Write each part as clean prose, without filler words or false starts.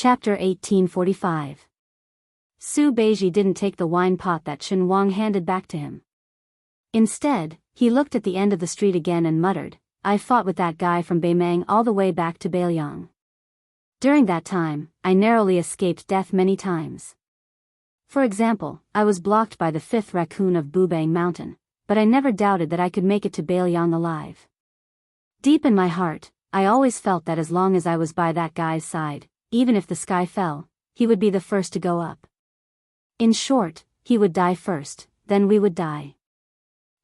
Chapter 1845. Su Beiji didn't take the wine pot that Chen Wang handed back to him. Instead, he looked at the end of the street again and muttered, "I fought with that guy from Beimang all the way back to Beiliang. During that time, I narrowly escaped death many times. For example, I was blocked by the 5th raccoon of Bubang Mountain, but I never doubted that I could make it to Beiliang alive. Deep in my heart, I always felt that as long as I was by that guy's side, even if the sky fell, he would be the first to go up. In short, he would die first, then we would die."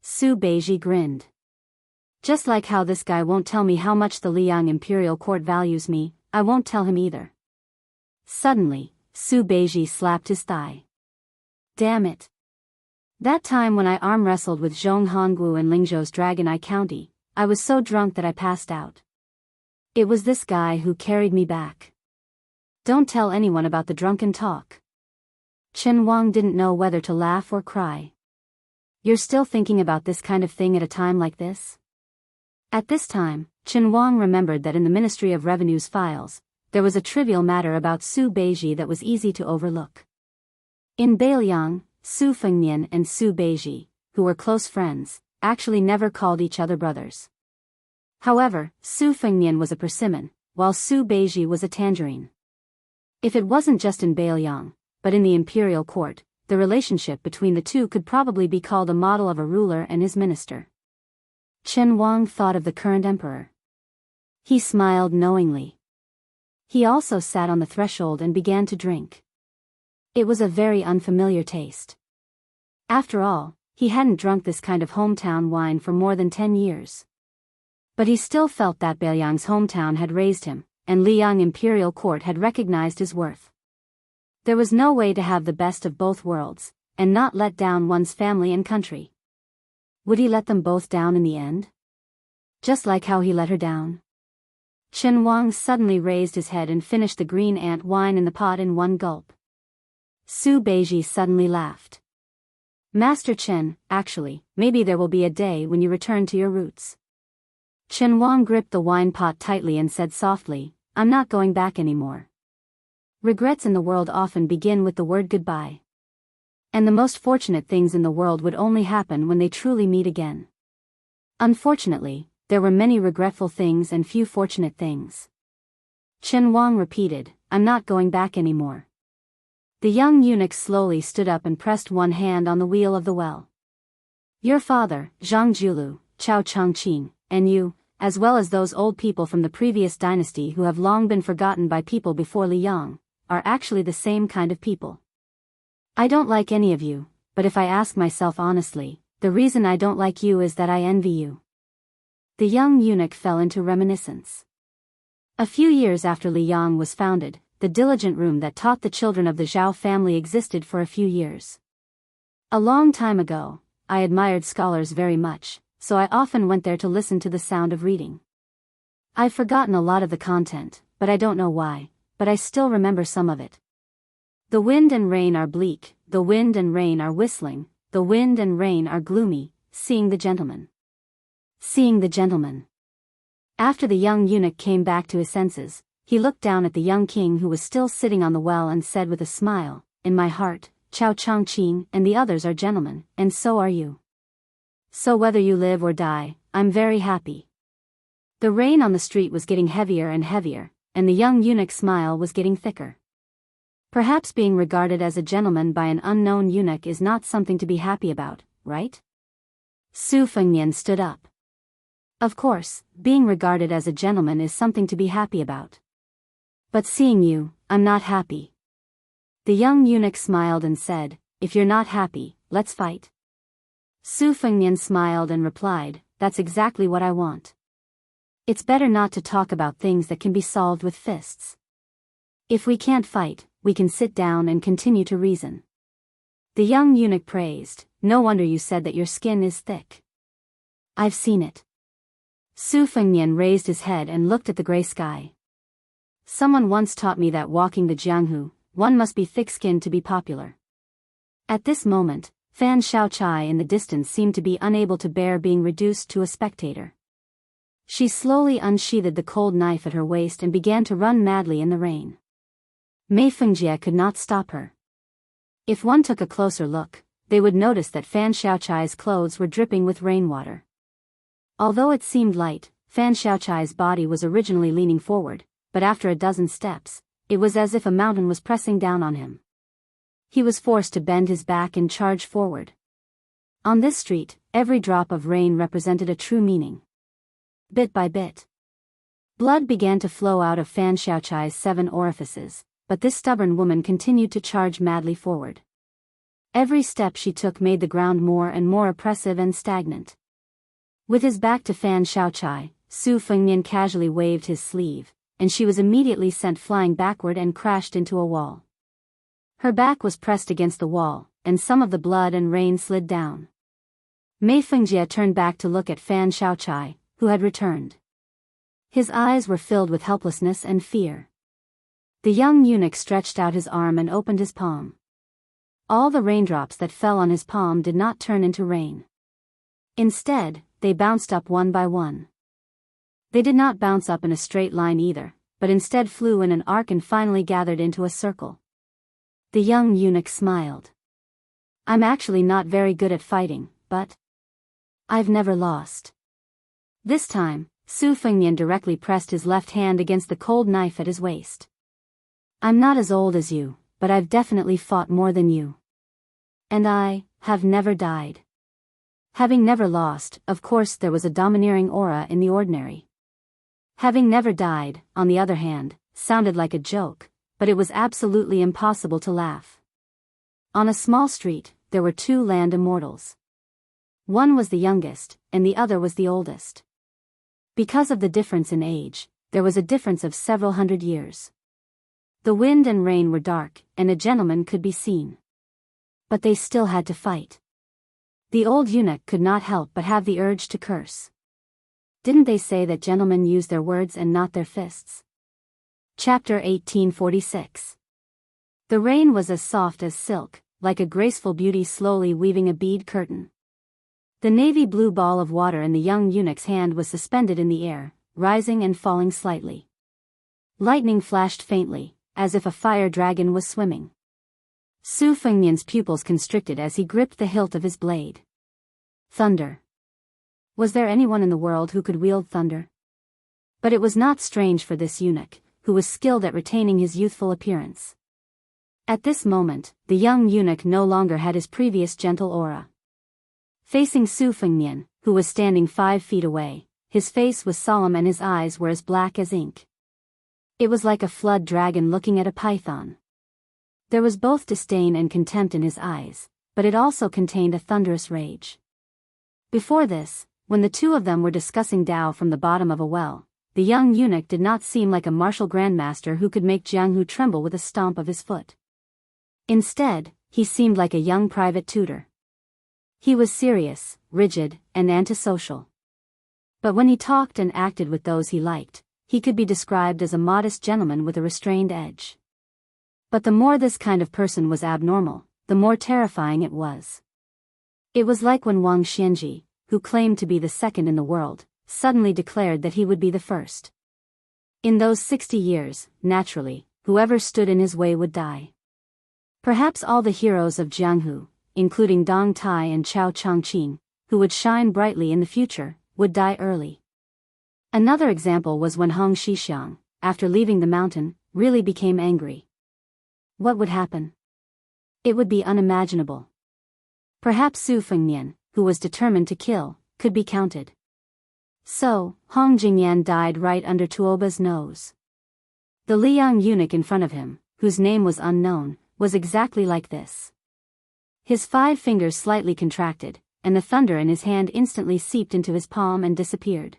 Su Beiji grinned. "Just like how this guy won't tell me how much the Liang Imperial Court values me, I won't tell him either." Suddenly, Su Beiji slapped his thigh. "Damn it. That time when I arm wrestled with Zhong Honggu in Lingzhou's Dragon Eye County, I was so drunk that I passed out. It was this guy who carried me back. Don't tell anyone about the drunken talk." Chen Wang didn't know whether to laugh or cry. "You're still thinking about this kind of thing at a time like this?" At this time, Chen Wang remembered that in the Ministry of Revenue's files, there was a trivial matter about Su Beiji that was easy to overlook. In Beiliang, Su Fengnian and Su Beiji, who were close friends, actually never called each other brothers. However, Su Fengnian was a persimmon, while Su Beiji was a tangerine. If it wasn't just in Beiliang, but in the imperial court, the relationship between the two could probably be called a model of a ruler and his minister. Chen Wang thought of the current emperor. He smiled knowingly. He also sat on the threshold and began to drink. It was a very unfamiliar taste. After all, he hadn't drunk this kind of hometown wine for more than 10 years. But he still felt that Beiliang's hometown had raised him, and Liang Imperial Court had recognized his worth. There was no way to have the best of both worlds, and not let down one's family and country. Would he let them both down in the end? Just like how he let her down? Chen Wang suddenly raised his head and finished the green ant wine in the pot in one gulp. Su Beiji suddenly laughed. "Master Chen, actually, maybe there will be a day when you return to your roots." Chen Wang gripped the wine pot tightly and said softly, "I'm not going back anymore. Regrets in the world often begin with the word goodbye. And the most fortunate things in the world would only happen when they truly meet again. Unfortunately, there were many regretful things and few fortunate things." Chen Wang repeated, "I'm not going back anymore." The young eunuch slowly stood up and pressed one hand on the wheel of the well. "Your father, Zhang Julu, Chao Changqing, and you, as well as those old people from the previous dynasty who have long been forgotten by people before Liang, are actually the same kind of people. I don't like any of you, but if I ask myself honestly, the reason I don't like you is that I envy you." The young eunuch fell into reminiscence. A few years after Liang was founded, the diligent room that taught the children of the Zhao family existed for a few years. A long time ago, I admired scholars very much, so I often went there to listen to the sound of reading. I've forgotten a lot of the content, but I don't know why, but I still remember some of it. The wind and rain are bleak, the wind and rain are whistling, the wind and rain are gloomy, seeing the gentleman. Seeing the gentleman. After the young eunuch came back to his senses, he looked down at the young king who was still sitting on the well and said with a smile, "In my heart, Chao Changqing and the others are gentlemen, and so are you. So whether you live or die, I'm very happy." The rain on the street was getting heavier and heavier, and the young eunuch's smile was getting thicker. Perhaps being regarded as a gentleman by an unknown eunuch is not something to be happy about, right? Su Fengnian stood up. "Of course, being regarded as a gentleman is something to be happy about. But seeing you, I'm not happy." The young eunuch smiled and said, "If you're not happy, let's fight." Su Fengnian smiled and replied, "That's exactly what I want. It's better not to talk about things that can be solved with fists. If we can't fight, we can sit down and continue to reason." The young eunuch praised, "No wonder you said that your skin is thick. I've seen it." Su Fengnian raised his head and looked at the gray sky. "Someone once taught me that walking the Jianghu, one must be thick-skinned to be popular." At this moment, Fan Xiaochai in the distance seemed to be unable to bear being reduced to a spectator. She slowly unsheathed the cold knife at her waist and began to run madly in the rain. Mei Fengjie could not stop her. If one took a closer look, they would notice that Fan Xiaochai's clothes were dripping with rainwater. Although it seemed light, Fan Xiaochai's body was originally leaning forward, but after a dozen steps, it was as if a mountain was pressing down on him. He was forced to bend his back and charge forward. On this street, every drop of rain represented a true meaning. Bit by bit, blood began to flow out of Fan Xiaochai's 7 orifices, but this stubborn woman continued to charge madly forward. Every step she took made the ground more and more oppressive and stagnant. With his back to Fan Xiaochai, Su Fengnian casually waved his sleeve, and she was immediately sent flying backward and crashed into a wall. Her back was pressed against the wall, and some of the blood and rain slid down. Mei Fengjie turned back to look at Fan Xiaochai, who had returned. His eyes were filled with helplessness and fear. The young eunuch stretched out his arm and opened his palm. All the raindrops that fell on his palm did not turn into rain. Instead, they bounced up one by one. They did not bounce up in a straight line either, but instead flew in an arc and finally gathered into a circle. The young eunuch smiled. "I'm actually not very good at fighting, but I've never lost." This time, Su Fengnian directly pressed his left hand against the cold knife at his waist. "I'm not as old as you, but I've definitely fought more than you. And I have never died." Having never lost, of course there was a domineering aura in the ordinary. Having never died, on the other hand, sounded like a joke, but it was absolutely impossible to laugh. On a small street, there were 2 land immortals. One was the youngest, and the other was the oldest. Because of the difference in age, there was a difference of several hundred years. The wind and rain were dark, and a gentleman could be seen. But they still had to fight. The old eunuch could not help but have the urge to curse. Didn't they say that gentlemen use their words and not their fists? Chapter 1846. The rain was as soft as silk, like a graceful beauty slowly weaving a bead curtain. The navy blue ball of water in the young eunuch's hand was suspended in the air, rising and falling slightly. Lightning flashed faintly, as if a fire dragon was swimming. Su Fengnian's pupils constricted as he gripped the hilt of his blade. Thunder. Was there anyone in the world who could wield thunder? But it was not strange for this eunuch, who was skilled at retaining his youthful appearance. At this moment, the young eunuch no longer had his previous gentle aura. Facing Su Fengnian, who was standing 5 feet away, his face was solemn and his eyes were as black as ink. It was like a flood dragon looking at a python. There was both disdain and contempt in his eyes, but it also contained a thunderous rage. Before this, when the 2 of them were discussing Dao from the bottom of a well, the young eunuch did not seem like a martial grandmaster who could make Jianghu tremble with a stomp of his foot. Instead, he seemed like a young private tutor. He was serious, rigid, and antisocial. But when he talked and acted with those he liked, he could be described as a modest gentleman with a restrained edge. But the more this kind of person was abnormal, the more terrifying it was. It was like when Wang Xianji, who claimed to be the second in the world, suddenly declared that he would be the first. In those 60 years, naturally, whoever stood in his way would die. Perhaps all the heroes of Jianghu, including Dong Tai and Chao Chongqing, who would shine brightly in the future, would die early. Another example was when Hong Shixiang, after leaving the mountain, really became angry. What would happen? It would be unimaginable. Perhaps Su Fengnian, who was determined to kill, could be counted. So, Hong Jingyan died right under Tuoba's nose. The Liang eunuch in front of him, whose name was unknown, was exactly like this. His 5 fingers slightly contracted, and the thunder in his hand instantly seeped into his palm and disappeared.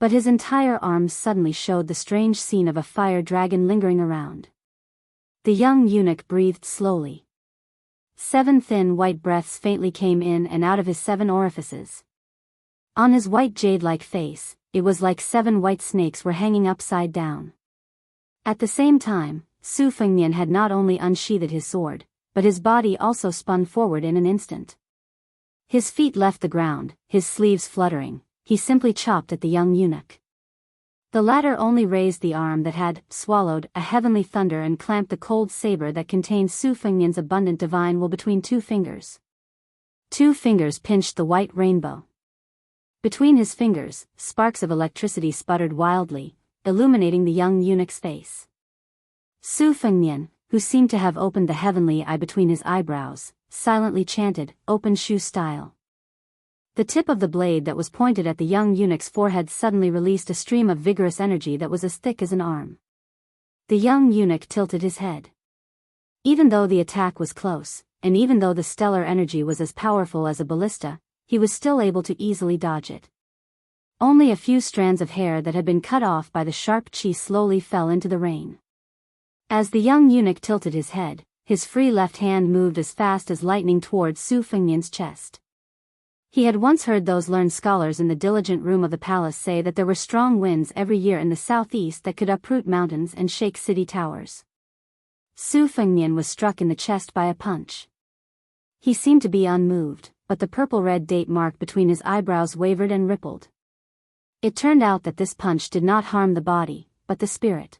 But his entire arm suddenly showed the strange scene of a fire dragon lingering around. The young eunuch breathed slowly. 7 thin white breaths faintly came in and out of his 7 orifices. On his white jade-like face, it was like 7 white snakes were hanging upside down. At the same time, Su Fengnian had not only unsheathed his sword, but his body also spun forward in an instant. His feet left the ground, his sleeves fluttering, he simply chopped at the young eunuch. The latter only raised the arm that had swallowed a heavenly thunder and clamped the cold saber that contained Su Fengnian's abundant divine will between 2 fingers. 2 fingers pinched the white rainbow. Between his fingers, sparks of electricity sputtered wildly, illuminating the young eunuch's face. Su Fengnian, who seemed to have opened the heavenly eye between his eyebrows, silently chanted, "Open shoe style." The tip of the blade that was pointed at the young eunuch's forehead suddenly released a stream of vigorous energy that was as thick as an arm. The young eunuch tilted his head. Even though the attack was close, and even though the stellar energy was as powerful as a ballista, he was still able to easily dodge it. Only a few strands of hair that had been cut off by the sharp chi slowly fell into the rain. As the young eunuch tilted his head, his free left hand moved as fast as lightning towards Su Fengnian's chest. He had once heard those learned scholars in the diligent room of the palace say that there were strong winds every year in the southeast that could uproot mountains and shake city towers. Su Fengnian was struck in the chest by a punch. He seemed to be unmoved, but the purple-red date mark between his eyebrows wavered and rippled. It turned out that this punch did not harm the body, but the spirit.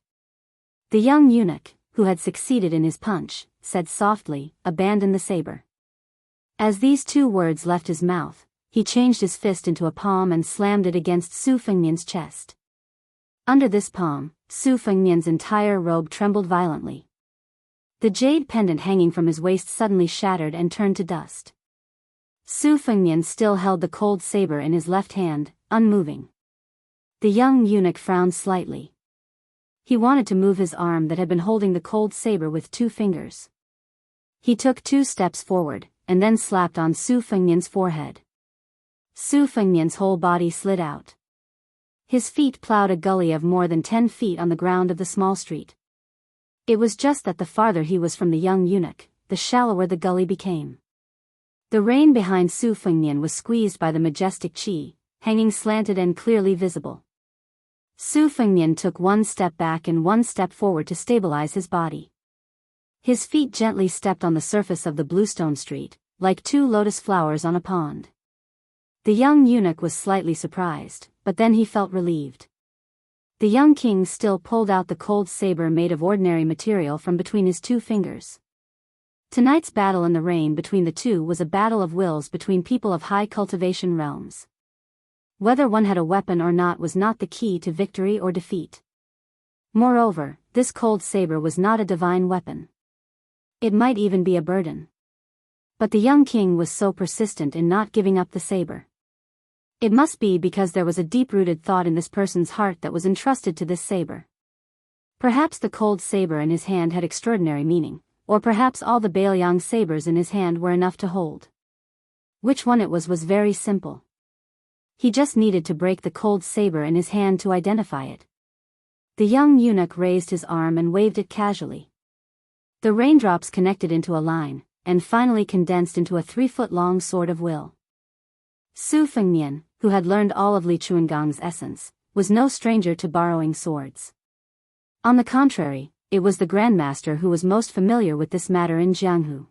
The young eunuch, who had succeeded in his punch, said softly, "Abandon the saber." As these 2 words left his mouth, he changed his fist into a palm and slammed it against Su Fengnian's chest. Under this palm, Su Fengnian's entire robe trembled violently. The jade pendant hanging from his waist suddenly shattered and turned to dust. Su Fengnian still held the cold saber in his left hand, unmoving. The young eunuch frowned slightly. He wanted to move his arm that had been holding the cold saber with 2 fingers. He took 2 steps forward, and then slapped on Su Fengnian's forehead. Su Fengnian's whole body slid out. His feet plowed a gully of more than 10 feet on the ground of the small street. It was just that the farther he was from the young eunuch, the shallower the gully became. The rain behind Su Fengnian was squeezed by the majestic chi, hanging slanted and clearly visible. Su Fengnian took 1 step back and 1 step forward to stabilize his body. His feet gently stepped on the surface of the bluestone street, like 2 lotus flowers on a pond. The young eunuch was slightly surprised, but then he felt relieved. The young king still pulled out the cold saber made of ordinary material from between his 2 fingers. Tonight's battle in the rain between the 2 was a battle of wills between people of high cultivation realms. Whether one had a weapon or not was not the key to victory or defeat. Moreover, this cold saber was not a divine weapon. It might even be a burden. But the young king was so persistent in not giving up the saber. It must be because there was a deep-rooted thought in this person's heart that was entrusted to this saber. Perhaps the cold saber in his hand had extraordinary meaning, or perhaps all the Baoyang sabers in his hand were enough to hold. Which one it was very simple. He just needed to break the cold saber in his hand to identify it. The young eunuch raised his arm and waved it casually. The raindrops connected into a line, and finally condensed into a 3-foot-long sword of will. Su Fengnian, who had learned all of Li Chuangong's essence, was no stranger to borrowing swords. On the contrary, it was the Grandmaster who was most familiar with this matter in Jianghu.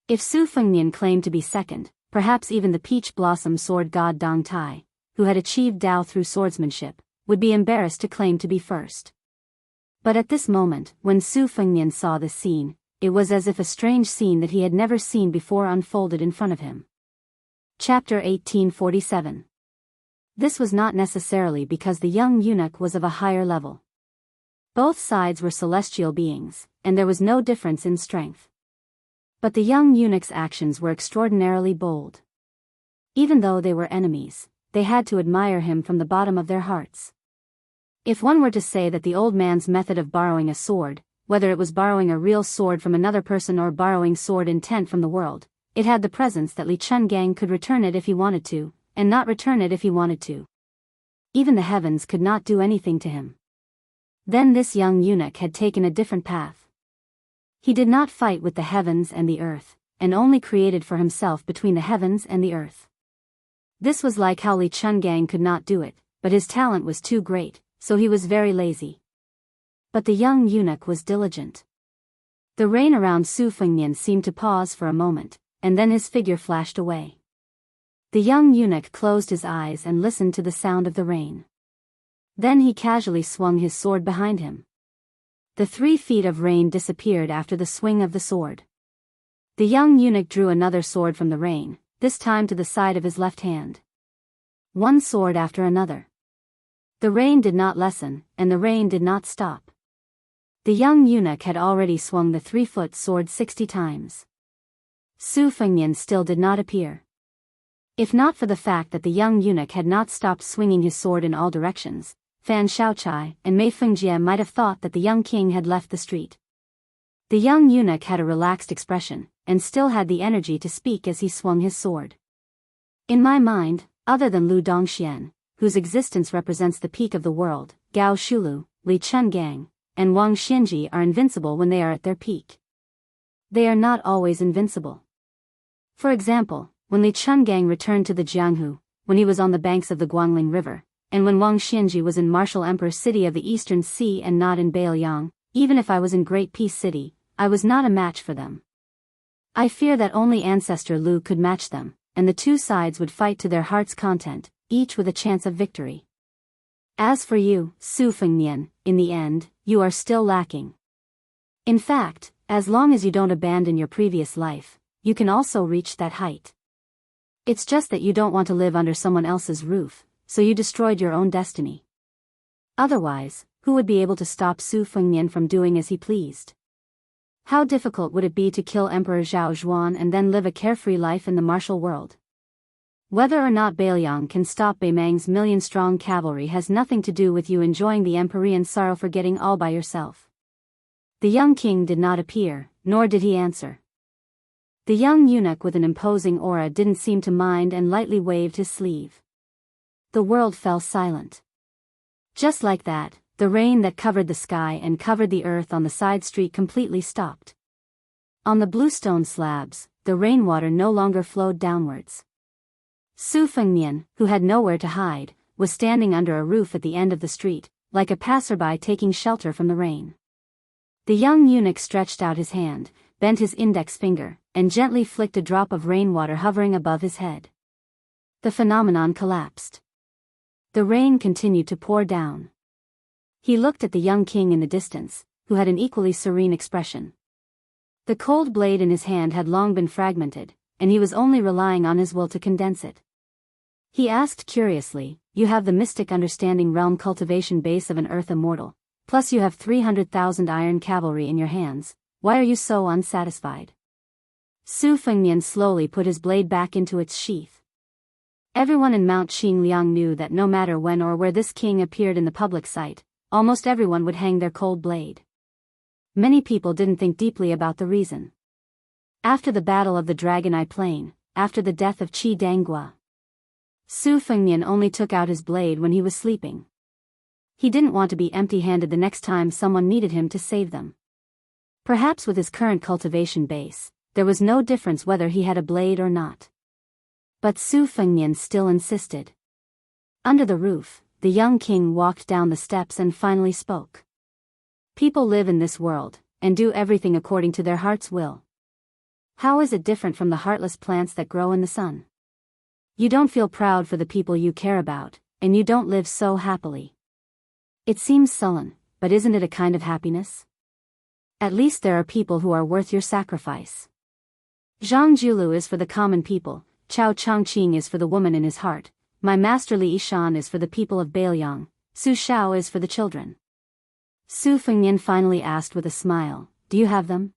If Su Fengnian claimed to be second, perhaps even the peach blossom sword god Dong Tai, who had achieved Dao through swordsmanship, would be embarrassed to claim to be first. But at this moment, when Su Fengnian saw this scene, it was as if a strange scene that he had never seen before unfolded in front of him. Chapter 1847. This was not necessarily because the young eunuch was of a higher level. Both sides were celestial beings, and there was no difference in strength. But the young eunuch's actions were extraordinarily bold. Even though they were enemies, they had to admire him from the bottom of their hearts. If one were to say that the old man's method of borrowing a sword, whether it was borrowing a real sword from another person or borrowing sword intent from the world, it had the presence that Li Chungang could return it if he wanted to, and not return it if he wanted to. Even the heavens could not do anything to him. Then this young eunuch had taken a different path. He did not fight with the heavens and the earth, and only created for himself between the heavens and the earth. This was like how Li Chungang could not do it, but his talent was too great, so he was very lazy. But the young eunuch was diligent. The rain around Su Fengnian seemed to pause for a moment, and then his figure flashed away. The young eunuch closed his eyes and listened to the sound of the rain. Then he casually swung his sword behind him. The 3 feet of rain disappeared after the swing of the sword. The young eunuch drew another sword from the rain, this time to the side of his left hand. One sword after another. The rain did not lessen, and the rain did not stop. The young eunuch had already swung the 3-foot sword 60 times. Su Fengnian still did not appear. If not for the fact that the young eunuch had not stopped swinging his sword in all directions, Fan Shaochai and Mei Fengjie might have thought that the young king had left the street. The young eunuch had a relaxed expression, and still had the energy to speak as he swung his sword. In my mind, other than Lu Dongxian, whose existence represents the peak of the world, Gao Shulu, Li Chungang, and Wang Xinji are invincible when they are at their peak. They are not always invincible. For example, when Li Chungang returned to the Jianghu, when he was on the banks of the Guangling River, and when Wang Xinji was in Martial Emperor City of the Eastern Sea and not in Bailiang, even if I was in Great Peace City, I was not a match for them. I fear that only Ancestor Lu could match them, and the 2 sides would fight to their heart's content, each with a chance of victory. As for you, Su Fengnian, in the end, you are still lacking. In fact, as long as you don't abandon your previous life, you can also reach that height. It's just that you don't want to live under someone else's roof, so you destroyed your own destiny. Otherwise, who would be able to stop Su Fengnian from doing as he pleased? How difficult would it be to kill Emperor Zhao Zhuan and then live a carefree life in the martial world? Whether or not Bailiang can stop Beimang's million-strong cavalry has nothing to do with you enjoying the Empyrean sorrow for getting all by yourself. The young king did not appear, nor did he answer. The young eunuch with an imposing aura didn't seem to mind and lightly waved his sleeve. The world fell silent. Just like that, the rain that covered the sky and covered the earth on the side street completely stopped. On the bluestone slabs, the rainwater no longer flowed downwards. Su Fengnian, who had nowhere to hide, was standing under a roof at the end of the street, like a passerby taking shelter from the rain. The young eunuch stretched out his hand, bent his index finger, and gently flicked a drop of rainwater hovering above his head. The phenomenon collapsed. The rain continued to pour down. He looked at the young king in the distance, who had an equally serene expression. The cold blade in his hand had long been fragmented, and he was only relying on his will to condense it. He asked curiously, "You have the mystic understanding realm cultivation base of an earth immortal, plus you have 300,000 iron cavalry in your hands, why are you so unsatisfied?" Su Fengnian slowly put his blade back into its sheath. Everyone in Mount Xingliang knew that no matter when or where this king appeared in the public sight, almost everyone would hang their cold blade. Many people didn't think deeply about the reason. After the Battle of the Dragon Eye Plain, after the death of Qi Danggua, Su Fengnian only took out his blade when he was sleeping. He didn't want to be empty-handed the next time someone needed him to save them. Perhaps with his current cultivation base, there was no difference whether he had a blade or not. But Su Fengnian still insisted. Under the roof, the young king walked down the steps and finally spoke. People live in this world, and do everything according to their heart's will. How is it different from the heartless plants that grow in the sun? You don't feel proud for the people you care about, and you don't live so happily. It seems sullen, but isn't it a kind of happiness? At least there are people who are worth your sacrifice. Zhang Julu is for the common people, Chao Changqing is for the woman in his heart, my master Li Yishan is for the people of Bailiang, Su Shao is for the children. Su Fengnian finally asked with a smile, "Do you have them?"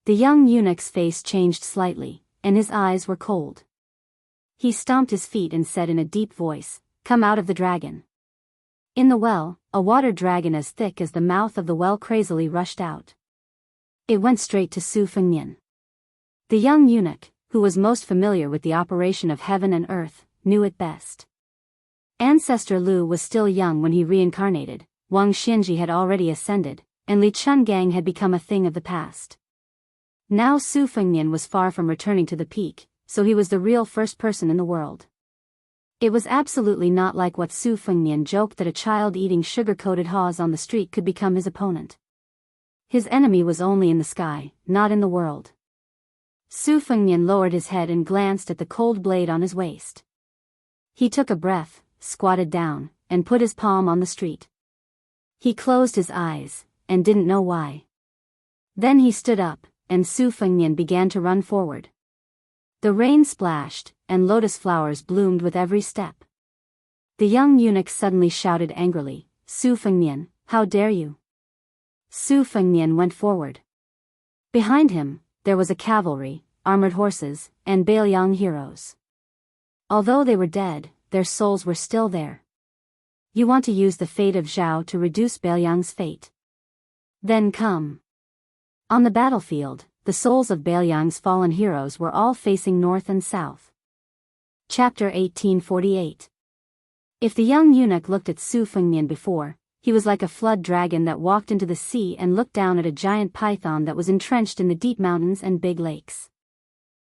The young eunuch's face changed slightly, and his eyes were cold. He stomped his feet and said in a deep voice, "Come out of the dragon." In the well, a water dragon as thick as the mouth of the well crazily rushed out. It went straight to Su Fengnian. The young eunuch, who was most familiar with the operation of heaven and earth, knew it best. Ancestor Lu was still young when he reincarnated, Wang Xinji had already ascended, and Li Chungang had become a thing of the past. Now Su Fengnian was far from returning to the peak, so he was the real first person in the world. It was absolutely not like what Su Fengnian joked that a child eating sugar-coated haws on the street could become his opponent. His enemy was only in the sky, not in the world. Su Fengnian lowered his head and glanced at the cold blade on his waist. He took a breath, squatted down, and put his palm on the street. He closed his eyes, and didn't know why. Then he stood up, and Su Fengnian began to run forward. The rain splashed, and lotus flowers bloomed with every step. The young eunuch suddenly shouted angrily, "Su Fengnian, how dare you!" Su Fengnian went forward. Behind him, there was a cavalry, armored horses, and Bailiang heroes. Although they were dead, their souls were still there. You want to use the fate of Zhao to reduce Bailiang's fate? Then come. On the battlefield, the souls of Bailiang's fallen heroes were all facing north and south. Chapter 1848. If the young eunuch looked at Su Fengnian before, he was like a flood dragon that walked into the sea and looked down at a giant python that was entrenched in the deep mountains and big lakes.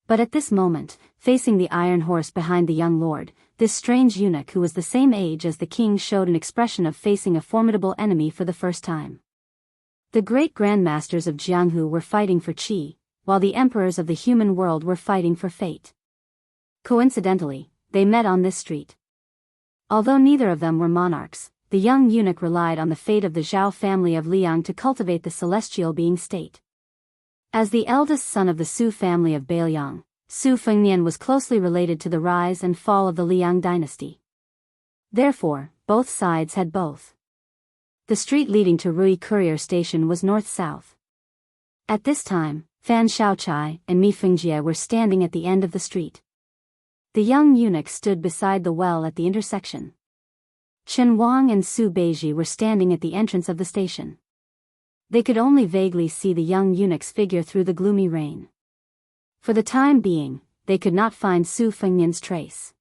But at this moment, facing the iron horse behind the young lord, this strange eunuch who was the same age as the king showed an expression of facing a formidable enemy for the first time. The great grandmasters of Jianghu were fighting for qi, while the emperors of the human world were fighting for fate. Coincidentally, they met on this street. Although neither of them were monarchs, the young eunuch relied on the fate of the Zhao family of Liang to cultivate the celestial being state. As the eldest son of the Su family of Bailiang, Su Fengnian was closely related to the rise and fall of the Liang dynasty. Therefore, both sides had both. The street leading to Rui Courier Station was north-south. At this time, Fan Xiaochai and Mi Fengjie were standing at the end of the street. The young eunuch stood beside the well at the intersection. Chen Wang and Su Beiji were standing at the entrance of the station. They could only vaguely see the young eunuch's figure through the gloomy rain. For the time being, they could not find Su Fengnian's trace.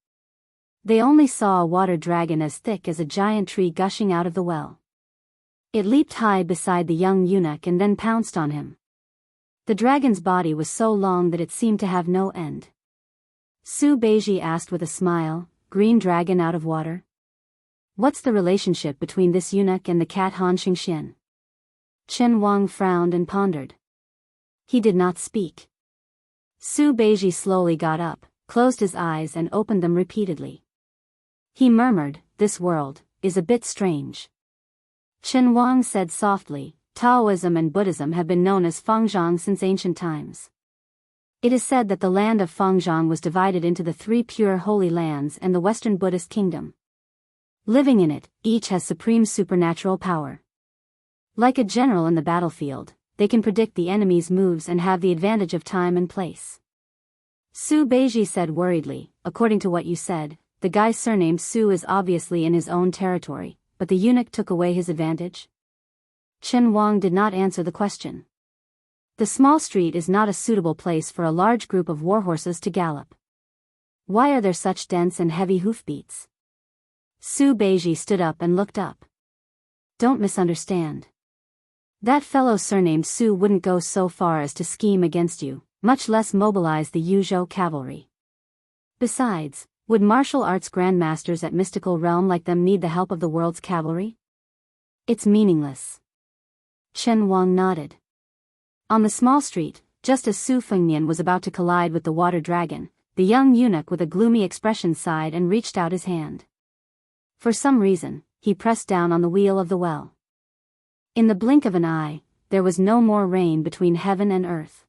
They only saw a water dragon as thick as a giant tree gushing out of the well. It leaped high beside the young eunuch and then pounced on him. The dragon's body was so long that it seemed to have no end. Su Beiji asked with a smile, "Green dragon out of water? What's the relationship between this eunuch and the cat Han Xingxian?" Chen Wang frowned and pondered. He did not speak. Su Beiji slowly got up, closed his eyes and opened them repeatedly. He murmured, "This world is a bit strange." Chen Wang said softly, "Taoism and Buddhism have been known as Fangzhong since ancient times. It is said that the land of Fangzhong was divided into the three pure holy lands and the Western Buddhist kingdom. Living in it, each has supreme supernatural power. Like a general in the battlefield, they can predict the enemy's moves and have the advantage of time and place." Su Beiji said worriedly, "According to what you said, the guy surnamed Su is obviously in his own territory, but the eunuch took away his advantage?" Chen Wang did not answer the question. The small street is not a suitable place for a large group of warhorses to gallop. Why are there such dense and heavy hoofbeats? Su Beiji stood up and looked up. "Don't misunderstand. That fellow surnamed Su wouldn't go so far as to scheme against you, much less mobilize the Yuzhou cavalry. Besides, would martial arts grandmasters at mystical realm like them need the help of the world's cavalry? It's meaningless." Chen Wang nodded. On the small street, just as Su Fengnian was about to collide with the water dragon, the young eunuch with a gloomy expression sighed and reached out his hand. For some reason, he pressed down on the wheel of the well. In the blink of an eye, there was no more rain between heaven and earth.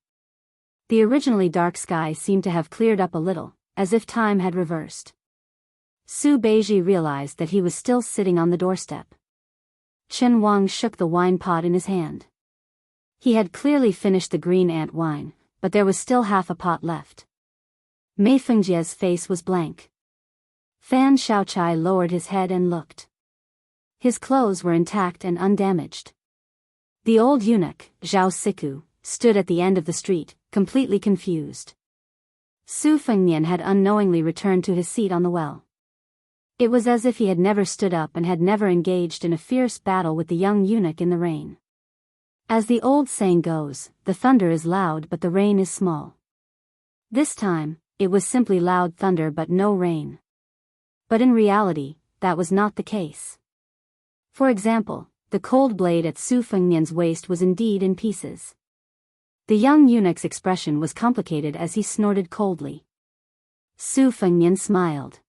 The originally dark sky seemed to have cleared up a little, as if time had reversed. Su Beiji realized that he was still sitting on the doorstep. Chen Wang shook the wine pot in his hand. He had clearly finished the green ant wine, but there was still half a pot left. Mei Fengjie's face was blank. Fan Xiaochai lowered his head and looked. His clothes were intact and undamaged. The old eunuch, Zhao Siku, stood at the end of the street, completely confused. Su Fengnian had unknowingly returned to his seat on the well. It was as if he had never stood up and had never engaged in a fierce battle with the young eunuch in the rain. As the old saying goes, the thunder is loud but the rain is small. This time, it was simply loud thunder but no rain. But in reality, that was not the case. For example, the cold blade at Su Fengnian's waist was indeed in pieces. The young eunuch's expression was complicated as he snorted coldly. Su Fengnian smiled.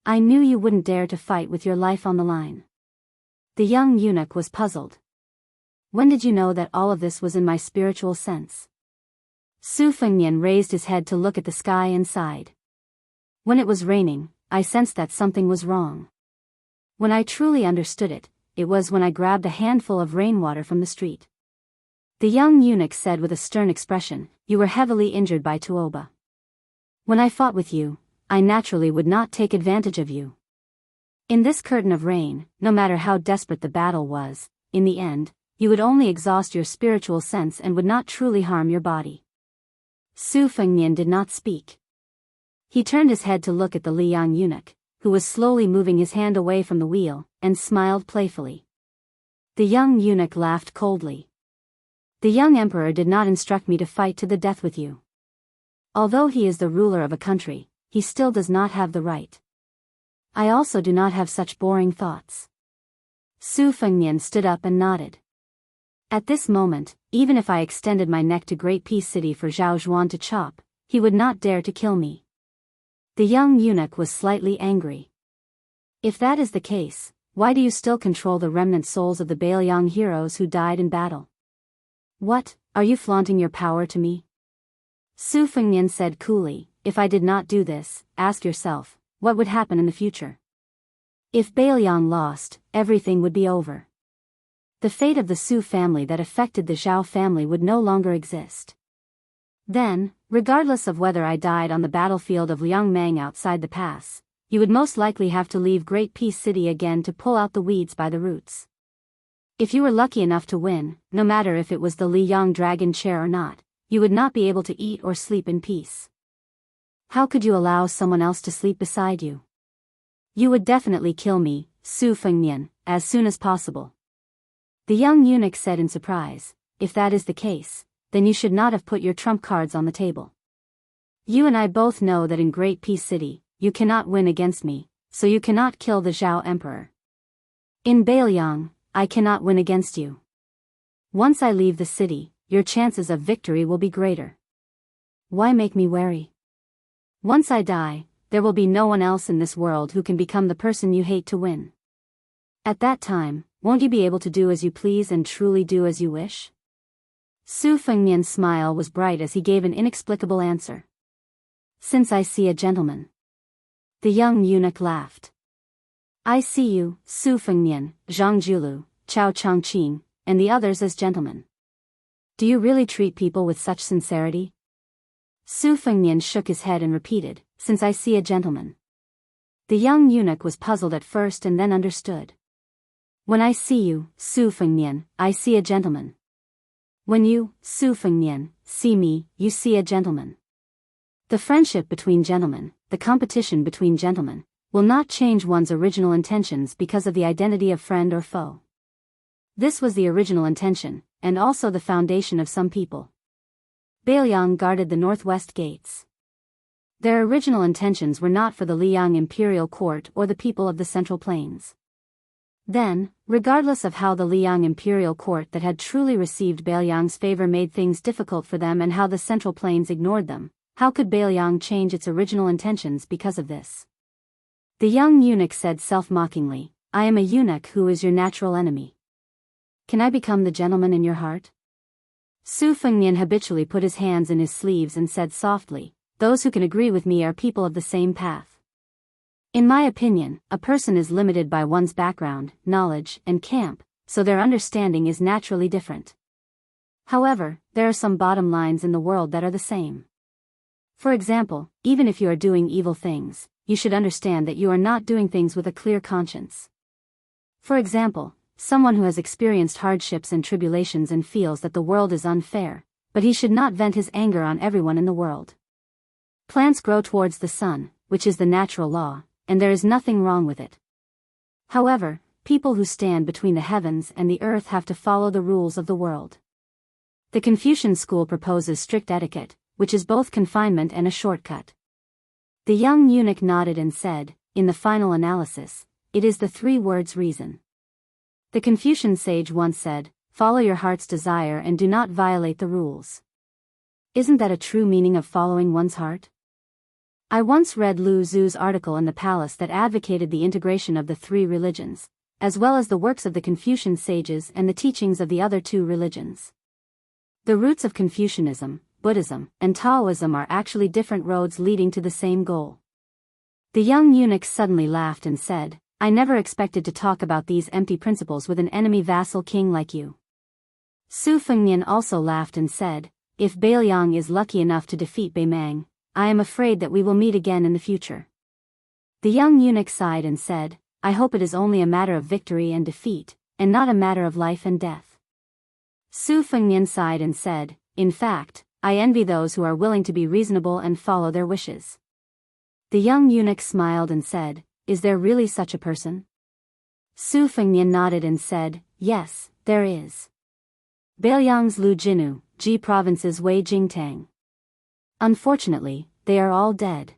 I knew you wouldn't dare to fight with your life on the line. The young eunuch was puzzled. When did you know that all of this was in my spiritual sense? Su Fengnian raised his head to look at the sky and sighed. When it was raining, I sensed that something was wrong. When I truly understood it, it was when I grabbed a handful of rainwater from the street. The young eunuch said with a stern expression, you were heavily injured by Tuoba. When I fought with you, I naturally would not take advantage of you. In this curtain of rain, no matter how desperate the battle was, in the end, you would only exhaust your spiritual sense and would not truly harm your body. Su Fengnian did not speak. He turned his head to look at the Liang eunuch, who was slowly moving his hand away from the wheel, and smiled playfully. The young eunuch laughed coldly. The young emperor did not instruct me to fight to the death with you. Although he is the ruler of a country, he still does not have the right. I also do not have such boring thoughts. Su Fengnian stood up and nodded. At this moment, even if I extended my neck to Great Peace City for Zhao Zhuan to chop, he would not dare to kill me. The young eunuch was slightly angry. If that is the case, why do you still control the remnant souls of the Bailiang heroes who died in battle? What, are you flaunting your power to me? Su Fengnian said coolly, if I did not do this, ask yourself, what would happen in the future? If Bailiang lost, everything would be over. The fate of the Su family that affected the Zhao family would no longer exist. Then, regardless of whether I died on the battlefield of Liangmang outside the pass, you would most likely have to leave Great Peace City again to pull out the weeds by the roots. If you were lucky enough to win, no matter if it was the Liyang dragon chair or not, you would not be able to eat or sleep in peace. How could you allow someone else to sleep beside you? You would definitely kill me, Su Fengnian, as soon as possible. The young eunuch said in surprise, if that is the case, then you should not have put your trump cards on the table. You and I both know that in Great Peace City, you cannot win against me, so you cannot kill the Zhao Emperor. In Bailiang, I cannot win against you. Once I leave the city, your chances of victory will be greater. Why make me wary? Once I die, there will be no one else in this world who can become the person you hate to win. At that time, won't you be able to do as you please and truly do as you wish? Su Fengnian's smile was bright as he gave an inexplicable answer. Since I see a gentleman. The young eunuch laughed. I see you, Su Fengnian, Zhang Julu, Chao Changqing, and the others as gentlemen. Do you really treat people with such sincerity? Su Fengnian shook his head and repeated, since I see a gentleman. The young eunuch was puzzled at first and then understood. When I see you, Su Fengnian, I see a gentleman. When you, Su Fengnian, see me, you see a gentleman. The friendship between gentlemen, the competition between gentlemen, will not change one's original intentions because of the identity of friend or foe. This was the original intention, and also the foundation of some people. Bailiang guarded the northwest gates. Their original intentions were not for the Liang imperial court or the people of the Central Plains. Then, regardless of how the Liang imperial court that had truly received Bailiang's favor made things difficult for them and how the Central Plains ignored them, how could Bailiang change its original intentions because of this? The young eunuch said self-mockingly, I am a eunuch who is your natural enemy. Can I become the gentleman in your heart? Su Fengnian habitually put his hands in his sleeves and said softly, those who can agree with me are people of the same path. In my opinion, a person is limited by one's background, knowledge, and camp, so their understanding is naturally different. However, there are some bottom lines in the world that are the same. For example, even if you are doing evil things, you should understand that you are not doing things with a clear conscience. For example, someone who has experienced hardships and tribulations and feels that the world is unfair, but he should not vent his anger on everyone in the world. Plants grow towards the sun, which is the natural law, and there is nothing wrong with it. However, people who stand between the heavens and the earth have to follow the rules of the world. The Confucian school proposes strict etiquette, which is both confinement and a shortcut. The young eunuch nodded and said, in the final analysis, it is the 3 words reason. The Confucian sage once said, follow your heart's desire and do not violate the rules. Isn't that a true meaning of following one's heart? I once read Lu Zu's article in the palace that advocated the integration of the three religions, as well as the works of the Confucian sages and the teachings of the other two religions. The roots of Confucianism, Buddhism, and Taoism are actually different roads leading to the same goal. The young eunuch suddenly laughed and said, I never expected to talk about these empty principles with an enemy vassal king like you. Su Fengnian also laughed and said, if Beiliang is lucky enough to defeat Beimang, I am afraid that we will meet again in the future. The young eunuch sighed and said, I hope it is only a matter of victory and defeat, and not a matter of life and death. Su Fengnian sighed and said, in fact, I envy those who are willing to be reasonable and follow their wishes. The young eunuch smiled and said, is there really such a person? Su Fengnian nodded and said, yes, there is. Beiliang's Lu Jinu, Ji Province's Wei Jingtang. Unfortunately, they are all dead.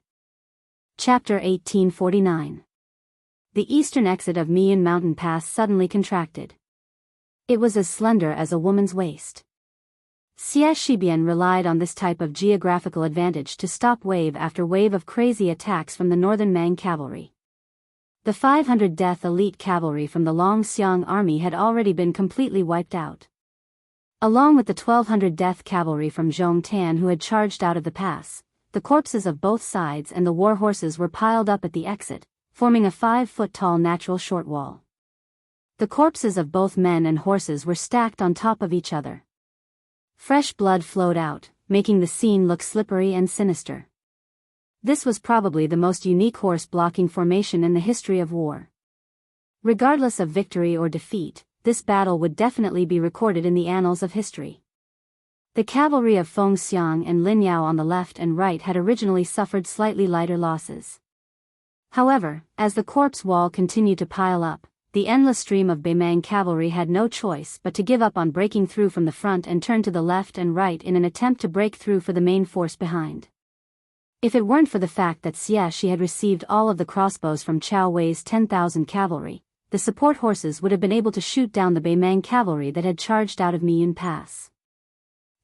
Chapter 1849. The eastern exit of Miyun Mountain Pass suddenly contracted. It was as slender as a woman's waist. Xie Shibian relied on this type of geographical advantage to stop wave after wave of crazy attacks from the northern Mang cavalry. The 500 death elite cavalry from the Longxiang army had already been completely wiped out. Along with the 1200 death cavalry from Zhongtan who had charged out of the pass, the corpses of both sides and the war horses were piled up at the exit, forming a 5-foot-tall natural short wall. The corpses of both men and horses were stacked on top of each other. Fresh blood flowed out, making the scene look slippery and sinister. This was probably the most unique horse-blocking formation in the history of war. Regardless of victory or defeat, this battle would definitely be recorded in the annals of history. The cavalry of Feng Xiang and Lin Yao on the left and right had originally suffered slightly lighter losses. However, as the corpse wall continued to pile up, the endless stream of Beimang cavalry had no choice but to give up on breaking through from the front and turn to the left and right in an attempt to break through for the main force behind. If it weren't for the fact that Xie Shi had received all of the crossbows from Chao Wei's 10,000 cavalry, the support horses would have been able to shoot down the Beimang cavalry that had charged out of Miyun Pass.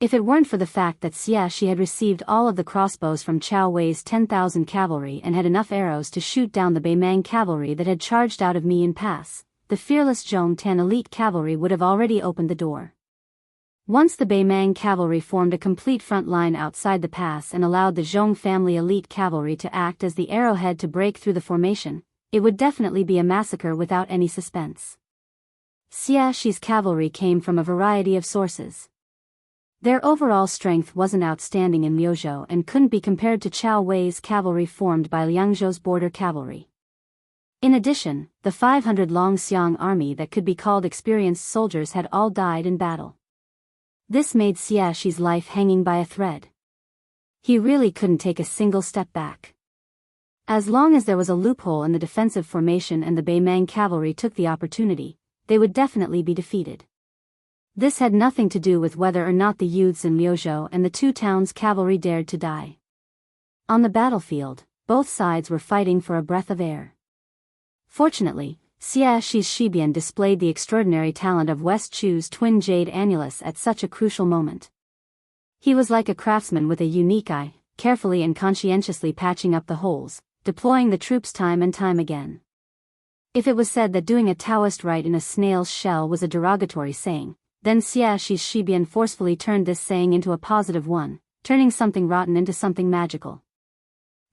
If it weren't for the fact that Xie Shi had received all of the crossbows from Chao Wei's 10,000 cavalry and had enough arrows to shoot down the Beimang cavalry that had charged out of Miyun Pass, the fearless Zhongtan elite cavalry would have already opened the door. Once the Beimang cavalry formed a complete front line outside the pass and allowed the Zhong family elite cavalry to act as the arrowhead to break through the formation, it would definitely be a massacre without any suspense. Xie Shi's cavalry came from a variety of sources. Their overall strength wasn't outstanding in Liuzhou and couldn't be compared to Chao Wei's cavalry formed by Liangzhou's border cavalry. In addition, the 500 Longxiang army that could be called experienced soldiers had all died in battle. This made Xie Shi's life hanging by a thread. He really couldn't take a single step back. As long as there was a loophole in the defensive formation and the Beimang cavalry took the opportunity, they would definitely be defeated. This had nothing to do with whether or not the youths in Liuzhou and the two towns' cavalry dared to die. On the battlefield, both sides were fighting for a breath of air. Fortunately, Xie Shi's Shibian displayed the extraordinary talent of West Chu's twin jade annulus at such a crucial moment. He was like a craftsman with a unique eye, carefully and conscientiously patching up the holes, deploying the troops time and time again. If it was said that doing a Taoist rite in a snail's shell was a derogatory saying, then Xie Shi's Shibian forcefully turned this saying into a positive one, turning something rotten into something magical.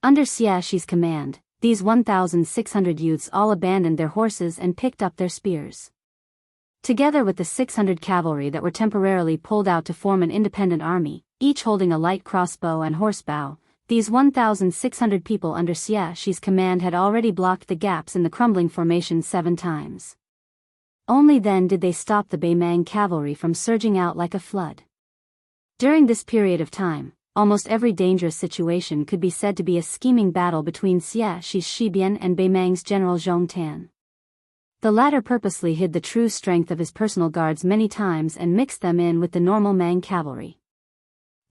Under Xie Shi's command, these 1,600 youths all abandoned their horses and picked up their spears. Together with the 600 cavalry that were temporarily pulled out to form an independent army, each holding a light crossbow and horsebow, these 1,600 people under Xie Shi's command had already blocked the gaps in the crumbling formation 7 times. Only then did they stop the Beimang cavalry from surging out like a flood. During this period of time, almost every dangerous situation could be said to be a scheming battle between Xie Shi's Shibian and Beimang's general Zhongtan. The latter purposely hid the true strength of his personal guards many times and mixed them in with the normal Mang cavalry.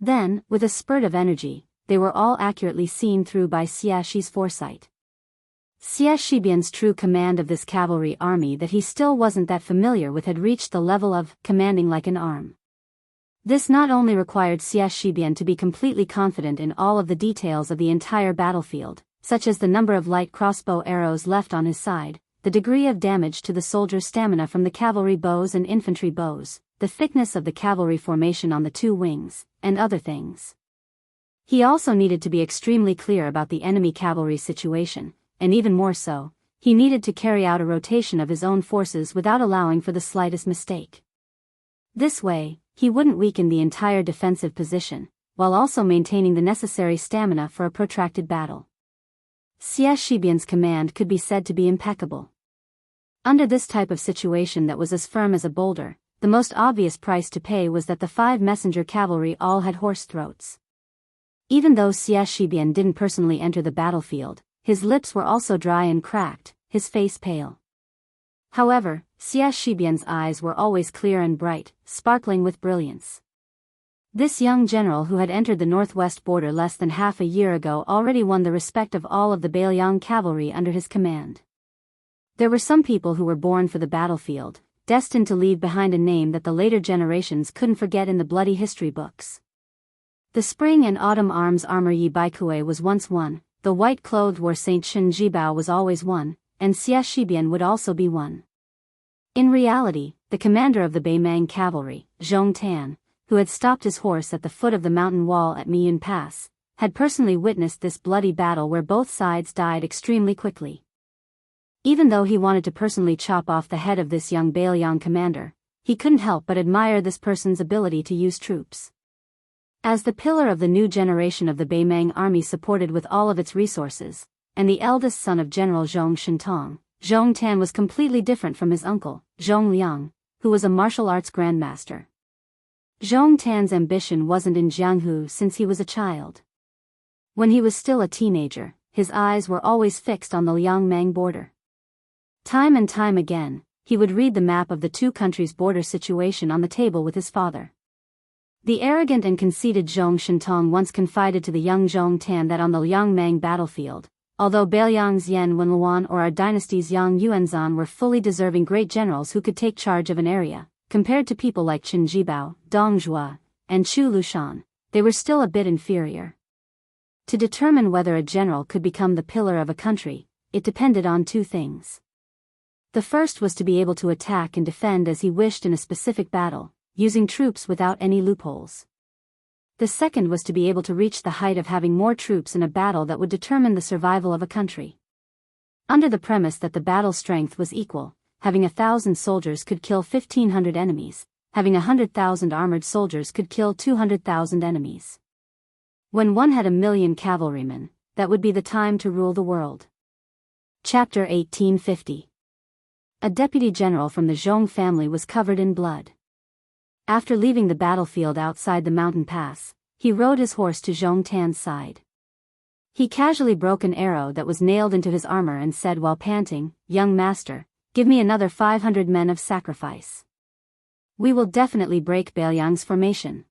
Then, with a spurt of energy, they were all accurately seen through by Xie Shi's foresight. Xie Shibian's true command of this cavalry army that he still wasn't that familiar with had reached the level of commanding like an arm. This not only required Xie Shibian to be completely confident in all of the details of the entire battlefield, such as the number of light crossbow arrows left on his side, the degree of damage to the soldier's stamina from the cavalry bows and infantry bows, the thickness of the cavalry formation on the two wings, and other things. He also needed to be extremely clear about the enemy cavalry situation, and even more so, he needed to carry out a rotation of his own forces without allowing for the slightest mistake. This way, he wouldn't weaken the entire defensive position, while also maintaining the necessary stamina for a protracted battle. Xie Shibian's command could be said to be impeccable. Under this type of situation that was as firm as a boulder, the most obvious price to pay was that the 5 messenger cavalry all had horse throats. Even though Xie Shibian didn't personally enter the battlefield, his lips were also dry and cracked, his face pale. However, Xie Shibian's eyes were always clear and bright, sparkling with brilliance. This young general who had entered the northwest border less than half a year ago already won the respect of all of the Bailiang cavalry under his command. There were some people who were born for the battlefield, destined to leave behind a name that the later generations couldn't forget in the bloody history books. The spring and autumn arms armor Yi Baikue was once one, the white-clothed war Saint Shen Jibao was always one, and Xie Shibian would also be one. In reality, the commander of the Baimang cavalry, Zhong Tan, who had stopped his horse at the foot of the mountain wall at Miyun Pass, had personally witnessed this bloody battle where both sides died extremely quickly. Even though he wanted to personally chop off the head of this young Bailiang commander, he couldn't help but admire this person's ability to use troops. As the pillar of the new generation of the Baimang army supported with all of its resources, and the eldest son of General Zhong Shintong, Zhong Tan was completely different from his uncle, Zhong Liang, who was a martial arts grandmaster. Zhong Tan's ambition wasn't in Jianghu since he was a child. When he was still a teenager, his eyes were always fixed on the Liangmang border. Time and time again, he would read the map of the two countries' border situation on the table with his father. The arrogant and conceited Zhong Shintong once confided to the young Zhong Tan that on the Liangmang battlefield, although Bailiang's Yan Wenluan or our dynasty's Yang Yuanzan were fully deserving great generals who could take charge of an area, compared to people like Qin Jibao, Dong Zhuo, and Chu Lushan, they were still a bit inferior. To determine whether a general could become the pillar of a country, it depended on two things. The first was to be able to attack and defend as he wished in a specific battle, using troops without any loopholes. The second was to be able to reach the height of having more troops in a battle that would determine the survival of a country. Under the premise that the battle strength was equal, having 1,000 soldiers could kill 1,500 enemies, having 100,000 armored soldiers could kill 200,000 enemies. When one had 1,000,000 cavalrymen, that would be the time to rule the world. Chapter 1850. A deputy general from the Zhong family was covered in blood. After leaving the battlefield outside the mountain pass, he rode his horse to Zhong Tan's side. He casually broke an arrow that was nailed into his armor and said while panting, "Young master, give me another 500 men of sacrifice. We will definitely break Bailiang's formation."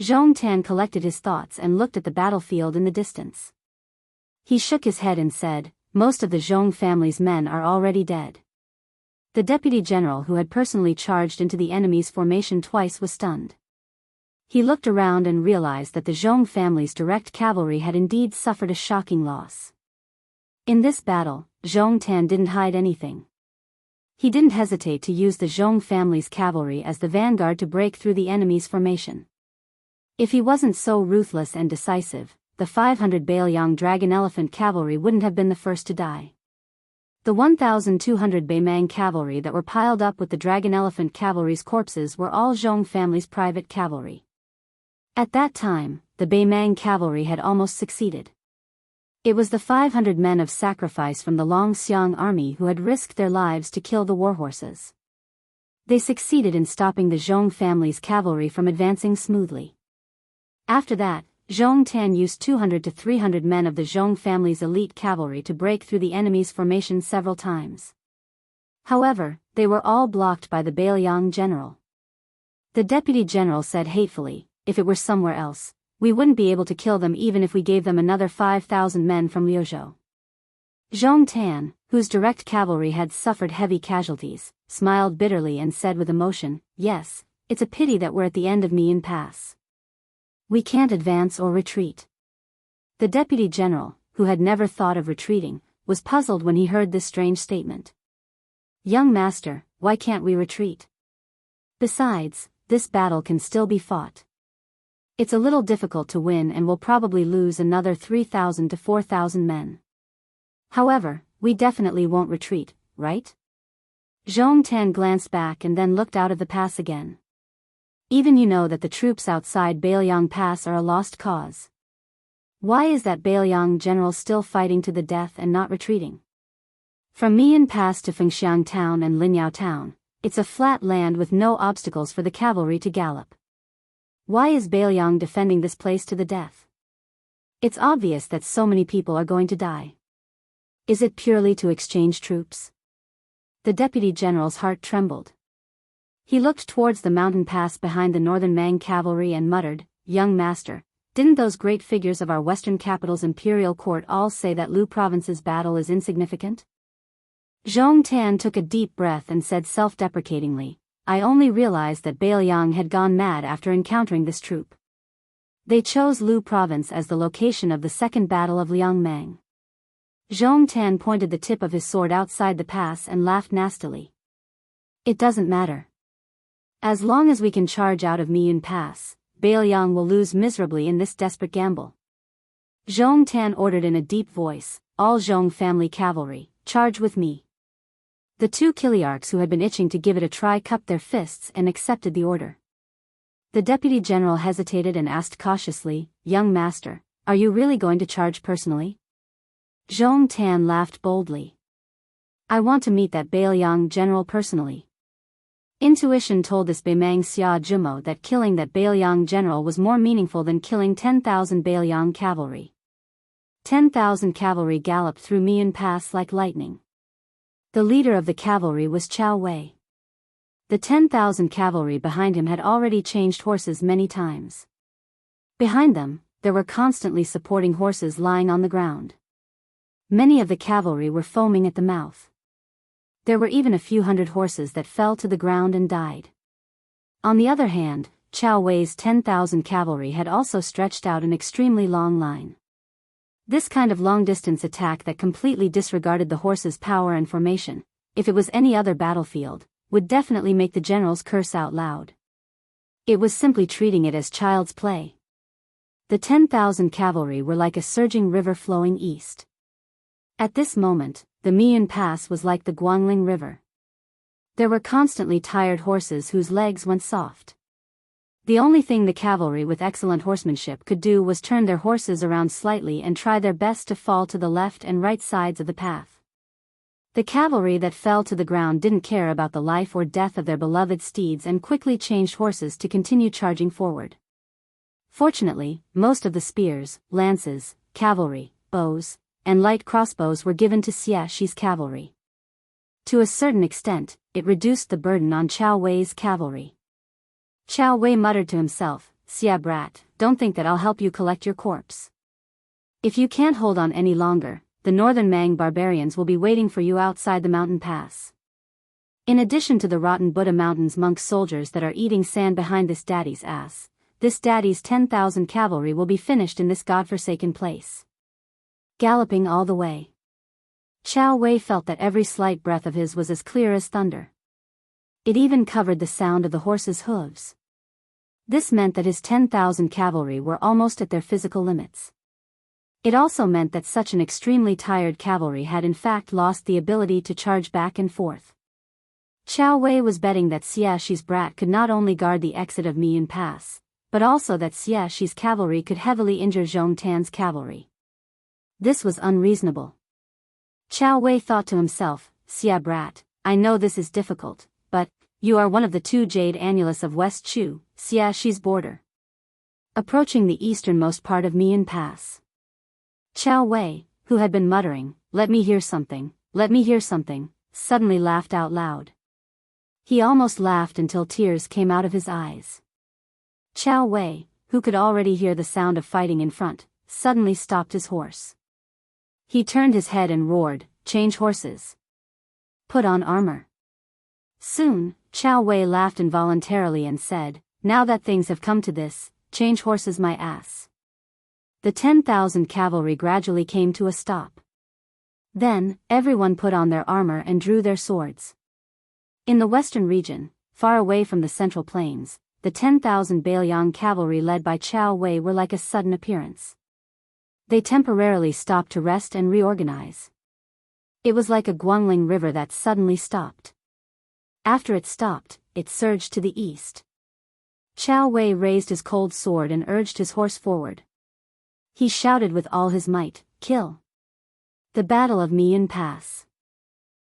Zhong Tan collected his thoughts and looked at the battlefield in the distance. He shook his head and said, "Most of the Zhong family's men are already dead." The deputy general who had personally charged into the enemy's formation twice was stunned. He looked around and realized that the Zhong family's direct cavalry had indeed suffered a shocking loss. In this battle, Zhong Tan didn't hide anything. He didn't hesitate to use the Zhong family's cavalry as the vanguard to break through the enemy's formation. If he wasn't so ruthless and decisive, the 500 Bailiang Dragon Elephant cavalry wouldn't have been the first to die. The 1,200 Baimang cavalry that were piled up with the Dragon Elephant cavalry's corpses were all Zhong family's private cavalry. At that time, the Baimang cavalry had almost succeeded. It was the 500 men of sacrifice from the Longxiang army who had risked their lives to kill the warhorses. They succeeded in stopping the Zhong family's cavalry from advancing smoothly. After that, Zhong Tan used 200 to 300 men of the Zhong family's elite cavalry to break through the enemy's formation several times. However, they were all blocked by the Bailiang general. The deputy general said hatefully, "If it were somewhere else, we wouldn't be able to kill them even if we gave them another 5,000 men from Liuzhou." Zhong Tan, whose direct cavalry had suffered heavy casualties, smiled bitterly and said with emotion, "Yes, It's a pity that we're at the end of Mian Pass. We can't advance or retreat. The deputy general, who had never thought of retreating, was puzzled when he heard this strange statement. Young master, why can't we retreat? Besides, this battle can still be fought. It's a little difficult to win and we'll probably lose another 3,000 to 4,000 men. However, we definitely won't retreat, right? Zhong Tan glanced back and then looked out of the pass again. Even you know that the troops outside Bailiang Pass are a lost cause. Why is that Bailiang general still fighting to the death and not retreating? From Mian Pass to Fengxiang Town and Linyao Town, it's a flat land with no obstacles for the cavalry to gallop. Why is Bailiang defending this place to the death? It's obvious that so many people are going to die. Is it purely to exchange troops? The deputy general's heart trembled. He looked towards the mountain pass behind the northern Mang cavalry and muttered, Young master, didn't those great figures of our western capital's imperial court all say that Lu province's battle is insignificant? Zhong Tan took a deep breath and said self-deprecatingly, I only realized that Bailiang had gone mad after encountering this troop. They chose Lu province as the location of the second battle of Liangmang. Zhong Tan pointed the tip of his sword outside the pass and laughed nastily. It doesn't matter. As long as we can charge out of Mian Pass, Bailiang will lose miserably in this desperate gamble. Zhong Tan ordered in a deep voice, all Zhong family cavalry, charge with me. The two Kiliarchs who had been itching to give it a try cupped their fists and accepted the order. The deputy general hesitated and asked cautiously, Young master, are you really going to charge personally? Zhong Tan laughed boldly. I want to meet that Bailiang general personally. Intuition told this Beimang Xia Jumo that killing that Bailiang general was more meaningful than killing 10,000 Bailiang cavalry. 10,000 cavalry galloped through Mian Pass like lightning. The leader of the cavalry was Chao Wei. The 10,000 cavalry behind him had already changed horses many times. Behind them, there were constantly supporting horses lying on the ground. Many of the cavalry were foaming at the mouth. There were even a few hundred horses that fell to the ground and died. On the other hand, Chao Wei's 10,000 cavalry had also stretched out an extremely long line. This kind of long-distance attack that completely disregarded the horses' power and formation, if it was any other battlefield, would definitely make the generals curse out loud. It was simply treating it as child's play. The 10,000 cavalry were like a surging river flowing east. At this moment, the Mian Pass was like the Guangling River. There were constantly tired horses whose legs went soft. The only thing the cavalry with excellent horsemanship could do was turn their horses around slightly and try their best to fall to the left and right sides of the path. The cavalry that fell to the ground didn't care about the life or death of their beloved steeds and quickly changed horses to continue charging forward. Fortunately, most of the spears, lances, cavalry, bows, and light crossbows were given to Xia Shi's cavalry. To a certain extent, it reduced the burden on Chao Wei's cavalry. Chao Wei muttered to himself, Xia brat, don't think that I'll help you collect your corpse. If you can't hold on any longer, the northern Mang barbarians will be waiting for you outside the mountain pass. In addition to the rotten Buddha Mountains monk soldiers that are eating sand behind this daddy's ass, this daddy's 10,000 cavalry will be finished in this godforsaken place. Galloping all the way. Chao Wei felt that every slight breath of his was as clear as thunder. It even covered the sound of the horses' hooves. This meant that his 10,000 cavalry were almost at their physical limits. It also meant that such an extremely tired cavalry had in fact lost the ability to charge back and forth. Chao Wei was betting that Xia Shi's brat could not only guard the exit of Mian Pass, but also that Xia Shi's cavalry could heavily injure Zhong Tan's cavalry. This was unreasonable. Chao Wei thought to himself, Xia brat, I know this is difficult, but you are one of the two jade annulus of West Chu, Xia Shi's border. Approaching the easternmost part of Mian Pass. Chao Wei, who had been muttering, let me hear something, suddenly laughed out loud. He almost laughed until tears came out of his eyes. Chao Wei, who could already hear the sound of fighting in front, suddenly stopped his horse. He turned his head and roared, change horses. Put on armor. Soon, Chow Wei laughed involuntarily and said, "Now that things have come to this, change horses my ass." The 10,000 cavalry gradually came to a stop. Then, everyone put on their armor and drew their swords. In the western region, far away from the central plains, the 10,000 Bailiang cavalry led by Chow Wei were like a sudden appearance. They temporarily stopped to rest and reorganize. It was like a Guangling river that suddenly stopped. After it stopped, it surged to the east. Chow Wei raised his cold sword and urged his horse forward. He shouted with all his might, "Kill!" The Battle of Mian Pass.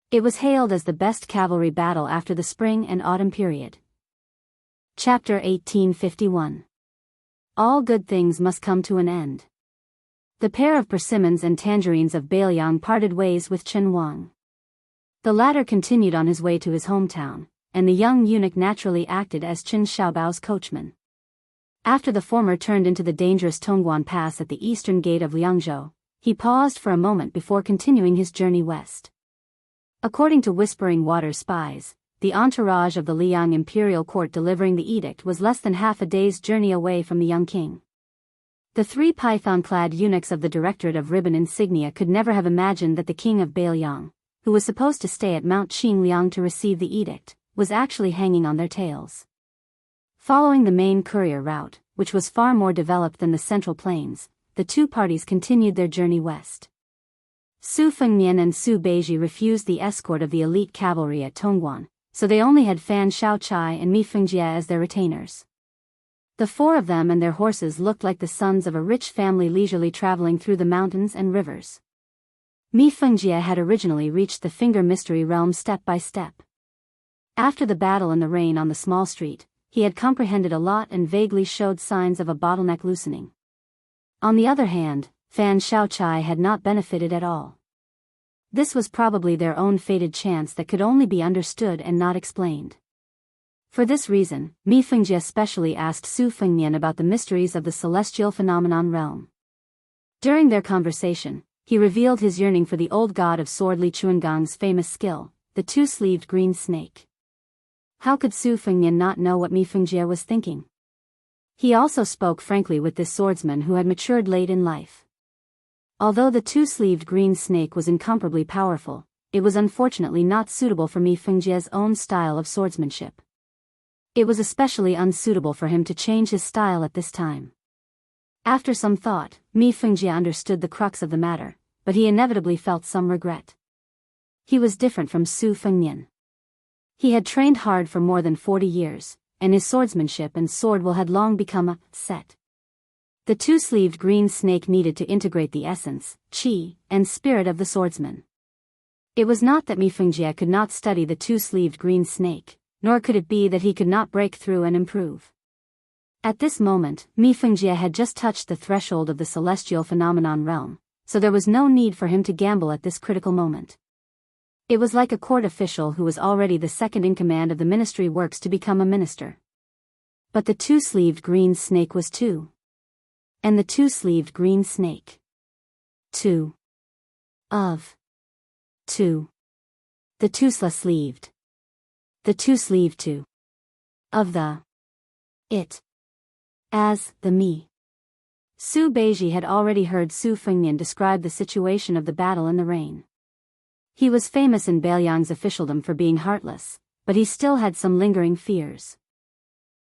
It was hailed as the best cavalry battle after the spring and autumn period. Chapter 1851. All good things must come to an end. The pair of persimmons and tangerines of Bailiang parted ways with Chen Wang. The latter continued on his way to his hometown, and the young eunuch naturally acted as Chen Xiaobao's coachman. After the former turned into the dangerous Tongguan Pass at the eastern gate of Liangzhou, he paused for a moment before continuing his journey west. According to Whispering Water spies, the entourage of the Liang imperial court delivering the edict was less than half a day's journey away from the young king. The three python-clad eunuchs of the Directorate of Ribbon Insignia could never have imagined that the king of Bailiang, who was supposed to stay at Mount Qingliang to receive the edict, was actually hanging on their tails. Following the main courier route, which was far more developed than the Central Plains, the two parties continued their journey west. Su Fengnian and Su Beiji refused the escort of the elite cavalry at Tongguan, so they only had Fan Shaochai and Mi Fengjie as their retainers. The four of them and their horses looked like the sons of a rich family leisurely traveling through the mountains and rivers. Mi Fengjie had originally reached the Finger Mystery Realm step by step. After the battle in the rain on the small street, he had comprehended a lot and vaguely showed signs of a bottleneck loosening. On the other hand, Fan Shaochai had not benefited at all. This was probably their own fated chance that could only be understood and not explained. For this reason, Mi Fengjie especially asked Su Fengnian about the mysteries of the celestial phenomenon realm. During their conversation, he revealed his yearning for the old god of sword Li Chuangang's famous skill, the two-sleeved green snake. How could Su Fengnian not know what Mi Fengjie was thinking? He also spoke frankly with this swordsman who had matured late in life. Although the two-sleeved green snake was incomparably powerful, it was unfortunately not suitable for Mi Fengjie's own style of swordsmanship. It was especially unsuitable for him to change his style at this time. After some thought, Mi Fengjie understood the crux of the matter, but he inevitably felt some regret. He was different from Su Fengnian. He had trained hard for more than 40 years, and his swordsmanship and sword will had long become a set. The two-sleeved green snake needed to integrate the essence, qi, and spirit of the swordsman. It was not that Mi Fengjie could not study the two-sleeved green snake, nor could it be that he could not break through and improve. At this moment, Mi Fengjie had just touched the threshold of the celestial phenomenon realm, so there was no need for him to gamble at this critical moment. It was like a court official who was already the second in command of the ministry works to become a minister. But the two-sleeved green snake was two. And the two-sleeved green snake. Two. Of. Two. The two-sleeved. The two-sleeved two. Of the. It. As, the me. Su Beiji had already heard Su Fengnian describe the situation of the battle in the rain. He was famous in Bailiang's officialdom for being heartless, but he still had some lingering fears.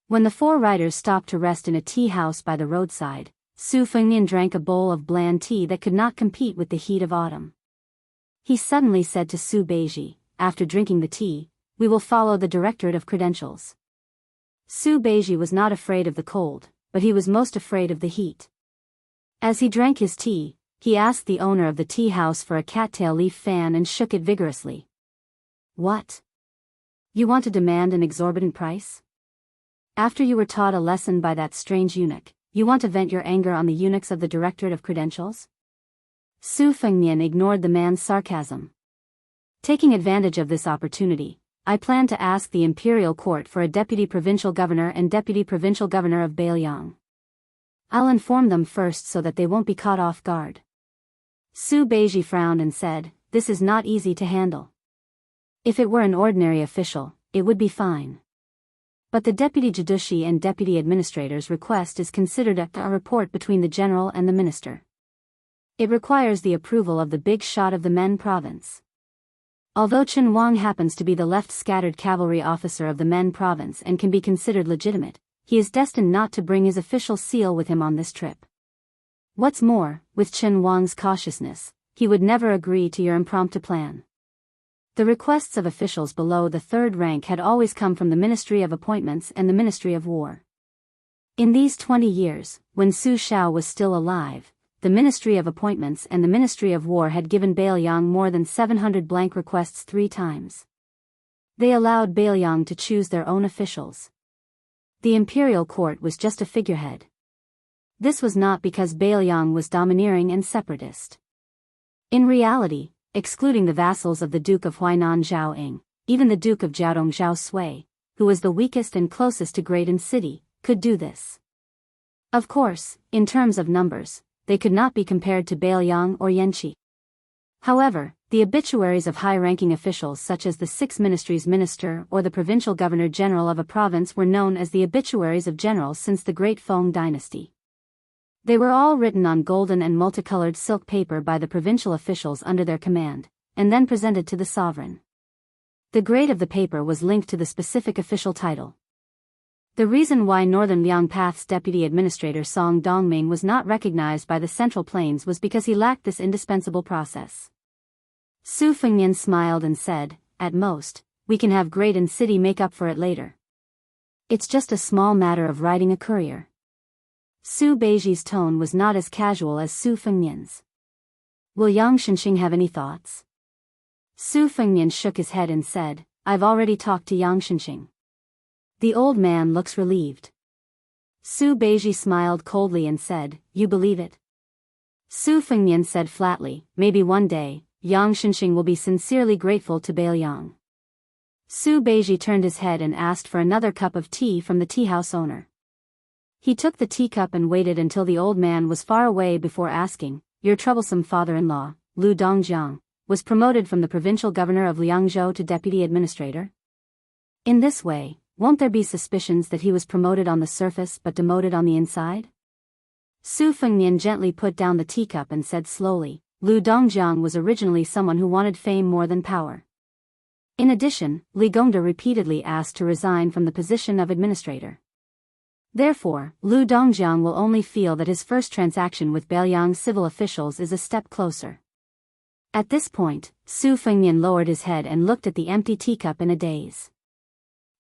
When the four riders stopped to rest in a tea house by the roadside, Su Fengnian drank a bowl of bland tea that could not compete with the heat of autumn. He suddenly said to Su Beiji, after drinking the tea, "We will follow the Directorate of Credentials." Su Beiji was not afraid of the cold, but he was most afraid of the heat. As he drank his tea, he asked the owner of the tea house for a cattail leaf fan and shook it vigorously. "What? You want to demand an exorbitant price? After you were taught a lesson by that strange eunuch, you want to vent your anger on the eunuchs of the Directorate of Credentials?" Su Fengnian ignored the man's sarcasm. "Taking advantage of this opportunity, I plan to ask the Imperial Court for a Deputy Provincial Governor and Deputy Provincial Governor of Bailiang. I'll inform them first so that they won't be caught off guard." Su Beiji frowned and said, "This is not easy to handle. If it were an ordinary official, it would be fine. But the deputy judici and deputy administrator's request is considered a report between the general and the minister. It requires the approval of the big shot of the Men province. Although Chen Wang happens to be the left scattered cavalry officer of the Men province and can be considered legitimate, he is destined not to bring his official seal with him on this trip. What's more, with Chen Wang's cautiousness, he would never agree to your impromptu plan. The requests of officials below the third rank had always come from the Ministry of Appointments and the Ministry of War. In these 20 years, when Su Shao was still alive, the Ministry of Appointments and the Ministry of War had given Bailiang more than 700 blank requests 3 times. They allowed Bailiang to choose their own officials. The imperial court was just a figurehead. This was not because Bailiang was domineering and separatist. In reality, excluding the vassals of the Duke of Huainan Zhao Ying, even the Duke of Jiaodong Zhao Sui, who was the weakest and closest to great and city, could do this. Of course, in terms of numbers, they could not be compared to Bailiang or Yanqi. However, the obituaries of high-ranking officials such as the 6 ministries minister or the provincial governor-general of a province were known as the obituaries of generals since the Great Feng dynasty. They were all written on golden and multicolored silk paper by the provincial officials under their command, and then presented to the sovereign. The grade of the paper was linked to the specific official title. The reason why Northern Liang Path's deputy administrator Song Dongming was not recognized by the Central Plains was because he lacked this indispensable process. Su Fengnian smiled and said, "At most, we can have grade and city make up for it later. It's just a small matter of writing a courier." Su Beiji's tone was not as casual as Su Fengnian's. "Will Yang Shenxing have any thoughts?" Su Fengnian shook his head and said, "I've already talked to Yang Shenxing." The old man looks relieved. Su Beiji smiled coldly and said, "You believe it?" Su Fengnian said flatly, "Maybe one day, Yang Shenxing will be sincerely grateful to Bailiang." Su Beiji turned his head and asked for another cup of tea from the tea-house owner. He took the teacup and waited until the old man was far away before asking, "Your troublesome father-in-law, Lu Dongjiang, was promoted from the provincial governor of Liangzhou to deputy administrator? In this way, won't there be suspicions that he was promoted on the surface but demoted on the inside?" Su Fengnian gently put down the teacup and said slowly, "Lu Dongjiang was originally someone who wanted fame more than power. In addition, Li Gongda repeatedly asked to resign from the position of administrator. Therefore, Lu Dongjiang will only feel that his first transaction with Bailiang's civil officials is a step closer." At this point, Su Fengnian lowered his head and looked at the empty teacup in a daze.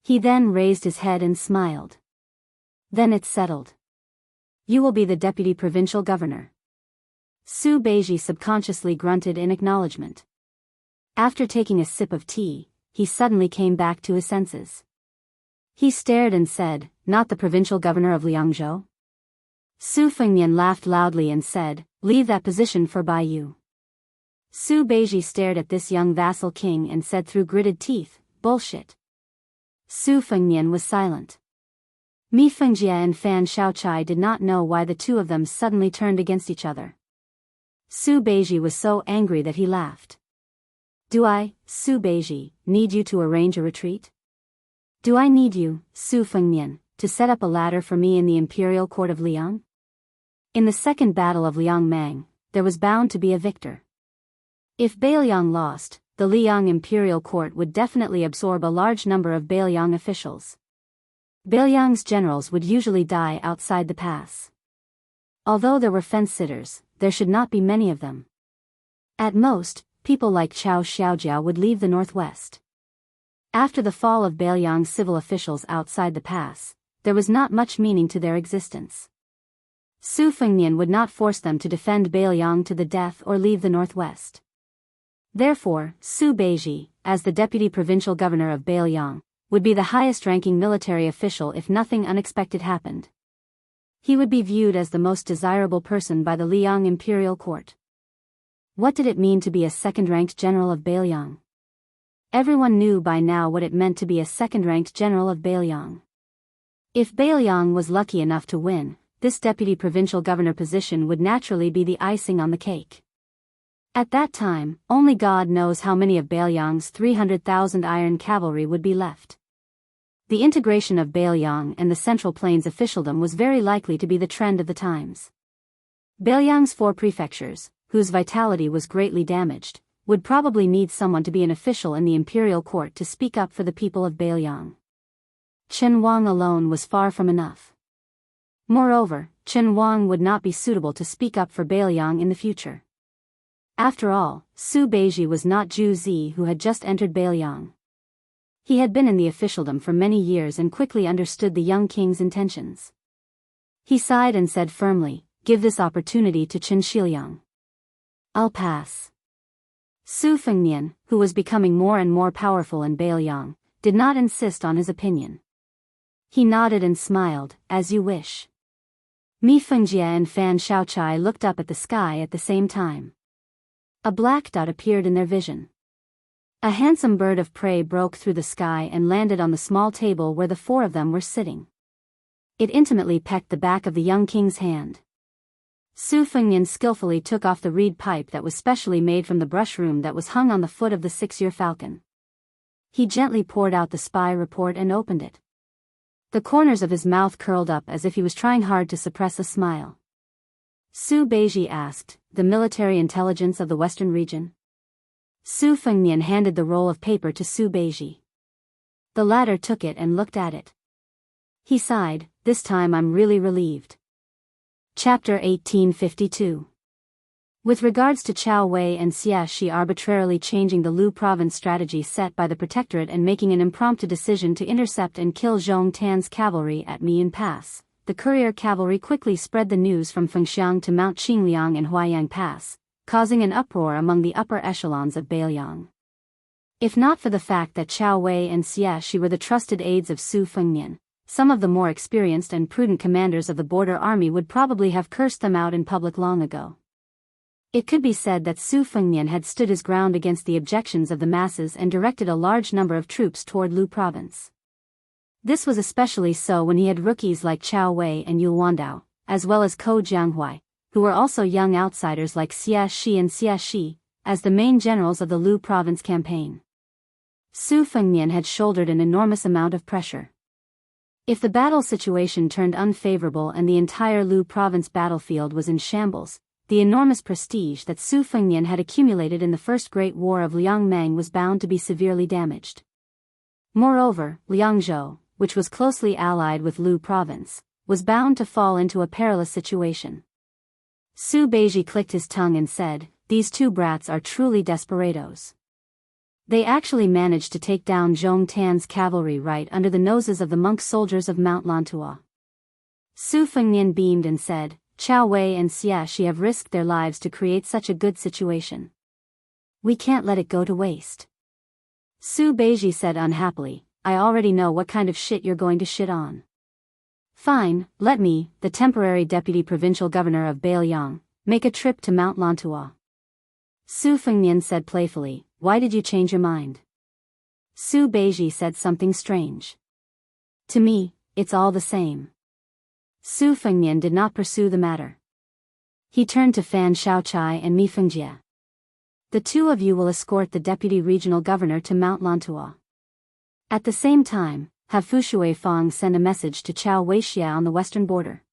He then raised his head and smiled. "Then it's settled. You will be the deputy provincial governor." Su Beiji subconsciously grunted in acknowledgement. After taking a sip of tea, he suddenly came back to his senses. He stared and said, "Not the provincial governor of Liangzhou?" Su Fengnian laughed loudly and said, "Leave that position for Bai Yu." Su Beiji stared at this young vassal king and said through gritted teeth, "Bullshit." Su Fengnian was silent. Mi Fengjie and Fan Shaochai did not know why the two of them suddenly turned against each other. Su Beiji was so angry that he laughed. "Do I, Su Beiji, need you to arrange a retreat? Do I need you, Su Fengnian, to set up a ladder for me in the imperial court of Liang?" In the second battle of Liangmang, there was bound to be a victor. If Bailiang lost, the Liang imperial court would definitely absorb a large number of Bailiang officials. Bailiang's generals would usually die outside the pass. Although there were fence-sitters, there should not be many of them. At most, people like Chao Xiaojiao would leave the northwest. After the fall of Bailiang's civil officials outside the pass, there was not much meaning to their existence. Su Fengnian would not force them to defend Bailiang to the death or leave the northwest. Therefore, Su Beiji, as the deputy provincial governor of Bailiang, would be the highest-ranking military official if nothing unexpected happened. He would be viewed as the most desirable person by the Liang imperial court. What did it mean to be a second-ranked general of Bailiang? Everyone knew by now what it meant to be a second-ranked general of Bailiang. If Bailiang was lucky enough to win, this deputy provincial governor position would naturally be the icing on the cake. At that time, only God knows how many of Bailiang's 300,000 iron cavalry would be left. The integration of Bailiang and the Central Plains officialdom was very likely to be the trend of the times. Bailiang's 4 prefectures, whose vitality was greatly damaged, would probably need someone to be an official in the imperial court to speak up for the people of Bailiang. Chen Wang alone was far from enough. Moreover, Chen Wang would not be suitable to speak up for Bailiang in the future. After all, Su Beiji was not Zhu Zi, who had just entered Bailiang. He had been in the officialdom for many years and quickly understood the young king's intentions. He sighed and said firmly, "Give this opportunity to Chen Shiliang." "I'll pass." Su Fengnian, who was becoming more and more powerful in Bailiang, did not insist on his opinion. He nodded and smiled, "As you wish." Mi Fengjie and Fan Shaochai looked up at the sky at the same time. A black dot appeared in their vision. A handsome bird of prey broke through the sky and landed on the small table where the 4 of them were sitting. It intimately pecked the back of the young king's hand. Su Fengnian skillfully took off the reed pipe that was specially made from the brush room that was hung on the foot of the 6-year falcon. He gently poured out the spy report and opened it. The corners of his mouth curled up as if he was trying hard to suppress a smile. Su Beiji asked, "The military intelligence of the western region?" Su Fengnian handed the roll of paper to Su Beiji. The latter took it and looked at it. He sighed, "This time I'm really relieved." Chapter 1852. With regards to Chao Wei and Xia Shi arbitrarily changing the Lu province strategy set by the Protectorate and making an impromptu decision to intercept and kill Zhong Tan's cavalry at Mian Pass, the courier cavalry quickly spread the news from Fengxiang to Mount Qingliang and Huaiyang Pass, causing an uproar among the upper echelons of Bailiang. If not for the fact that Chao Wei and Xia Shi were the trusted aides of Su Fengnian, some of the more experienced and prudent commanders of the border army would probably have cursed them out in public long ago. It could be said that Su Fengnian had stood his ground against the objections of the masses and directed a large number of troops toward Lu province. This was especially so when he had rookies like Chao Wei and Yu Wandao, as well as Ko Jianghuai, who were also young outsiders like Xia Shi and Xia Shi, as the main generals of the Lu province campaign. Su Fengnian had shouldered an enormous amount of pressure. If the battle situation turned unfavorable and the entire Lu province battlefield was in shambles, the enormous prestige that Su Fengnian had accumulated in the First Great War of Liangmeng was bound to be severely damaged. Moreover, Liangzhou, which was closely allied with Lu province, was bound to fall into a perilous situation. Su Beiji clicked his tongue and said, "These 2 brats are truly desperados. They actually managed to take down Zhong Tan's cavalry right under the noses of the monk soldiers of Mount Lantua." Su Fengnian beamed and said, "Chao Wei and Xia Shi have risked their lives to create such a good situation. We can't let it go to waste." Su Beiji said unhappily, "I already know what kind of shit you're going to shit on. Fine, let me, the temporary deputy provincial governor of Bailiang, make a trip to Mount Lantua." Su Fengnian said playfully, "Why did you change your mind?" Su Beiji said something strange. "To me, it's all the same." Su Fengnian did not pursue the matter. He turned to Fan Shaochai and Mi Fengjie. "The 2 of you will escort the deputy regional governor to Mount Lantua. At the same time, have Fu Shuifang send a message to Chao Weixia on the western border.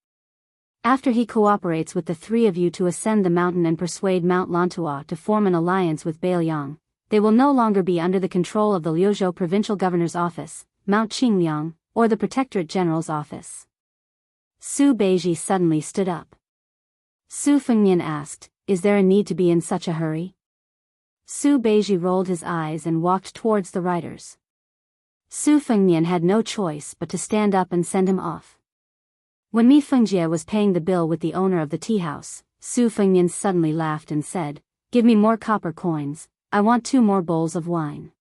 After he cooperates with the 3 of you to ascend the mountain and persuade Mount Lantua to form an alliance with Bailiang, they will no longer be under the control of the Liuzhou provincial governor's office, Mount Qingliang, or the Protectorate General's office." Su Beiji suddenly stood up. Su Fengnian asked, "Is there a need to be in such a hurry?" Su Beiji rolled his eyes and walked towards the riders. Su Fengnian had no choice but to stand up and send him off. When Mi Fengjie was paying the bill with the owner of the tea house, Su Fengnian suddenly laughed and said, "Give me more copper coins, I want 2 more bowls of wine."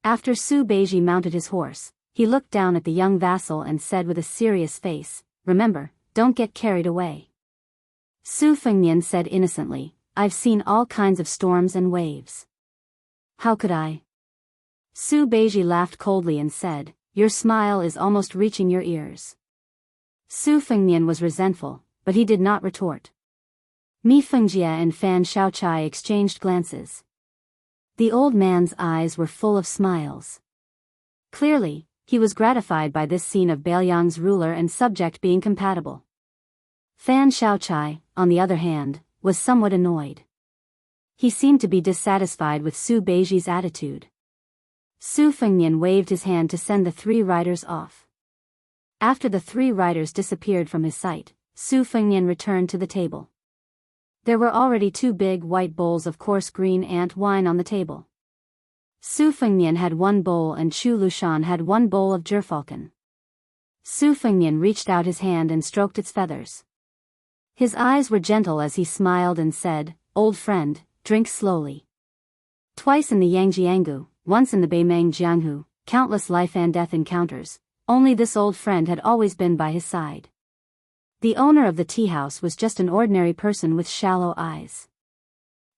After Su Beiji mounted his horse, he looked down at the young vassal and said with a serious face, "Remember, don't get carried away." Su Fengnian said innocently, "I've seen all kinds of storms and waves. How could I?" Su Beiji laughed coldly and said, "Your smile is almost reaching your ears." Su Fengnian was resentful, but he did not retort. Mi Fengjie and Fan Shaochai exchanged glances. The old man's eyes were full of smiles. Clearly, he was gratified by this scene of Bailiang's ruler and subject being compatible. Fan Shaochai, on the other hand, was somewhat annoyed. He seemed to be dissatisfied with Su Beiji's attitude. Su Fengnian waved his hand to send the 3 riders off. After the 3 riders disappeared from his sight, Su Fengnian returned to the table. There were already 2 big white bowls of coarse green ant wine on the table. Su Fengnian had 1 bowl and Chu Lushan had 1 bowl of gerfalcon. Su Fengnian reached out his hand and stroked its feathers. His eyes were gentle as he smiled and said, "Old friend, drink slowly." Twice in the Yangjiangu, once in the Beimang Jianghu, countless life and death encounters, only this old friend had always been by his side. The owner of the tea house was just an ordinary person with shallow eyes.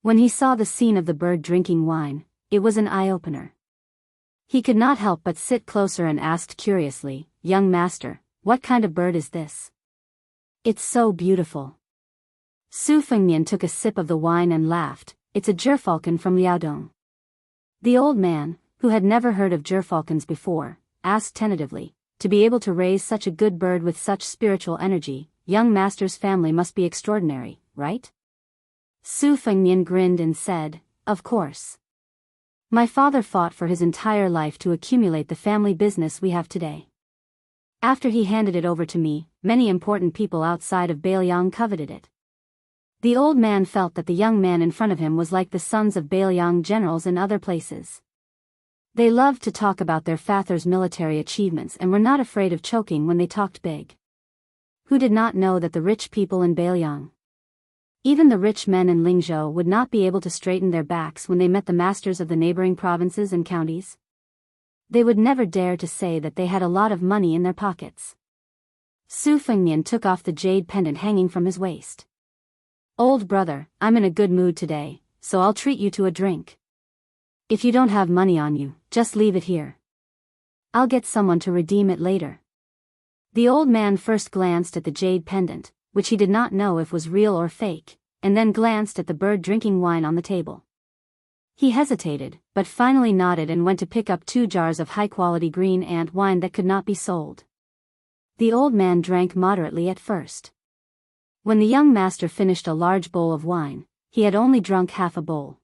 When he saw the scene of the bird drinking wine, it was an eye-opener. He could not help but sit closer and asked curiously, "Young master, what kind of bird is this? It's so beautiful." Su Fengnian took a sip of the wine and laughed. "It's a gerfalcon from Liaodong." The old man, who had never heard of gerfalcons before, asked tentatively, "To be able to raise such a good bird with such spiritual energy, young master's family must be extraordinary, right?" Su Fengnian grinned and said, "Of course. My father fought for his entire life to accumulate the family business we have today. After he handed it over to me, many important people outside of Bailiang coveted it." The old man felt that the young man in front of him was like the sons of Bailiang generals in other places. They loved to talk about their father's military achievements and were not afraid of choking when they talked big. Who did not know that the rich people in Bailiang, even the rich men in Lingzhou, would not be able to straighten their backs when they met the masters of the neighboring provinces and counties? They would never dare to say that they had a lot of money in their pockets. Su Fengnian took off the jade pendant hanging from his waist. "Old brother, I'm in a good mood today, so I'll treat you to a drink. If you don't have money on you, just leave it here. I'll get someone to redeem it later." The old man first glanced at the jade pendant, which he did not know if was real or fake, and then glanced at the bird drinking wine on the table. He hesitated, but finally nodded and went to pick up 2 jars of high-quality green ant wine that could not be sold. The old man drank moderately at first. When the young master finished a large bowl of wine, he had only drunk half a bowl.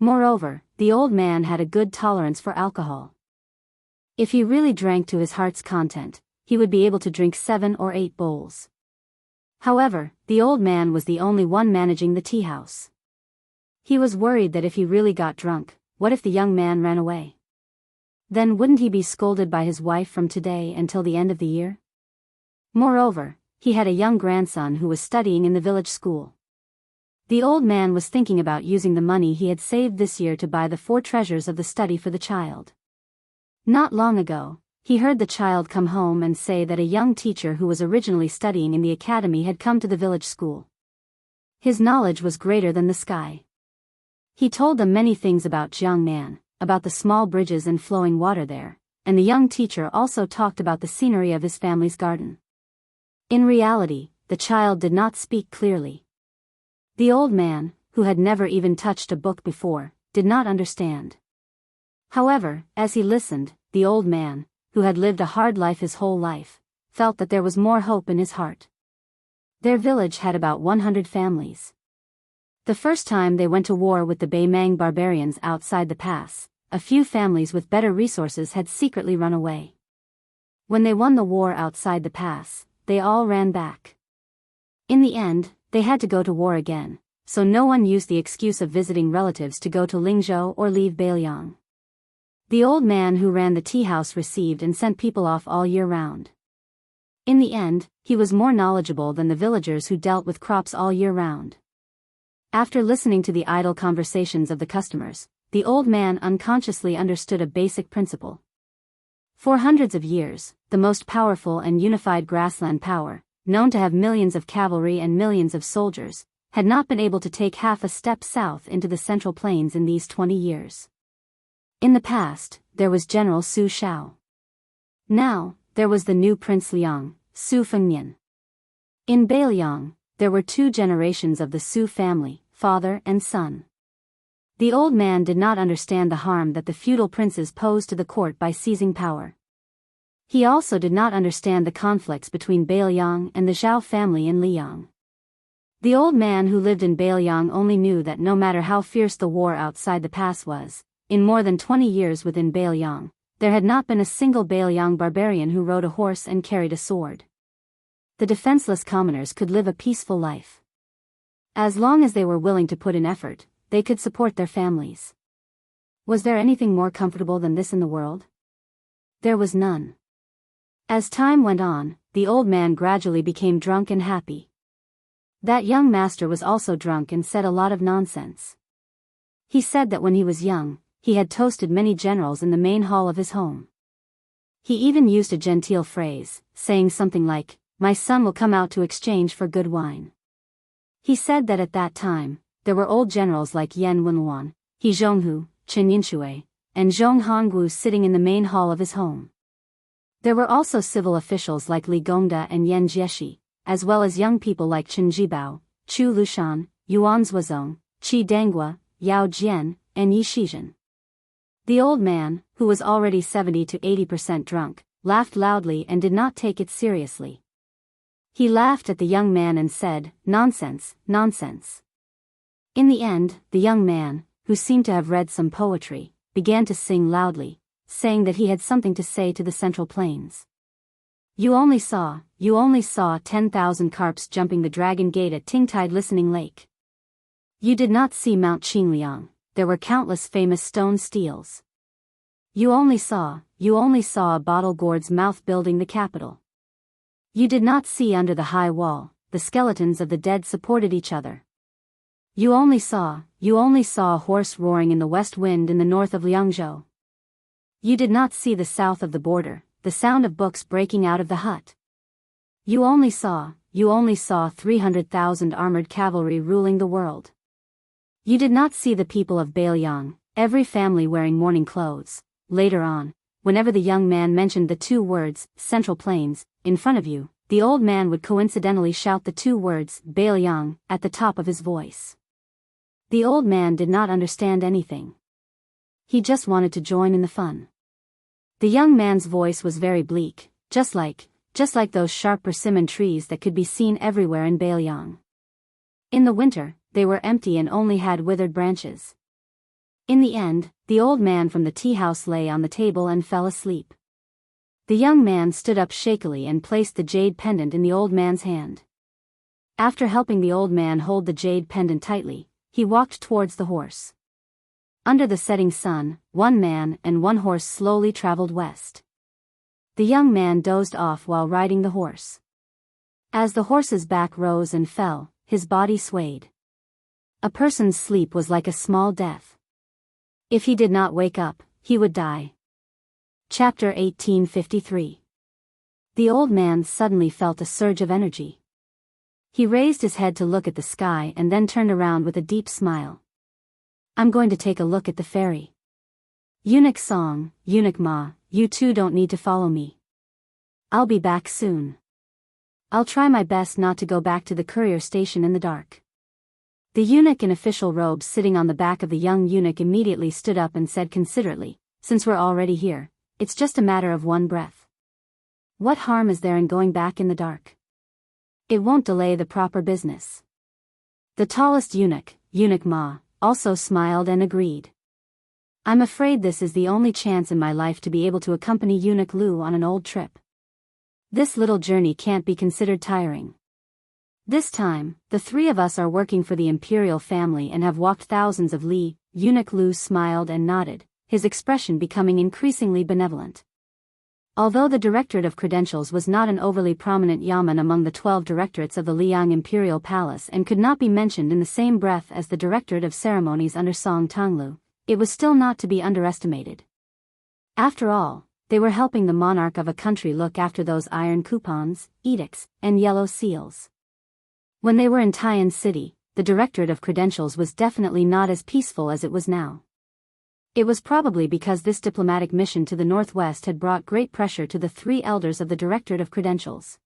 Moreover, the old man had a good tolerance for alcohol. If he really drank to his heart's content, he would be able to drink 7 or 8 bowls. However, the old man was the only one managing the tea house. He was worried that if he really got drunk, what if the young man ran away? Then wouldn't he be scolded by his wife from today until the end of the year? Moreover, he had a young grandson who was studying in the village school. The old man was thinking about using the money he had saved this year to buy the 4 treasures of the study for the child. Not long ago, he heard the child come home and say that a young teacher who was originally studying in the academy had come to the village school. His knowledge was greater than the sky. He told them many things about Jiangnan, about the small bridges and flowing water there, and the young teacher also talked about the scenery of his family's garden. In reality, the child did not speak clearly. The old man, who had never even touched a book before, did not understand. However, as he listened, the old man, who had lived a hard life his whole life, felt that there was more hope in his heart. Their village had about 100 families. The first time they went to war with the Beimang barbarians outside the pass, a few families with better resources had secretly run away. When they won the war outside the pass, they all ran back. In the end, they had to go to war again, so no one used the excuse of visiting relatives to go to Lingzhou or leave Bailiang. The old man who ran the tea house received and sent people off all year round. In the end, he was more knowledgeable than the villagers who dealt with crops all year round. After listening to the idle conversations of the customers, the old man unconsciously understood a basic principle. For hundreds of years, the most powerful and unified grassland power, known to have millions of cavalry and millions of soldiers, had not been able to take half a step south into the Central Plains in these 20 years. In the past, there was General Su Shao. Now, there was the new Prince Liang, Su Fengnian. In Bailiang, there were 2 generations of the Su family, father and son. The old man did not understand the harm that the feudal princes posed to the court by seizing power. He also did not understand the conflicts between Bailiang and the Zhao family in Liang. The old man who lived in Bailiang only knew that no matter how fierce the war outside the pass was, in more than 20 years within Bailiang, there had not been a single Bailiang barbarian who rode a horse and carried a sword. The defenseless commoners could live a peaceful life. As long as they were willing to put in effort, they could support their families. Was there anything more comfortable than this in the world? There was none. As time went on, the old man gradually became drunk and happy. That young master was also drunk and said a lot of nonsense. He said that when he was young, he had toasted many generals in the main hall of his home. He even used a genteel phrase, saying something like, "My son will come out to exchange for good wine." He said that at that time, there were old generals like Yan Wenluan, He Zhonghu, Chen Yinshui, and Zhong Hongwu sitting in the main hall of his home. There were also civil officials like Li Gongda and Yan Jieshi, as well as young people like Chen Jibao, Chu Lushan, Yuan Zuozong, Qi Dangua, Yao Jian, and Yi Shizhen. The old man, who was already 70 to 80% drunk, laughed loudly and did not take it seriously. He laughed at the young man and said, "Nonsense, nonsense." In the end, the young man, who seemed to have read some poetry, began to sing loudly, saying that he had something to say to the Central Plains. You only saw 10,000 carps jumping the Dragon Gate at Tingtide Listening Lake. You did not see Mount Qingliang, there were countless famous stone steels. You only saw a bottle gourd's mouth building the capital. You did not see under the high wall, the skeletons of the dead supported each other. You only saw a horse roaring in the west wind in the north of Liangzhou. You did not see the south of the border, the sound of books breaking out of the hut. You only saw 300,000 armored cavalry ruling the world. You did not see the people of Bailiang, every family wearing mourning clothes. Later on, whenever the young man mentioned the two words, Central Plains, in front of you, the old man would coincidentally shout the two words, Bailiang, at the top of his voice. The old man did not understand anything. He just wanted to join in the fun. The young man's voice was very bleak, just like those sharp persimmon trees that could be seen everywhere in Bailiang. In the winter, they were empty and only had withered branches. In the end, the old man from the tea house lay on the table and fell asleep. The young man stood up shakily and placed the jade pendant in the old man's hand. After helping the old man hold the jade pendant tightly, he walked towards the horse. Under the setting sun, one man and one horse slowly traveled west. The young man dozed off while riding the horse. As the horse's back rose and fell, his body swayed. A person's sleep was like a small death. If he did not wake up, he would die. Chapter 1853. The old man suddenly felt a surge of energy. He raised his head to look at the sky and then turned around with a deep smile. I'm going to take a look at the fairy. Eunuch Song, Eunuch Ma, you two don't need to follow me. I'll be back soon. I'll try my best not to go back to the courier station in the dark. The eunuch in official robes sitting on the back of the young eunuch immediately stood up and said considerately, since we're already here, it's just a matter of one breath. What harm is there in going back in the dark? It won't delay the proper business. The tallest eunuch, Eunuch Ma, also smiled and agreed. I'm afraid this is the only chance in my life to be able to accompany Eunuch Lu on an old trip. This little journey can't be considered tiring. This time, the three of us are working for the imperial family and have walked thousands of li. Eunuch Lu smiled and nodded, his expression becoming increasingly benevolent. Although the Directorate of Credentials was not an overly prominent yamen among the 12 directorates of the Liang Imperial Palace and could not be mentioned in the same breath as the Directorate of Ceremonies under Song Tonglu, it was still not to be underestimated. After all, they were helping the monarch of a country look after those iron coupons, edicts, and yellow seals. When they were in Tian City, the Directorate of Credentials was definitely not as peaceful as it was now. It was probably because this diplomatic mission to the northwest had brought great pressure to the three elders of the Directorate of Credentials.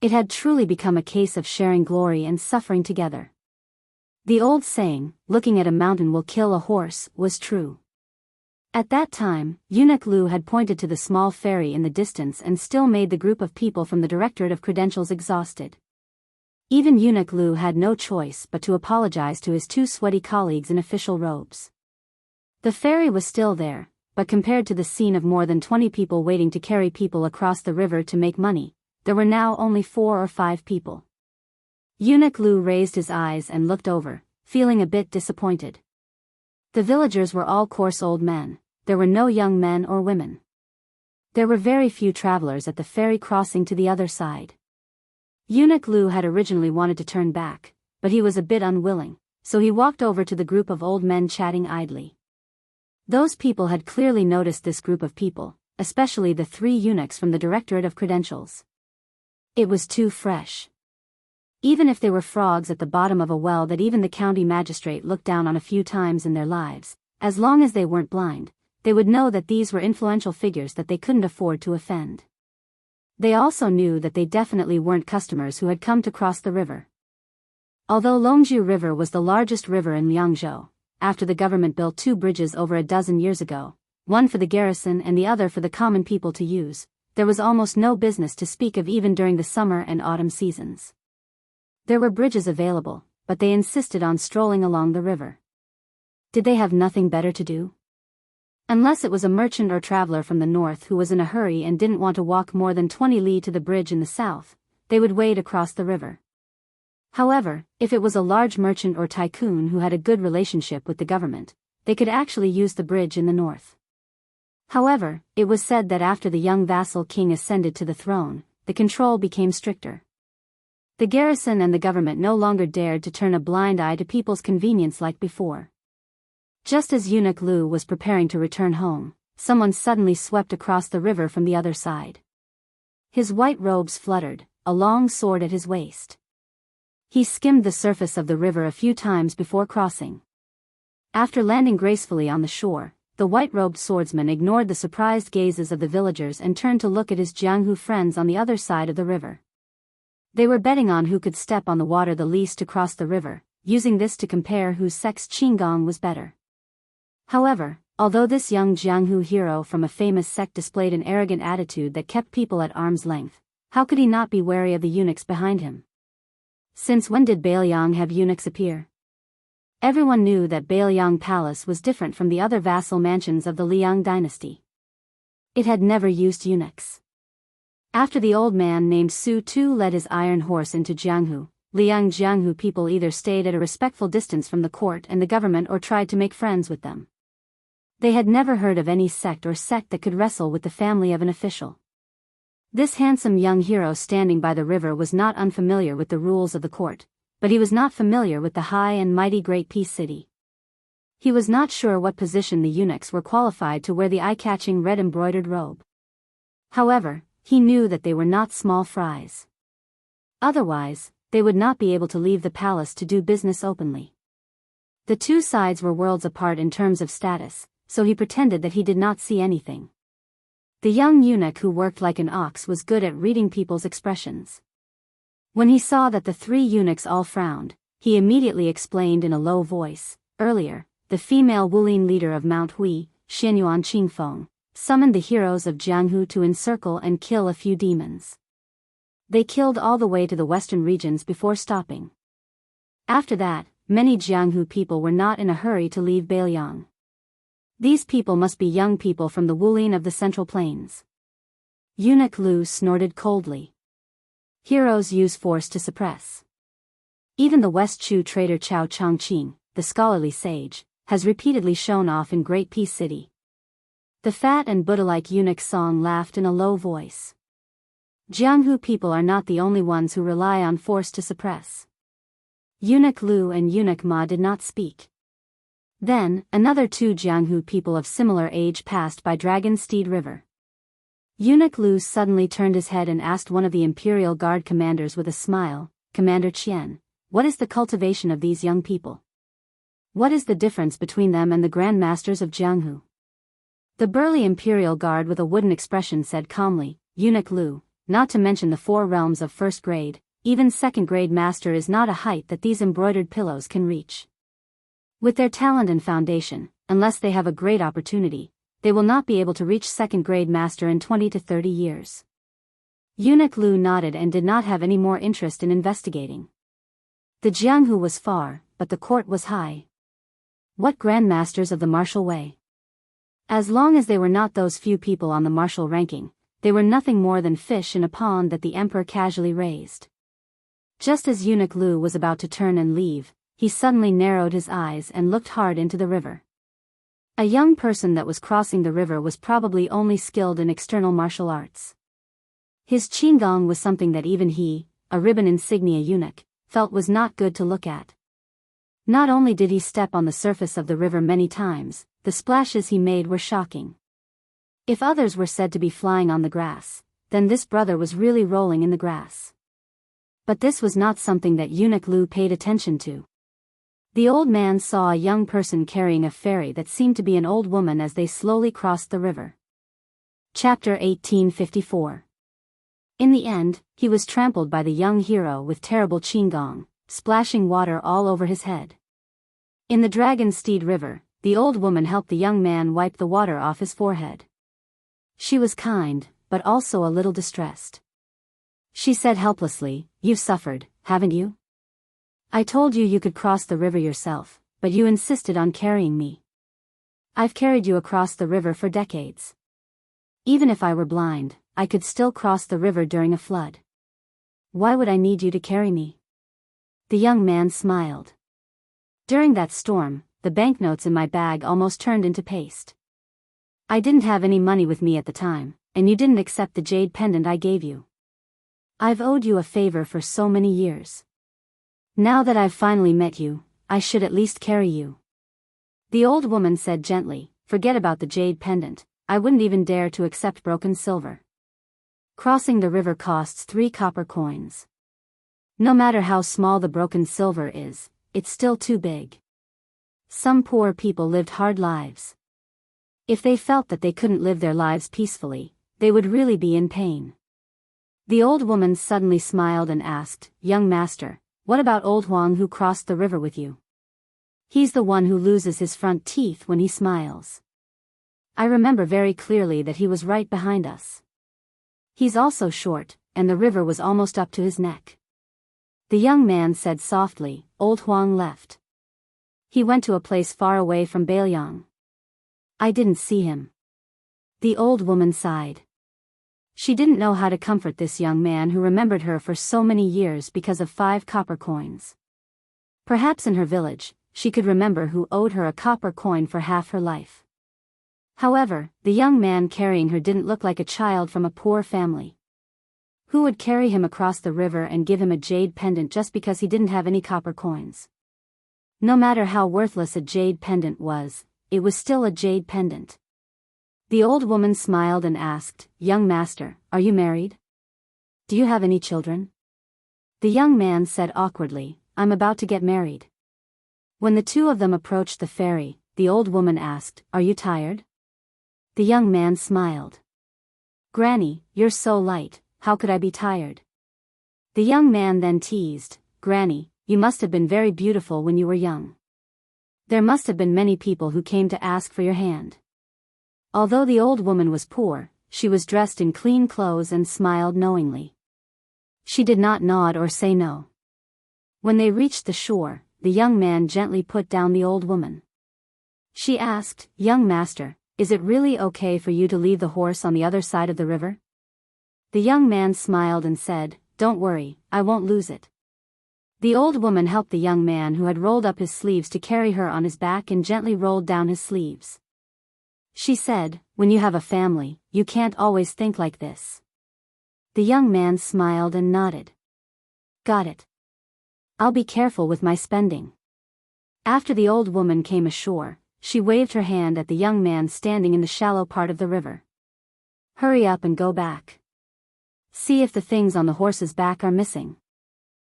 It had truly become a case of sharing glory and suffering together. The old saying, looking at a mountain will kill a horse, was true. At that time, Eunuch Lu had pointed to the small ferry in the distance and still made the group of people from the Directorate of Credentials exhausted. Even Eunuch Lu had no choice but to apologize to his two sweaty colleagues in official robes. The ferry was still there, but compared to the scene of more than 20 people waiting to carry people across the river to make money, there were now only 4 or 5 people. Eunuch Lu raised his eyes and looked over, feeling a bit disappointed. The villagers were all coarse old men. There were no young men or women. There were very few travelers at the ferry crossing to the other side. Eunuch Lu had originally wanted to turn back, but he was a bit unwilling, so he walked over to the group of old men chatting idly. Those people had clearly noticed this group of people, especially the 3 eunuchs from the Directorate of Credentials. It was too fresh. Even if they were frogs at the bottom of a well that even the county magistrate looked down on a few times in their lives, as long as they weren't blind, they would know that these were influential figures that they couldn't afford to offend. They also knew that they definitely weren't customers who had come to cross the river. Although Longzhou River was the largest river in Liangzhou, after the government built 2 bridges over a dozen years ago, one for the garrison and the other for the common people to use, there was almost no business to speak of even during the summer and autumn seasons. There were bridges available, but they insisted on strolling along the river. Did they have nothing better to do? Unless it was a merchant or traveler from the north who was in a hurry and didn't want to walk more than 20 li to the bridge in the south, they would wade across the river. However, if it was a large merchant or tycoon who had a good relationship with the government, they could actually use the bridge in the north. However, it was said that after the young vassal king ascended to the throne, the control became stricter. The garrison and the government no longer dared to turn a blind eye to people's convenience like before. Just as Eunuch Lu was preparing to return home, someone suddenly swept across the river from the other side. His white robes fluttered, a long sword at his waist. He skimmed the surface of the river a few times before crossing. After landing gracefully on the shore, the white-robed swordsman ignored the surprised gazes of the villagers and turned to look at his Jianghu friends on the other side of the river. They were betting on who could step on the water the least to cross the river, using this to compare whose sect's qinggong was better. However, although this young Jianghu hero from a famous sect displayed an arrogant attitude that kept people at arm's length, how could he not be wary of the eunuchs behind him? Since when did Bailiang have eunuchs appear? Everyone knew that Bailiang Palace was different from the other vassal mansions of the Liang dynasty. It had never used eunuchs. After the old man named Su Tu led his iron horse into Jianghu, Liang Jianghu people either stayed at a respectful distance from the court and the government or tried to make friends with them. They had never heard of any sect that could wrestle with the family of an official. This handsome young hero standing by the river was not unfamiliar with the rules of the court, but he was not familiar with the high and mighty Great Peace City. He was not sure what position the eunuchs were qualified to wear the eye-catching red embroidered robe. However, he knew that they were not small fries. Otherwise, they would not be able to leave the palace to do business openly. The two sides were worlds apart in terms of status, so he pretended that he did not see anything. The young eunuch who worked like an ox was good at reading people's expressions. When he saw that the 3 eunuchs all frowned, he immediately explained in a low voice, "Earlier, the female Wulin leader of Mount Hui, Xianyuan Qingfeng, summoned the heroes of Jianghu to encircle and kill a few demons. They killed all the way to the western regions before stopping. After that, many Jianghu people were not in a hurry to leave Bailiang. These people must be young people from the Wulin of the Central Plains." Eunuch Lu snorted coldly. Heroes use force to suppress. Even the West Chu trader Chao Chongqing, the scholarly sage, has repeatedly shown off in Great Peace City. The fat and Buddha-like eunuch Song laughed in a low voice. Jianghu people are not the only ones who rely on force to suppress. Eunuch Lu and Eunuch Ma did not speak. Then, another 2 Jianghu people of similar age passed by Dragon Steed River. Eunuch Lu suddenly turned his head and asked one of the Imperial Guard commanders with a smile, "Commander Qian, what is the cultivation of these young people? What is the difference between them and the Grand Masters of Jianghu?" The burly Imperial Guard with a wooden expression said calmly, "Eunuch Lu, not to mention the 4 realms of first grade, even second grade master is not a height that these embroidered pillows can reach. With their talent and foundation, unless they have a great opportunity, they will not be able to reach second grade master in 20 to 30 years. Eunuch Lu nodded and did not have any more interest in investigating. The Jianghu was far, but the court was high. What grandmasters of the martial way? As long as they were not those few people on the martial ranking, they were nothing more than fish in a pond that the emperor casually raised. Just as Eunuch Lu was about to turn and leave, he suddenly narrowed his eyes and looked hard into the river. A young person that was crossing the river was probably only skilled in external martial arts. His qigong was something that even he, a ribbon insignia eunuch, felt was not good to look at. Not only did he step on the surface of the river many times, the splashes he made were shocking. If others were said to be flying on the grass, then this brother was really rolling in the grass. But this was not something that Eunuch Lu paid attention to. The old man saw a young person carrying a fairy that seemed to be an old woman as they slowly crossed the river. Chapter 1854. In the end, he was trampled by the young hero with terrible qigong, splashing water all over his head. In the Dragon Steed River, the old woman helped the young man wipe the water off his forehead. She was kind, but also a little distressed. She said helplessly, "You've suffered, haven't you? I told you you could cross the river yourself, but you insisted on carrying me. I've carried you across the river for decades. Even if I were blind, I could still cross the river during a flood. Why would I need you to carry me?" The young man smiled. "During that storm, the banknotes in my bag almost turned into paste. I didn't have any money with me at the time, and you didn't accept the jade pendant I gave you. I've owed you a favor for so many years. Now that I've finally met you, I should at least carry you." The old woman said gently, "Forget about the jade pendant, I wouldn't even dare to accept broken silver. Crossing the river costs 3 copper coins. No matter how small the broken silver is, it's still too big. Some poor people lived hard lives. If they felt that they couldn't live their lives peacefully, they would really be in pain." The old woman suddenly smiled and asked, "Young master, what about old Huang who crossed the river with you? He's the one who loses his front teeth when he smiles. I remember very clearly that he was right behind us. He's also short, and the river was almost up to his neck." The young man said softly, "Old Huang left. He went to a place far away from Bailiang. I didn't see him." The old woman sighed. She didn't know how to comfort this young man who remembered her for so many years because of 5 copper coins. Perhaps in her village, she could remember who owed her a copper coin for half her life. However, the young man carrying her didn't look like a child from a poor family. Who would carry him across the river and give him a jade pendant just because he didn't have any copper coins? No matter how worthless a jade pendant was, it was still a jade pendant. The old woman smiled and asked, "Young master, are you married? Do you have any children?" The young man said awkwardly, "I'm about to get married." When the two of them approached the ferry, the old woman asked, "Are you tired?" The young man smiled. "Granny, you're so light, how could I be tired?" The young man then teased, "Granny, you must have been very beautiful when you were young. There must have been many people who came to ask for your hand." Although the old woman was poor, she was dressed in clean clothes and smiled knowingly. She did not nod or say no. When they reached the shore, the young man gently put down the old woman. She asked, "Young master, is it really okay for you to leave the horse on the other side of the river?" The young man smiled and said, "Don't worry, I won't lose it." The old woman helped the young man who had rolled up his sleeves to carry her on his back and gently rolled down his sleeves. She said, "When you have a family, you can't always think like this." The young man smiled and nodded. "Got it. I'll be careful with my spending." After the old woman came ashore, she waved her hand at the young man standing in the shallow part of the river. "Hurry up and go back. See if the things on the horse's back are missing."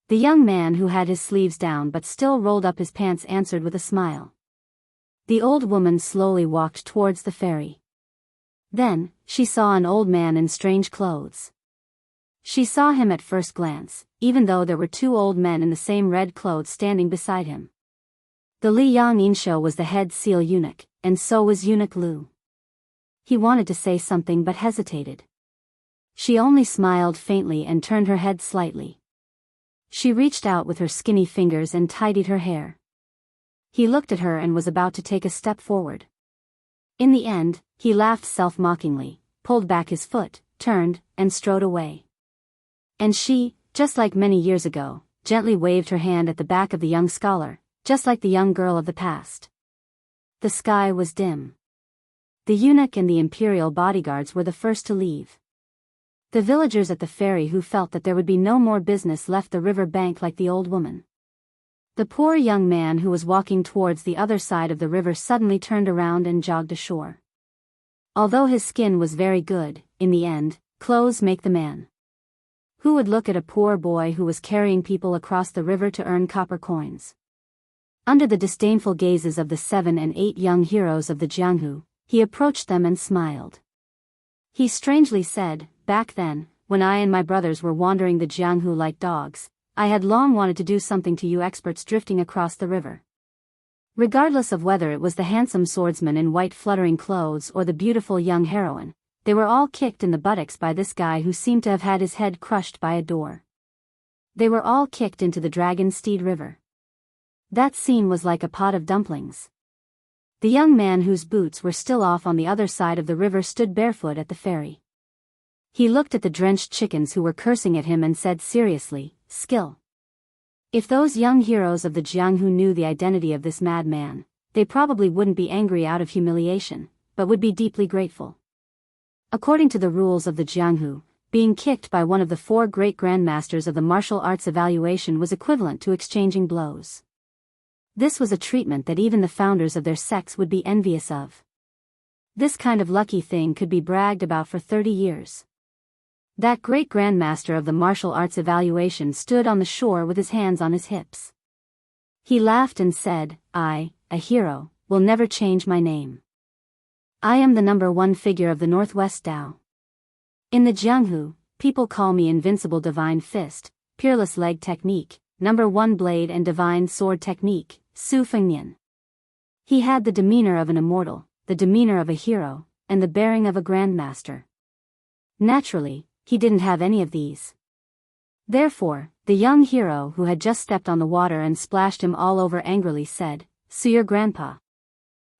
The young man who had his sleeves down but still rolled up his pants answered with a smile. The old woman slowly walked towards the ferry. Then, she saw an old man in strange clothes. She saw him at first glance, even though there were 2 old men in the same red clothes standing beside him. The Liang Insho was the head seal eunuch, and so was Eunuch Lu. He wanted to say something but hesitated. She only smiled faintly and turned her head slightly. She reached out with her skinny fingers and tidied her hair. He looked at her and was about to take a step forward. In the end, he laughed self-mockingly, pulled back his foot, turned, and strode away. And she, just like many years ago, gently waved her hand at the back of the young scholar, just like the young girl of the past. The sky was dim. The eunuch and the imperial bodyguards were the first to leave. The villagers at the ferry who felt that there would be no more business left the river bank like the old woman. The poor young man who was walking towards the other side of the river suddenly turned around and jogged ashore. Although his skin was very good, in the end, clothes make the man. Who would look at a poor boy who was carrying people across the river to earn copper coins? Under the disdainful gazes of the 7 and 8 young heroes of the Jianghu, he approached them and smiled. He strangely said, "Back then, when I and my brothers were wandering the Jianghu like dogs, I had long wanted to do something to you experts drifting across the river." Regardless of whether it was the handsome swordsman in white fluttering clothes or the beautiful young heroine, they were all kicked in the buttocks by this guy who seemed to have had his head crushed by a door. They were all kicked into the Dragon Steed River. That scene was like a pot of dumplings. The young man whose boots were still off on the other side of the river stood barefoot at the ferry. He looked at the drenched chickens who were cursing at him and said seriously, "Skill." If those young heroes of the Jianghu knew the identity of this madman, they probably wouldn't be angry out of humiliation, but would be deeply grateful. According to the rules of the Jianghu, being kicked by one of the 4 great grandmasters of the martial arts evaluation was equivalent to exchanging blows. This was a treatment that even the founders of their sects would be envious of. This kind of lucky thing could be bragged about for 30 years. That great grandmaster of the martial arts evaluation stood on the shore with his hands on his hips. He laughed and said, "I, a hero, will never change my name. I am the number 1 figure of the Northwest Tao. In the Jianghu, people call me Invincible Divine Fist, Peerless Leg Technique, Number 1 Blade and Divine Sword Technique, Su Fengnian." He had the demeanor of an immortal, the demeanor of a hero, and the bearing of a grandmaster. Naturally, he didn't have any of these. Therefore, the young hero who had just stepped on the water and splashed him all over angrily said, "So your grandpa."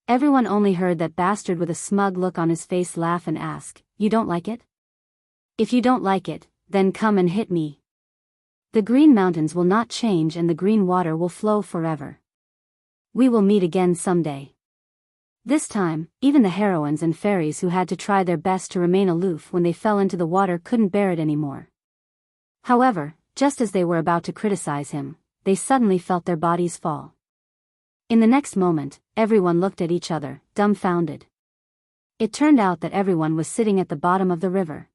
Everyone only heard that bastard with a smug look on his face laugh and ask, "You don't like it? If you don't like it, then come and hit me. The green mountains will not change and the green water will flow forever. We will meet again someday." This time, even the heroines and fairies who had to try their best to remain aloof when they fell into the water couldn't bear it anymore. However, just as they were about to criticize him, they suddenly felt their bodies fall. In the next moment, everyone looked at each other, dumbfounded. It turned out that everyone was sitting at the bottom of the river.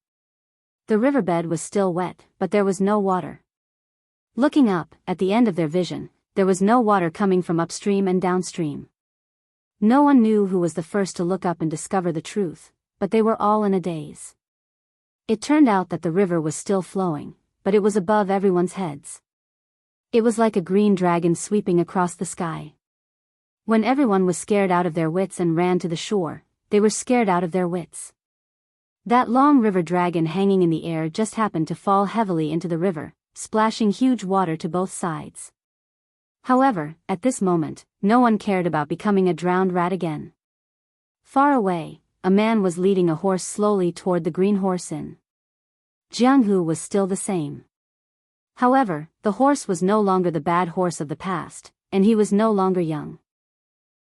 The riverbed was still wet, but there was no water. Looking up, at the end of their vision, there was no water coming from upstream and downstream. No one knew who was the first to look up and discover the truth, but they were all in a daze. It turned out that the river was still flowing, but it was above everyone's heads. It was like a green dragon sweeping across the sky. When everyone was scared out of their wits and ran to the shore, they were scared out of their wits. That long river dragon hanging in the air just happened to fall heavily into the river, splashing huge water to both sides. However, at this moment, no one cared about becoming a drowned rat again. Far away, a man was leading a horse slowly toward the Green Horse Inn. Jianghu was still the same. However, the horse was no longer the bad horse of the past, and he was no longer young.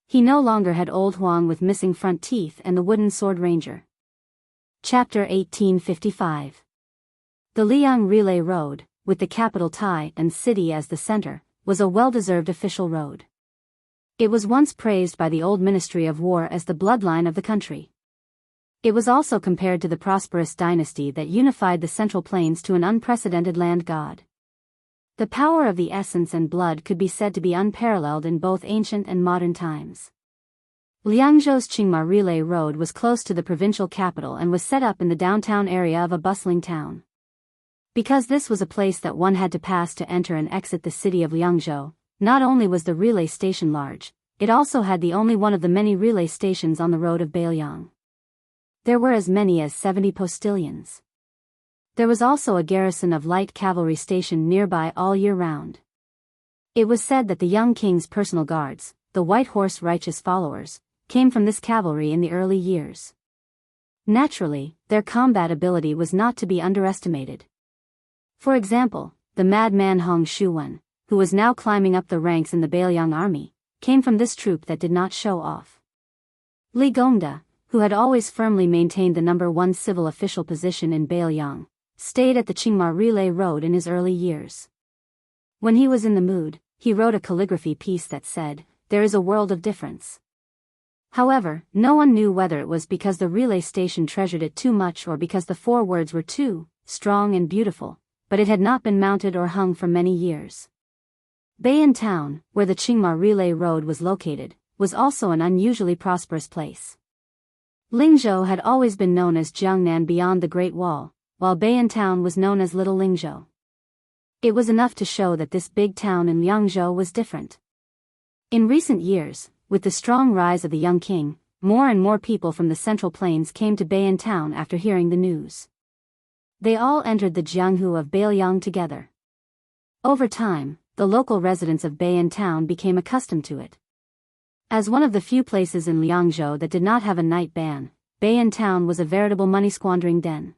He no longer had old Huang with missing front teeth and the wooden sword ranger. Chapter 1855. The Liang Relay Road, with the capital Tai and city as the center, was a well-deserved official road. It was once praised by the old Ministry of War as the bloodline of the country. It was also compared to the prosperous dynasty that unified the Central Plains to an unprecedented land god. The power of the essence and blood could be said to be unparalleled in both ancient and modern times. Liangzhou's Qingma Relay Road was close to the provincial capital and was set up in the downtown area of a bustling town. Because this was a place that one had to pass to enter and exit the city of Liangzhou, not only was the relay station large, it also had the only one of the many relay stations on the road of Beiliang. There were as many as 70 postilions. There was also a garrison of light cavalry stationed nearby all year round. It was said that the young king's personal guards, the White Horse righteous followers, came from this cavalry in the early years. Naturally, their combat ability was not to be underestimated. For example, the madman Hong Shuwen, who was now climbing up the ranks in the Bailiang army, came from this troop that did not show off. Li Gongda, who had always firmly maintained the #1 civil official position in Bailiang, stayed at the Qingma Relay Road in his early years. When he was in the mood, he wrote a calligraphy piece that said, "There is a world of difference." However, no one knew whether it was because the relay station treasured it too much or because the 4 words were too strong and beautiful, but it had not been mounted or hung for many years. Bayan Town, where the Qingma Relay Road was located, was also an unusually prosperous place. Lingzhou had always been known as Jiangnan beyond the Great Wall, while Bayan Town was known as Little Lingzhou. It was enough to show that this big town in Liangzhou was different. In recent years, with the strong rise of the young king, more and more people from the Central Plains came to Bayan Town after hearing the news. They all entered the Jianghu of Bailiang together. Over time, the local residents of Bayan Town became accustomed to it. As one of the few places in Liangzhou that did not have a night ban, Bayan Town was a veritable money-squandering den.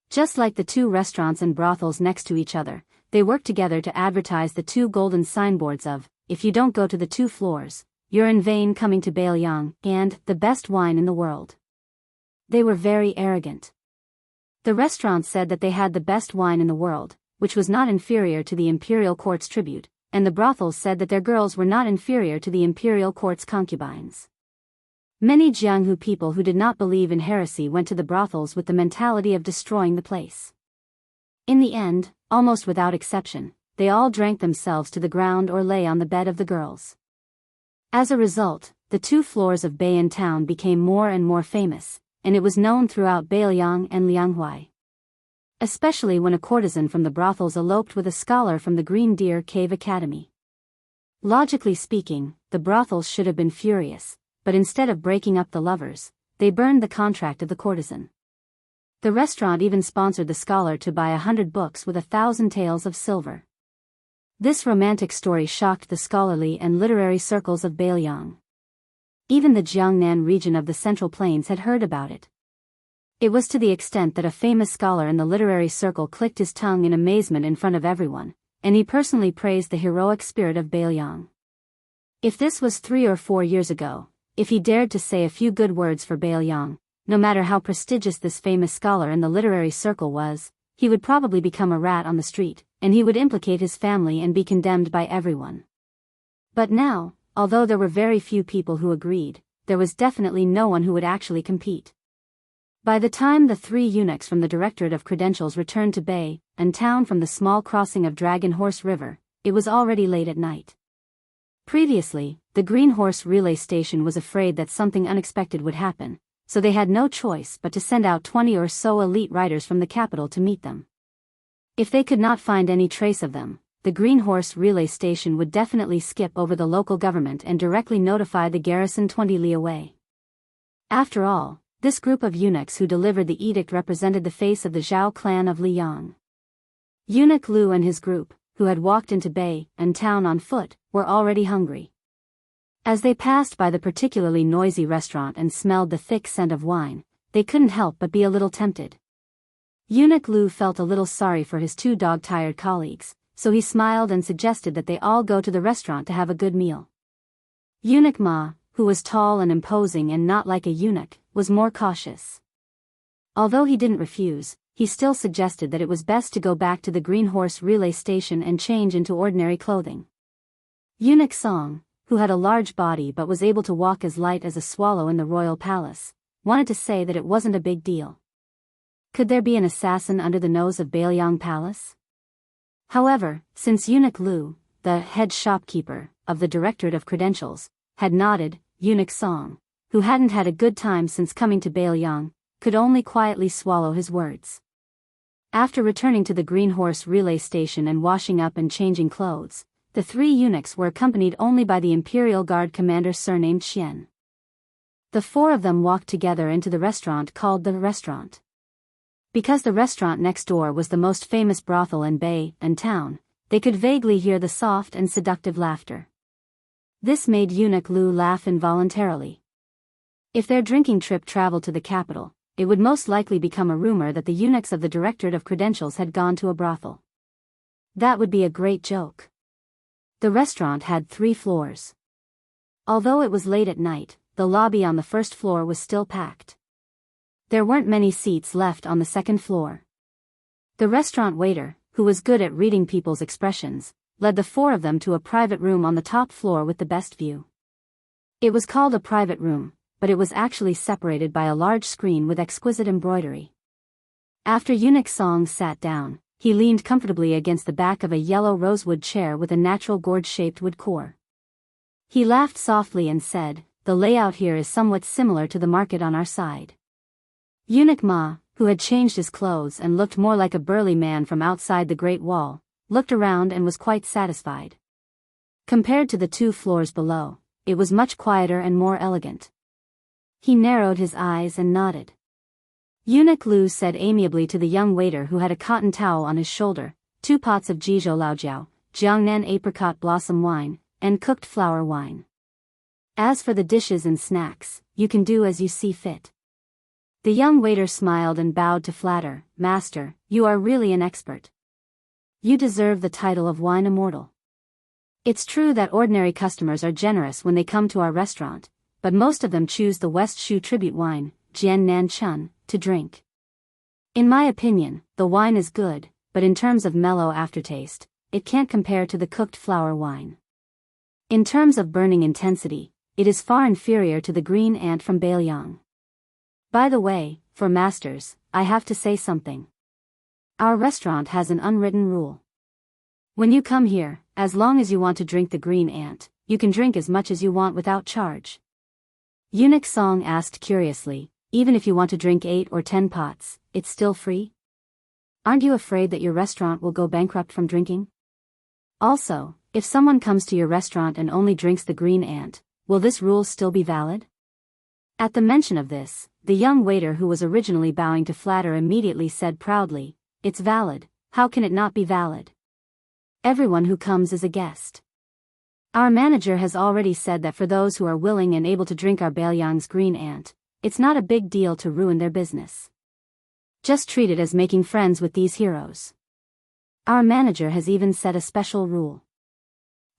Just like the 2 restaurants and brothels next to each other, they worked together to advertise the 2 golden signboards of, "If you don't go to the 2 floors, you're in vain coming to Bailiang," and "The best wine in the world." They were very arrogant. The restaurants said that they had the best wine in the world, which was not inferior to the imperial court's tribute, and the brothels said that their girls were not inferior to the imperial court's concubines. Many Jianghu people who did not believe in heresy went to the brothels with the mentality of destroying the place. In the end, almost without exception, they all drank themselves to the ground or lay on the bed of the girls. As a result, the 2 floors of Bayan Town became more and more famous, and it was known throughout Bailiang and Lianghuai. Especially when a courtesan from the brothels eloped with a scholar from the Green Deer Cave Academy. Logically speaking, the brothels should have been furious, but instead of breaking up the lovers, they burned the contract of the courtesan. The restaurant even sponsored the scholar to buy 100 books with 1,000 taels of silver. This romantic story shocked the scholarly and literary circles of Bailiang. Even the Jiangnan region of the Central Plains had heard about it. It was to the extent that a famous scholar in the literary circle clicked his tongue in amazement in front of everyone, and he personally praised the heroic spirit of Bailiang. If this was 3 or 4 years ago, if he dared to say a few good words for Bailiang, no matter how prestigious this famous scholar in the literary circle was, he would probably become a rat on the street, and he would implicate his family and be condemned by everyone. But now, although there were very few people who agreed, there was definitely no one who would actually compete. By the time the 3 eunuchs from the Directorate of Credentials returned to Bay and Town from the small crossing of Dragon Horse River, it was already late at night. Previously, the Green Horse Relay Station was afraid that something unexpected would happen, so they had no choice but to send out 20 or so elite riders from the capital to meet them. If they could not find any trace of them, the Green Horse Relay Station would definitely skip over the local government and directly notify the garrison 20 li away. After all, this group of eunuchs who delivered the edict represented the face of the Zhao clan of Liyang. Eunuch Lu and his group, who had walked into Bay and Town on foot, were already hungry. As they passed by the particularly noisy restaurant and smelled the thick scent of wine, they couldn't help but be a little tempted. Eunuch Lu felt a little sorry for his 2 dog-tired colleagues, so he smiled and suggested that they all go to the restaurant to have a good meal. Eunuch Ma, who was tall and imposing and not like a eunuch, was more cautious. Although he didn't refuse, he still suggested that it was best to go back to the Green Horse Relay Station and change into ordinary clothing. Eunuch Song, who had a large body but was able to walk as light as a swallow in the royal palace, wanted to say that it wasn't a big deal. Could there be an assassin under the nose of Bailiang Palace? However, since Eunuch Lu, the head shopkeeper of the Directorate of Credentials, had nodded, Eunuch Song, who hadn't had a good time since coming to Bailiang, could only quietly swallow his words. After returning to the Green Horse Relay Station and washing up and changing clothes, the 3 eunuchs were accompanied only by the Imperial Guard commander surnamed Xian. The four of them walked together into the restaurant called the restaurant. Because the restaurant next door was the most famous brothel in Bay and town, they could vaguely hear the soft and seductive laughter. This made Eunuch Lu laugh involuntarily. If their drinking trip traveled to the capital, it would most likely become a rumor that the eunuchs of the Directorate of Credentials had gone to a brothel. That would be a great joke. The restaurant had 3 floors. Although it was late at night, the lobby on the first floor was still packed. There weren't many seats left on the second floor. The restaurant waiter, who was good at reading people's expressions, led the 4 of them to a private room on the top floor with the best view. It was called a private room, but it was actually separated by a large screen with exquisite embroidery. After Eunuch Song sat down, he leaned comfortably against the back of a yellow rosewood chair with a natural gourd-shaped wood core. He laughed softly and said, "The layout here is somewhat similar to the market on our side." Eunuch Ma, who had changed his clothes and looked more like a burly man from outside the Great Wall, looked around and was quite satisfied. Compared to the 2 floors below, it was much quieter and more elegant. He narrowed his eyes and nodded. Eunuch Lu said amiably to the young waiter who had a cotton towel on his shoulder, 2 pots of Jizhou Laojiao, Jiangnan apricot blossom wine, and cooked flower wine. As for the dishes and snacks, you can do as you see fit. The young waiter smiled and bowed to flatter, "Master, you are really an expert. You deserve the title of wine immortal." It's true that ordinary customers are generous when they come to our restaurant, but most of them choose the West Shu tribute wine, Jian Nan Chun, to drink. In my opinion, the wine is good, but in terms of mellow aftertaste, it can't compare to the cooked flower wine. In terms of burning intensity, it is far inferior to the green ant from Bailiang. By the way, for masters, I have to say something. Our restaurant has an unwritten rule. When you come here, as long as you want to drink the green ant, you can drink as much as you want without charge. Eunuch Song asked curiously, "Even if you want to drink 8 or 10 pots, it's still free? Aren't you afraid that your restaurant will go bankrupt from drinking? Also, if someone comes to your restaurant and only drinks the green ant, will this rule still be valid?" At the mention of this, the young waiter who was originally bowing to flatter immediately said proudly, "It's valid, how can it not be valid? Everyone who comes is a guest. Our manager has already said that for those who are willing and able to drink our Bailiang's green ant, it's not a big deal to ruin their business. Just treat it as making friends with these heroes. Our manager has even set a special rule.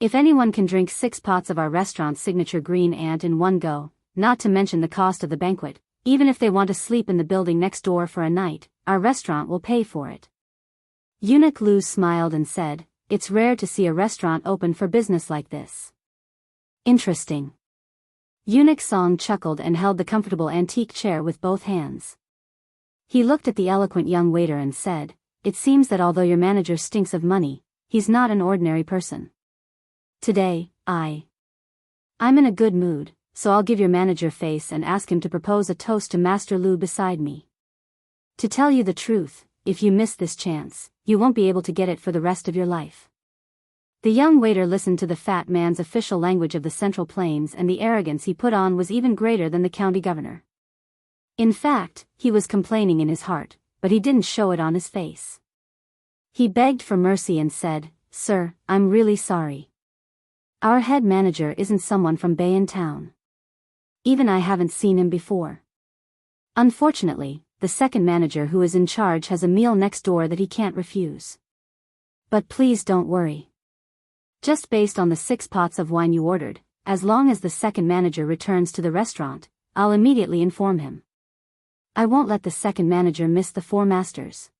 If anyone can drink 6 pots of our restaurant's signature green ant in one go, not to mention the cost of the banquet, even if they want to sleep in the building next door for a night, our restaurant will pay for it." Eunuch Lu smiled and said, "It's rare to see a restaurant open for business like this." "Interesting." Eunuch Song chuckled and held the comfortable antique chair with both hands. He looked at the eloquent young waiter and said, "It seems that although your manager stinks of money, he's not an ordinary person. Today, I'm in a good mood, so I'll give your manager face and ask him to propose a toast to Master Lu beside me. To tell you the truth, if you miss this chance, you won't be able to get it for the rest of your life." The young waiter listened to the fat man's official language of the Central Plains, and the arrogance he put on was even greater than the county governor. In fact, he was complaining in his heart, but he didn't show it on his face. He begged for mercy and said, "Sir, I'm really sorry. Our head manager isn't someone from Bayan town. Even I haven't seen him before. Unfortunately, the second manager who is in charge has a meal next door that he can't refuse. But please don't worry. Just based on the 6 pots of wine you ordered, as long as the second manager returns to the restaurant, I'll immediately inform him. I won't let the second manager miss the 4 masters."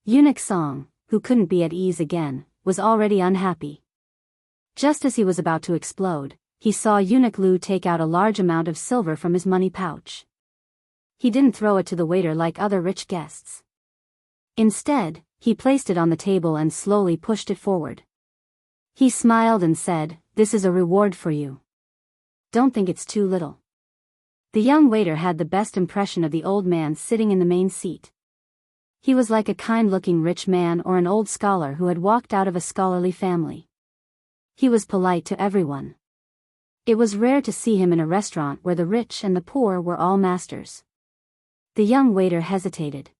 Eunuch Song, who couldn't be at ease again, was already unhappy. Just as he was about to explode, he saw Eunuch Lu take out a large amount of silver from his money pouch. He didn't throw it to the waiter like other rich guests. Instead, he placed it on the table and slowly pushed it forward. He smiled and said, "This is a reward for you. Don't think it's too little." The young waiter had the best impression of the old man sitting in the main seat. He was like a kind-looking rich man or an old scholar who had walked out of a scholarly family. He was polite to everyone. It was rare to see him in a restaurant where the rich and the poor were all masters. The young waiter hesitated.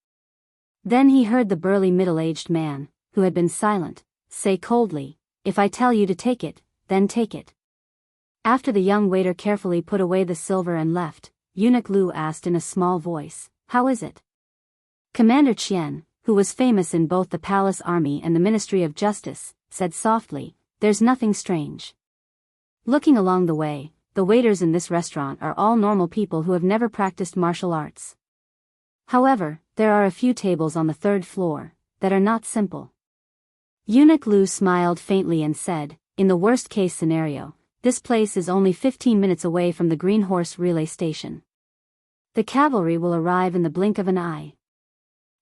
Then he heard the burly middle-aged man, who had been silent, say coldly, "If I tell you to take it, then take it." After the young waiter carefully put away the silver and left, Eunuch Lu asked in a small voice, "How is it?" Commander Qian, who was famous in both the palace army and the Ministry of Justice, said softly, "There's nothing strange." Looking along the way, the waiters in this restaurant are all normal people who have never practiced martial arts. However, there are a few tables on the third floor that are not simple. Eunuch Lu smiled faintly and said, "In the worst-case scenario, this place is only 15 minutes away from the Green Horse relay station. The cavalry will arrive in the blink of an eye.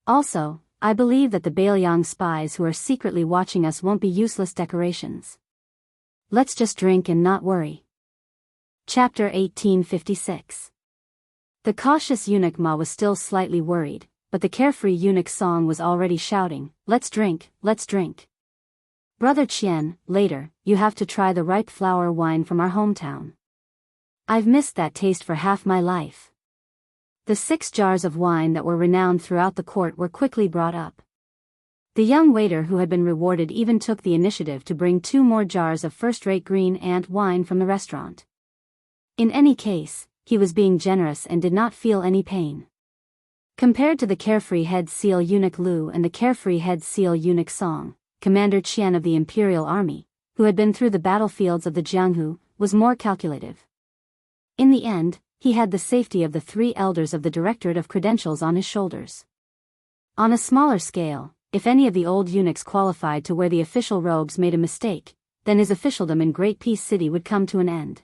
Also, I believe that the Bailiang spies who are secretly watching us won't be useless decorations. Let's just drink and not worry." Chapter 1856. The cautious eunuch Ma was still slightly worried, but the carefree eunuch Song was already shouting, "Let's drink, let's drink. Brother Qian, later, you have to try the ripe flower wine from our hometown. I've missed that taste for half my life." The 6 jars of wine that were renowned throughout the court were quickly brought up. The young waiter who had been rewarded even took the initiative to bring 2 more jars of first-rate green ant wine from the restaurant. In any case, he was being generous and did not feel any pain. Compared to the carefree head seal eunuch Lu and the carefree head seal eunuch Song, Commander Qian of the Imperial Army, who had been through the battlefields of the Jianghu, was more calculative. In the end, he had the safety of the 3 elders of the Directorate of Credentials on his shoulders. On a smaller scale, if any of the old eunuchs qualified to wear the official robes made a mistake, then his officialdom in Great Peace City would come to an end.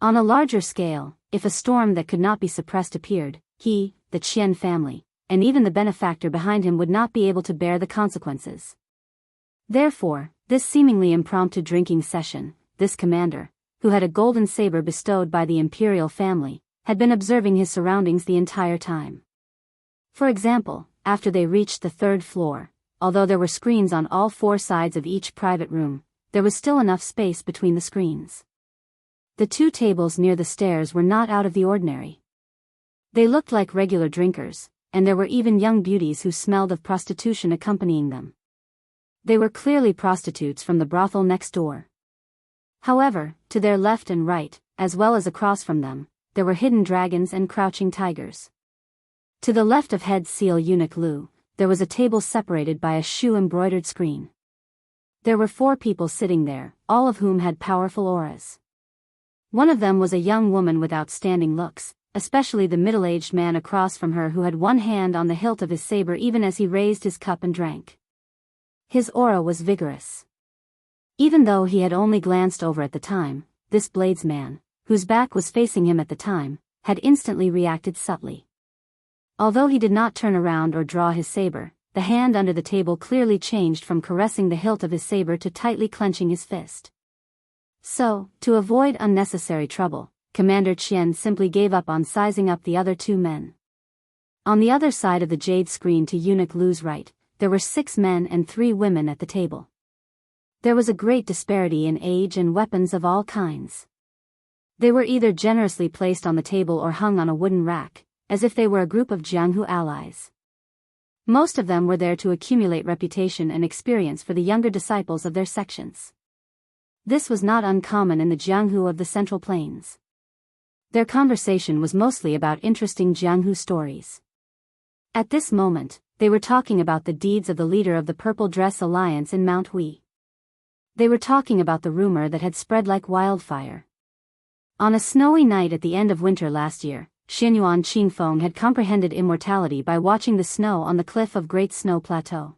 On a larger scale, if a storm that could not be suppressed appeared, he, the Qian family, and even the benefactor behind him would not be able to bear the consequences. Therefore, this seemingly impromptu drinking session, this commander, who had a golden saber bestowed by the imperial family, had been observing his surroundings the entire time. For example, after they reached the 3rd floor, although there were screens on all 4 sides of each private room, there was still enough space between the screens. The 2 tables near the stairs were not out of the ordinary. They looked like regular drinkers, and there were even young beauties who smelled of prostitution accompanying them. They were clearly prostitutes from the brothel next door. However, to their left and right, as well as across from them, there were hidden dragons and crouching tigers. To the left of head seal eunuch Lu, there was a table separated by a shoe-embroidered screen. There were 4 people sitting there, all of whom had powerful auras. One of them was a young woman with outstanding looks, especially the middle-aged man across from her who had one hand on the hilt of his saber even as he raised his cup and drank. His aura was vigorous. Even though he had only glanced over at the time, this bladesman, whose back was facing him at the time, had instantly reacted subtly. Although he did not turn around or draw his saber, the hand under the table clearly changed from caressing the hilt of his saber to tightly clenching his fist. So, to avoid unnecessary trouble, Commander Qian simply gave up on sizing up the other 2 men. On the other side of the jade screen to eunuch Lu's right, there were 6 men and 3 women at the table. There was a great disparity in age and weapons of all kinds. They were either generously placed on the table or hung on a wooden rack, as if they were a group of Jianghu allies. Most of them were there to accumulate reputation and experience for the younger disciples of their sections. This was not uncommon in the Jianghu of the Central Plains. Their conversation was mostly about interesting Jianghu stories. At this moment, they were talking about the deeds of the leader of the Purple Dress Alliance in Mount Hui. They were talking about the rumor that had spread like wildfire. On a snowy night at the end of winter last year, Xinyuan Qingfeng had comprehended immortality by watching the snow on the cliff of Great Snow Plateau.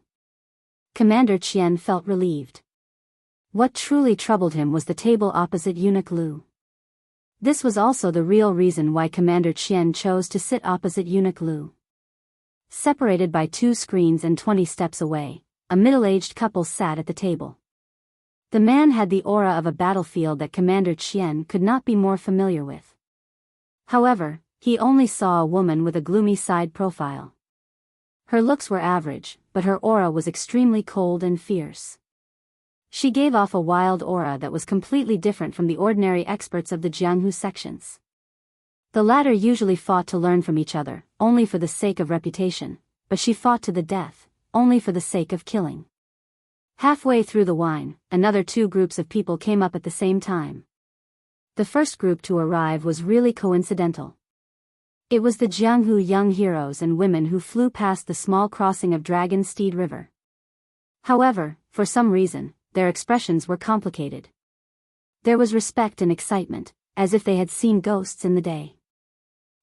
Commander Qian felt relieved. What truly troubled him was the table opposite eunuch Lu. This was also the real reason why Commander Qian chose to sit opposite eunuch Lu. Separated by 2 screens and 20 steps away, a middle-aged couple sat at the table. The man had the aura of a battlefield that Commander Qian could not be more familiar with. However, he only saw a woman with a gloomy side profile. Her looks were average, but her aura was extremely cold and fierce. She gave off a wild aura that was completely different from the ordinary experts of the Jianghu sections. The latter usually fought to learn from each other, only for the sake of reputation, but she fought to the death, only for the sake of killing. Halfway through the wine, another two groups of people came up at the same time. The first group to arrive was really coincidental. It was the Jianghu young heroes and women who flew past the small crossing of Dragon Steed River. However, for some reason, their expressions were complicated. There was respect and excitement, as if they had seen ghosts in the day.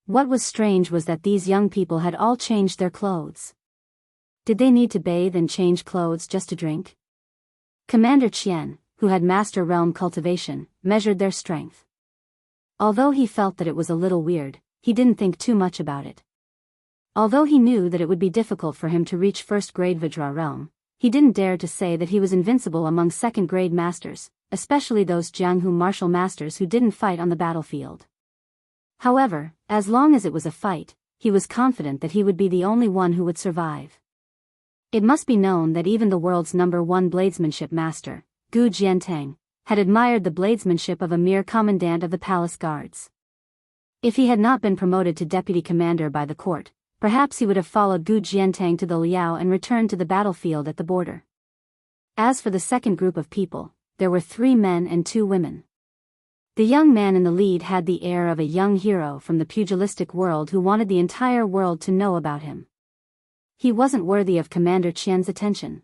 What was strange was that these young people had all changed their clothes. Did they need to bathe and change clothes just to drink? Commander Qian, who had master realm cultivation, measured their strength. Although he felt that it was a little weird, he didn't think too much about it. Although he knew that it would be difficult for him to reach first-grade Vajra realm, he didn't dare to say that he was invincible among second-grade masters, especially those Jianghu martial masters who didn't fight on the battlefield. However, as long as it was a fight, he was confident that he would be the only one who would survive. It must be known that even the world's #1 bladesmanship master, Gu Jiantang, had admired the bladesmanship of a mere commandant of the palace guards. If he had not been promoted to deputy commander by the court, perhaps he would have followed Gu Jiantang to the Liao and returned to the battlefield at the border. As for the second group of people, there were 3 men and 2 women. The young man in the lead had the air of a young hero from the pugilistic world who wanted the entire world to know about him. He wasn't worthy of Commander Qian's attention.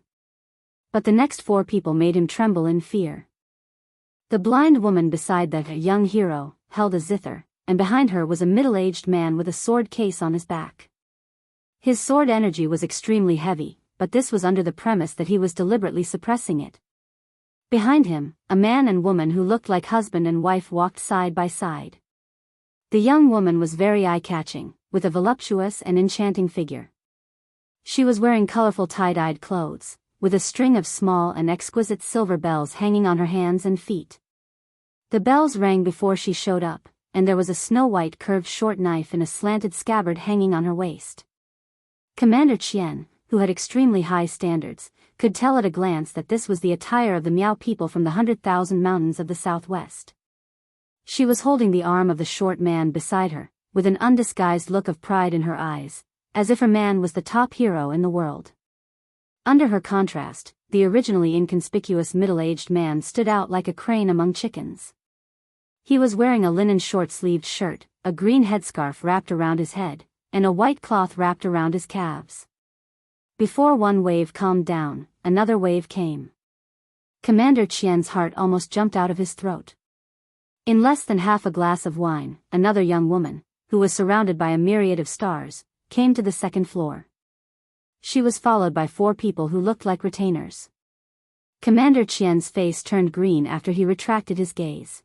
But the next 4 people made him tremble in fear. The blind woman beside the young hero held a zither, and behind her was a middle-aged man with a sword case on his back. His sword energy was extremely heavy, but this was under the premise that he was deliberately suppressing it. Behind him, a man and woman who looked like husband and wife walked side by side. The young woman was very eye-catching, with a voluptuous and enchanting figure. She was wearing colorful tie-dyed clothes, with a string of small and exquisite silver bells hanging on her hands and feet. The bells rang before she showed up, and there was a snow-white curved short knife in a slanted scabbard hanging on her waist. Commander Qian, who had extremely high standards, could tell at a glance that this was the attire of the Miao people from the 100,000 mountains of the southwest. She was holding the arm of the short man beside her, with an undisguised look of pride in her eyes, as if her man was the top hero in the world. Under her contrast, the originally inconspicuous middle-aged man stood out like a crane among chickens. He was wearing a linen short-sleeved shirt, a green headscarf wrapped around his head, and a white cloth wrapped around his calves. Before one wave calmed down, another wave came. Commander Qian's heart almost jumped out of his throat. In less than half a glass of wine, another young woman, who was surrounded by a myriad of stars, came to the second floor. She was followed by 4 people who looked like retainers. Commander Qian's face turned green after he retracted his gaze.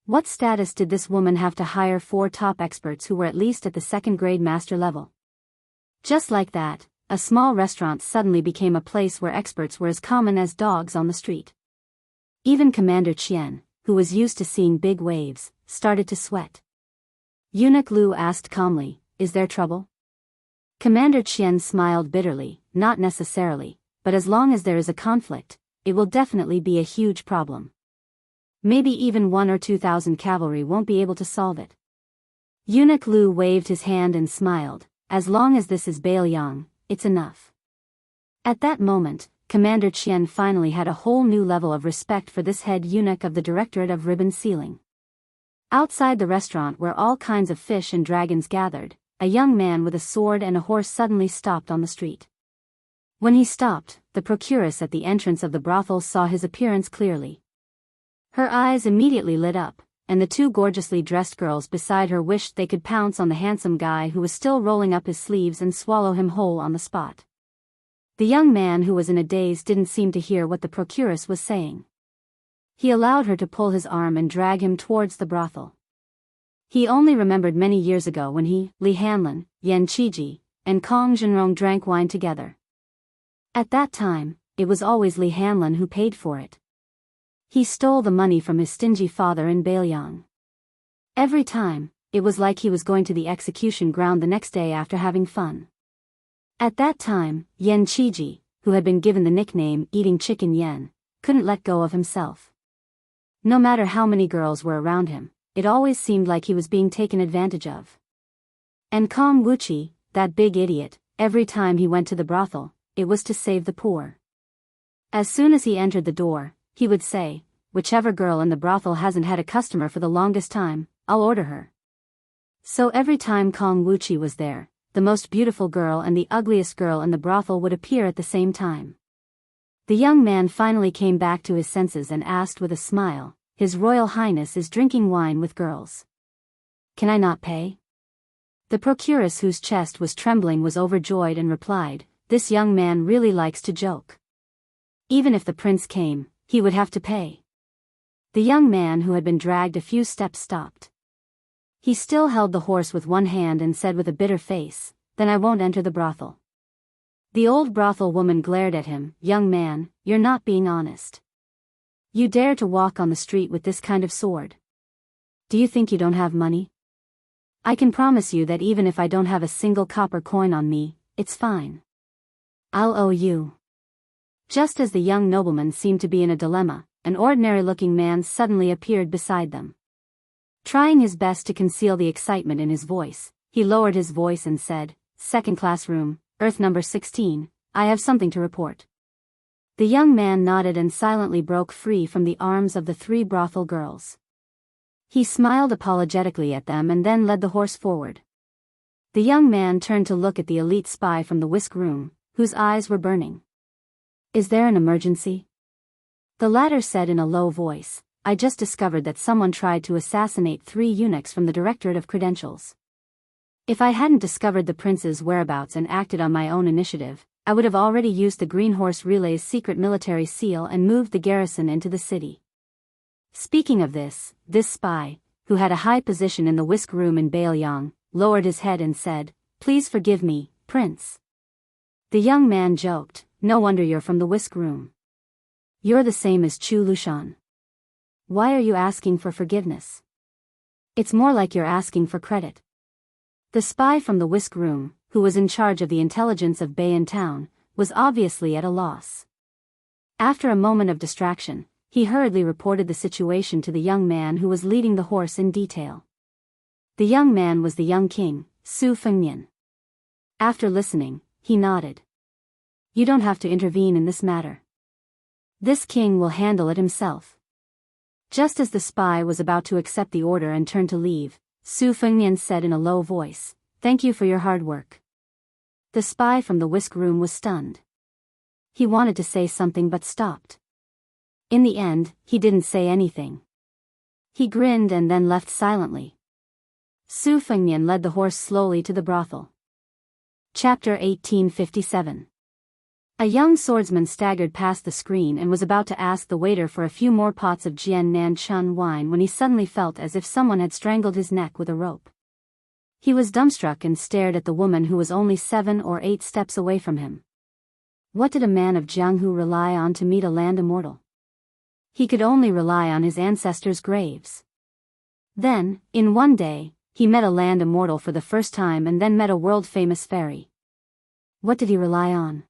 What status did this woman have to hire 4 top experts who were at least at the second-grade master level? Just like that, a small restaurant suddenly became a place where experts were as common as dogs on the street. Even Commander Qian, who was used to seeing big waves, started to sweat. Eunuch Lu asked calmly, "Is there trouble?" Commander Qian smiled bitterly, "Not necessarily, but as long as there is a conflict, it will definitely be a huge problem. Maybe even 1 or 2,000 cavalry won't be able to solve it." Eunuch Lu waved his hand and smiled, "As long as this is Bailiang, it's enough." At that moment, Commander Qian finally had a whole new level of respect for this head eunuch of the Directorate of Ribbon Sealing. Outside the restaurant where all kinds of fish and dragons gathered, a young man with a sword and a horse suddenly stopped on the street. When he stopped, the procuress at the entrance of the brothel saw his appearance clearly. Her eyes immediately lit up, and the 2 gorgeously dressed girls beside her wished they could pounce on the handsome guy who was still rolling up his sleeves and swallow him whole on the spot. The young man who was in a daze didn't seem to hear what the procuress was saying. He allowed her to pull his arm and drag him towards the brothel. He only remembered many years ago when he, Li Hanlin, Yan Qiji, and Kong Zhenrong drank wine together. At that time, it was always Li Hanlin who paid for it. He stole the money from his stingy father in Bailiang. Every time, it was like he was going to the execution ground the next day after having fun. At that time, Yan Qiji, who had been given the nickname Eating Chicken Yen, couldn't let go of himself. No matter how many girls were around him, it always seemed like he was being taken advantage of. And Kong Wuchi, that big idiot, every time he went to the brothel, it was to save the poor. As soon as he entered the door, he would say, "Whichever girl in the brothel hasn't had a customer for the longest time, I'll order her." So every time Kong Wuchi was there, the most beautiful girl and the ugliest girl in the brothel would appear at the same time. The young man finally came back to his senses and asked with a smile, "His Royal Highness is drinking wine with girls. Can I not pay?" The procuress, whose chest was trembling, was overjoyed and replied, "This young man really likes to joke. Even if the prince came, he would have to pay." The young man, who had been dragged a few steps, stopped. He still held the horse with one hand and said with a bitter face, "Then I won't enter the brothel." The old brothel woman glared at him. "Young man, you're not being honest. You dare to walk on the street with this kind of sword? Do you think you don't have money? I can promise you that even if I don't have a single copper coin on me, it's fine. I'll owe you." Just as the young nobleman seemed to be in a dilemma, an ordinary-looking man suddenly appeared beside them. Trying his best to conceal the excitement in his voice, he lowered his voice and said, "Second-class room, Earth number 16, I have something to report." The young man nodded and silently broke free from the arms of the three brothel girls. He smiled apologetically at them and then led the horse forward. The young man turned to look at the elite spy from the whisk room, whose eyes were burning. "Is there an emergency?" The latter said in a low voice, "I just discovered that someone tried to assassinate 3 eunuchs from the Directorate of Credentials. If I hadn't discovered the prince's whereabouts and acted on my own initiative, I would have already used the Green Horse Relay's secret military seal and moved the garrison into the city." Speaking of this spy, who had a high position in the whisk room in Baoyang, lowered his head and said, "Please forgive me, Prince." The young man joked, "No wonder you're from the whisk room. You're the same as Chu Lushan. Why are you asking for forgiveness? It's more like you're asking for credit." The spy from the whisk room, who was in charge of the intelligence of Bayan town, was obviously at a loss. After a moment of distraction, he hurriedly reported the situation to the young man who was leading the horse in detail. The young man was the young king, Su Fengnian. After listening, he nodded. "You don't have to intervene in this matter. This king will handle it himself." Just as the spy was about to accept the order and turn to leave, Su Fengnian said in a low voice, "Thank you for your hard work." The spy from the whisk room was stunned. He wanted to say something but stopped. In the end, he didn't say anything. He grinned and then left silently. Su Fengnian led the horse slowly to the brothel. Chapter 1857. A young swordsman staggered past the screen and was about to ask the waiter for a few more pots of Jian Nan Chun wine when he suddenly felt as if someone had strangled his neck with a rope. He was dumbstruck and stared at the woman who was only 7 or 8 steps away from him. What did a man of Jianghu rely on to meet a land immortal? He could only rely on his ancestors' graves. Then, in one day, he met a land immortal for the first time and then met a world-famous fairy. What did he rely on?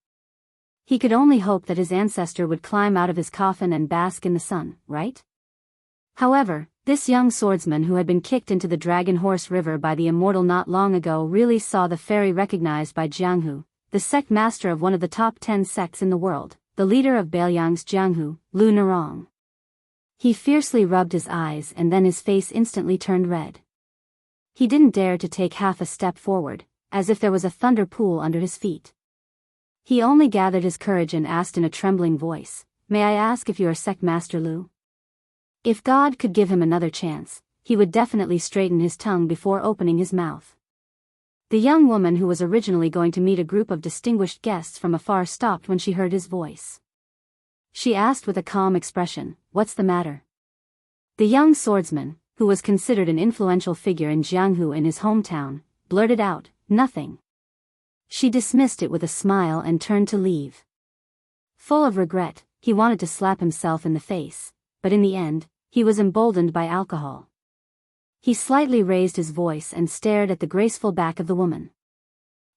He could only hope that his ancestor would climb out of his coffin and bask in the sun, right? However, this young swordsman who had been kicked into the Dragon Horse River by the immortal not long ago really saw the fairy recognized by Jianghu, the sect master of one of the top 10 sects in the world, the leader of Baoyang's Jianghu, Lu Nerong. He fiercely rubbed his eyes and then his face instantly turned red. He didn't dare to take half a step forward, as if there was a thunder pool under his feet. He only gathered his courage and asked in a trembling voice, "May I ask if you are Sect Master Lu?" If God could give him another chance, he would definitely straighten his tongue before opening his mouth. The young woman who was originally going to meet a group of distinguished guests from afar stopped when she heard his voice. She asked with a calm expression, "What's the matter?" The young swordsman, who was considered an influential figure in Jianghu in his hometown, blurted out, "Nothing." She dismissed it with a smile and turned to leave. Full of regret, he wanted to slap himself in the face, but in the end, he was emboldened by alcohol. He slightly raised his voice and stared at the graceful back of the woman.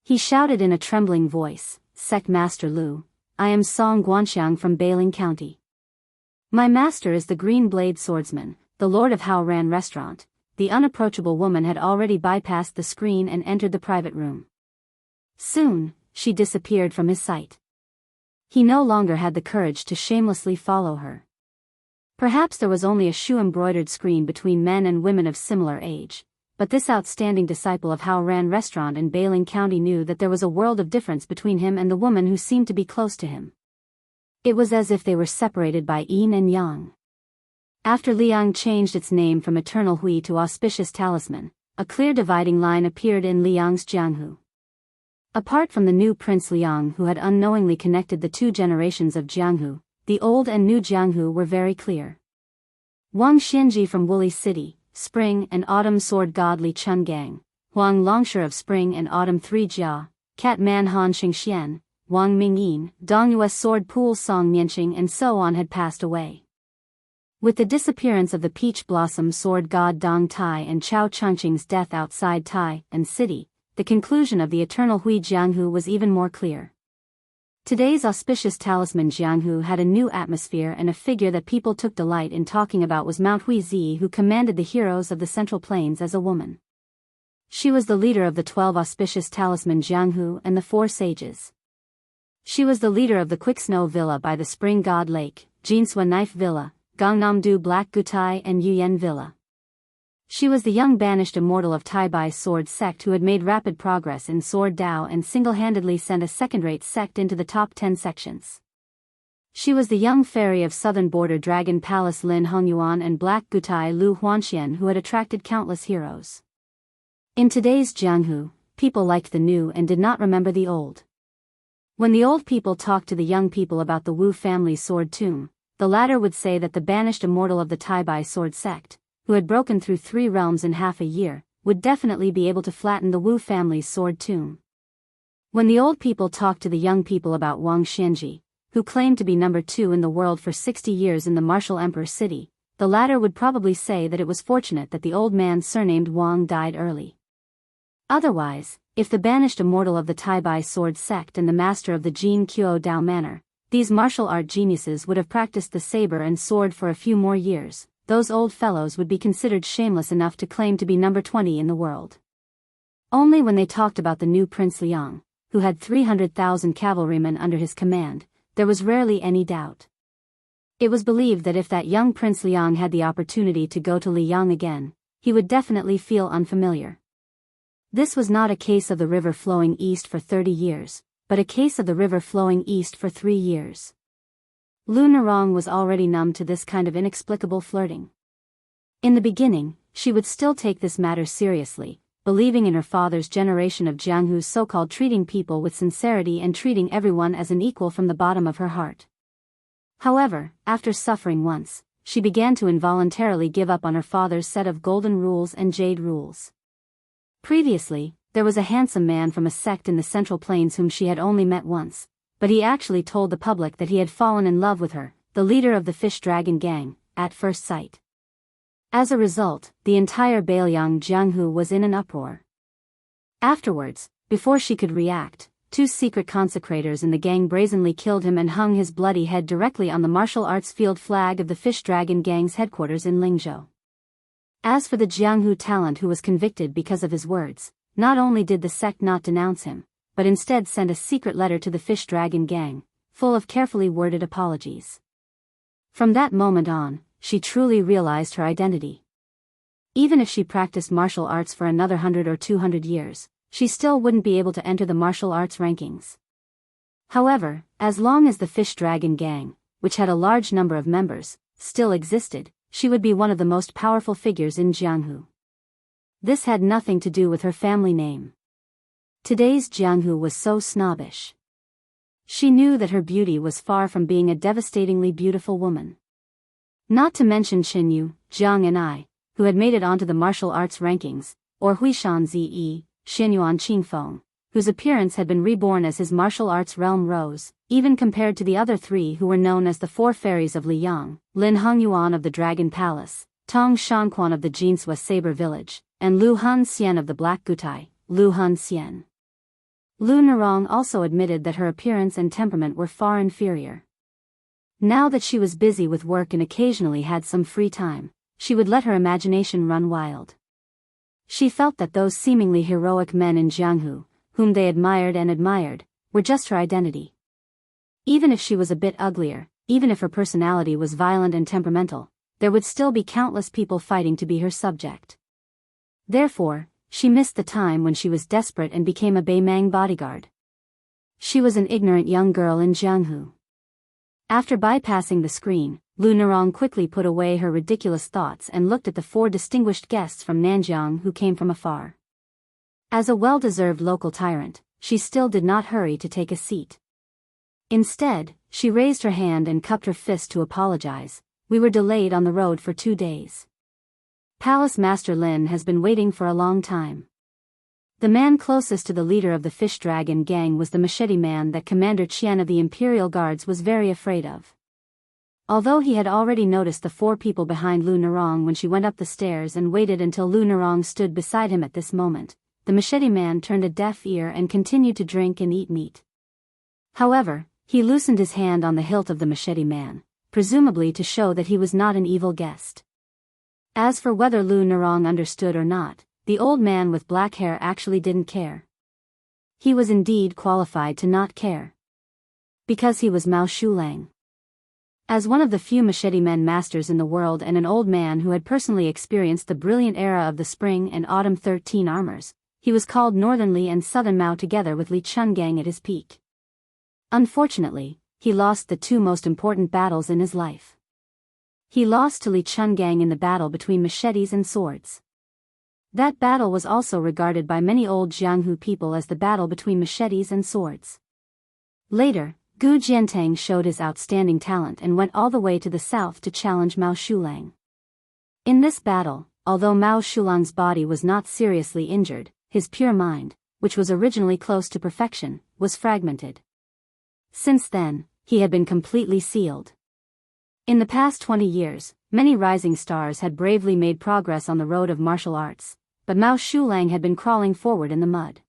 He shouted in a trembling voice, "Sect Master Lu, I am Song Guanxiang from Bailing County. My master is the Green Blade Swordsman, the Lord of Haoran Restaurant. The unapproachable woman had already bypassed the screen and entered the private room. Soon, she disappeared from his sight. He no longer had the courage to shamelessly follow her. Perhaps there was only a shoe-embroidered screen between men and women of similar age, but this outstanding disciple of Haoran Restaurant in Bailing County knew that there was a world of difference between him and the woman who seemed to be close to him. It was as if they were separated by yin and yang. After Liang changed its name from Eternal Hui to Auspicious Talisman, a clear dividing line appeared in Liang's Jianghu. Apart from the new Prince Liang who had unknowingly connected the two generations of Jianghu, the old and new Jianghu were very clear. Wang Xianji from Woolly City, Spring and Autumn Sword God Li Chungang, Huang Longsher of Spring and Autumn 3 Jia, Cat Man Han Xingxian, Wang Mingyin, Dongyue Sword Pool Song Mianqing and so on had passed away. With the disappearance of the Peach Blossom Sword God Dong Tai and Chao Chengqing's death outside Tai and City, the conclusion of the Eternal Hui Jianghu was even more clear. Today's auspicious talisman Jianghu had a new atmosphere, and a figure that people took delight in talking about was Mount Huizi, who commanded the heroes of the Central Plains as a woman. She was the leader of the 12 auspicious talisman Jianghu and the 4 sages. She was the leader of the Quick Snow Villa by the Spring God Lake, Jinsua Knife Villa, Gangnam-do Black Gutai and Yuyen Villa. She was the young banished immortal of Taibai's sword sect who had made rapid progress in Sword Dao and single-handedly sent a second-rate sect into the top 10 sections. She was the young fairy of Southern Border Dragon Palace Lin Hongyuan and Black Gutai Lu Huanxian who had attracted countless heroes. In today's Jianghu, people liked the new and did not remember the old. When the old people talked to the young people about the Wu family's sword tomb, the latter would say that the banished immortal of the Taibai sword sect, who had broken through 3 realms in half a year, would definitely be able to flatten the Wu family's sword tomb. When the old people talked to the young people about Wang Xianji, who claimed to be number 2 in the world for 60 years in the martial emperor city, the latter would probably say that it was fortunate that the old man surnamed Wang died early. Otherwise, if the banished immortal of the Taibai sword sect and the master of the Jin Qiu Dao manor, these martial art geniuses would have practiced the saber and sword for a few more years, those old fellows would be considered shameless enough to claim to be number 20 in the world. Only when they talked about the new Prince Liang, who had 300,000 cavalrymen under his command, there was rarely any doubt. It was believed that if that young Prince Liang had the opportunity to go to Liang again, he would definitely feel unfamiliar. This was not a case of the river flowing east for 30 years, but a case of the river flowing east for 3 years. Lu Nerong was already numb to this kind of inexplicable flirting. In the beginning, she would still take this matter seriously, believing in her father's generation of Jianghu's so-called treating people with sincerity and treating everyone as an equal from the bottom of her heart. However, after suffering once, she began to involuntarily give up on her father's set of golden rules and jade rules. Previously, there was a handsome man from a sect in the Central Plains whom she had only met once, but he actually told the public that he had fallen in love with her, the leader of the Fish Dragon Gang, at first sight. As a result, the entire Bailiang Jianghu was in an uproar. Afterwards, before she could react, 2 secret consecrators in the gang brazenly killed him and hung his bloody head directly on the martial arts field flag of the Fish Dragon Gang's headquarters in Lingzhou. As for the Jianghu talent who was convicted because of his words, not only did the sect not denounce him, but instead sent a secret letter to the Fish Dragon Gang, full of carefully worded apologies. From that moment on, she truly realized her identity. Even if she practiced martial arts for another 100 or 200 years, she still wouldn't be able to enter the martial arts rankings. However, as long as the Fish Dragon Gang, which had a large number of members, still existed, she would be one of the most powerful figures in Jianghu. This had nothing to do with her family name. Today's Jianghu was so snobbish. She knew that her beauty was far from being a devastatingly beautiful woman. Not to mention Qinyu, Jiang and I, who had made it onto the martial arts rankings, or Huishan Zi, Xinyuan Qingfeng, whose appearance had been reborn as his martial arts realm rose, even compared to the other 3 who were known as the 4 fairies of Liang, Lin Hongyuan of the Dragon Palace, Tong Shanquan of the Jinsua Saber Village, and Lu Han Xian of the Black Gutai, Lu Han Xian. Lu Nerong also admitted that her appearance and temperament were far inferior. Now that she was busy with work and occasionally had some free time, she would let her imagination run wild. She felt that those seemingly heroic men in Jianghu, whom they admired, were just her identity. Even if she was a bit uglier, even if her personality was violent and temperamental, there would still be countless people fighting to be her subject. Therefore, she missed the time when she was desperate and became a Beimang bodyguard. She was an ignorant young girl in Jianghu. After bypassing the screen, Lu Nerong quickly put away her ridiculous thoughts and looked at the 4 distinguished guests from Nanjiang who came from afar. As a well-deserved local tyrant, she still did not hurry to take a seat. Instead, she raised her hand and cupped her fist to apologize. We were delayed on the road for 2 days. Palace Master Lin has been waiting for a long time. The man closest to the leader of the Fish Dragon gang was the machete man that Commander Qian of the Imperial Guards was very afraid of. Although he had already noticed the 4 people behind Lu Nerong when she went up the stairs and waited until Lu Nerong stood beside him at this moment, the machete man turned a deaf ear and continued to drink and eat meat. However, he loosened his hand on the hilt of the machete man, presumably to show that he was not an evil guest. As for whether Lu Nerong understood or not, the old man with black hair actually didn't care. He was indeed qualified to not care. Because he was Mao Shulang. As one of the few machete men masters in the world and an old man who had personally experienced the brilliant era of the Spring and Autumn 13 armors, he was called Northern Li and Southern Mao together with Li Chungang at his peak. Unfortunately, he lost the 2 most important battles in his life. He lost to Li Chungang in the battle between machetes and swords. That battle was also regarded by many old Jianghu people as the battle between machetes and swords. Later, Gu Jiantang showed his outstanding talent and went all the way to the south to challenge Mao Shulang. In this battle, although Mao Shulang's body was not seriously injured, his pure mind, which was originally close to perfection, was fragmented. Since then, he had been completely sealed. In the past 20 years, many rising stars had bravely made progress on the road of martial arts, but Mao Shulang had been crawling forward in the mud.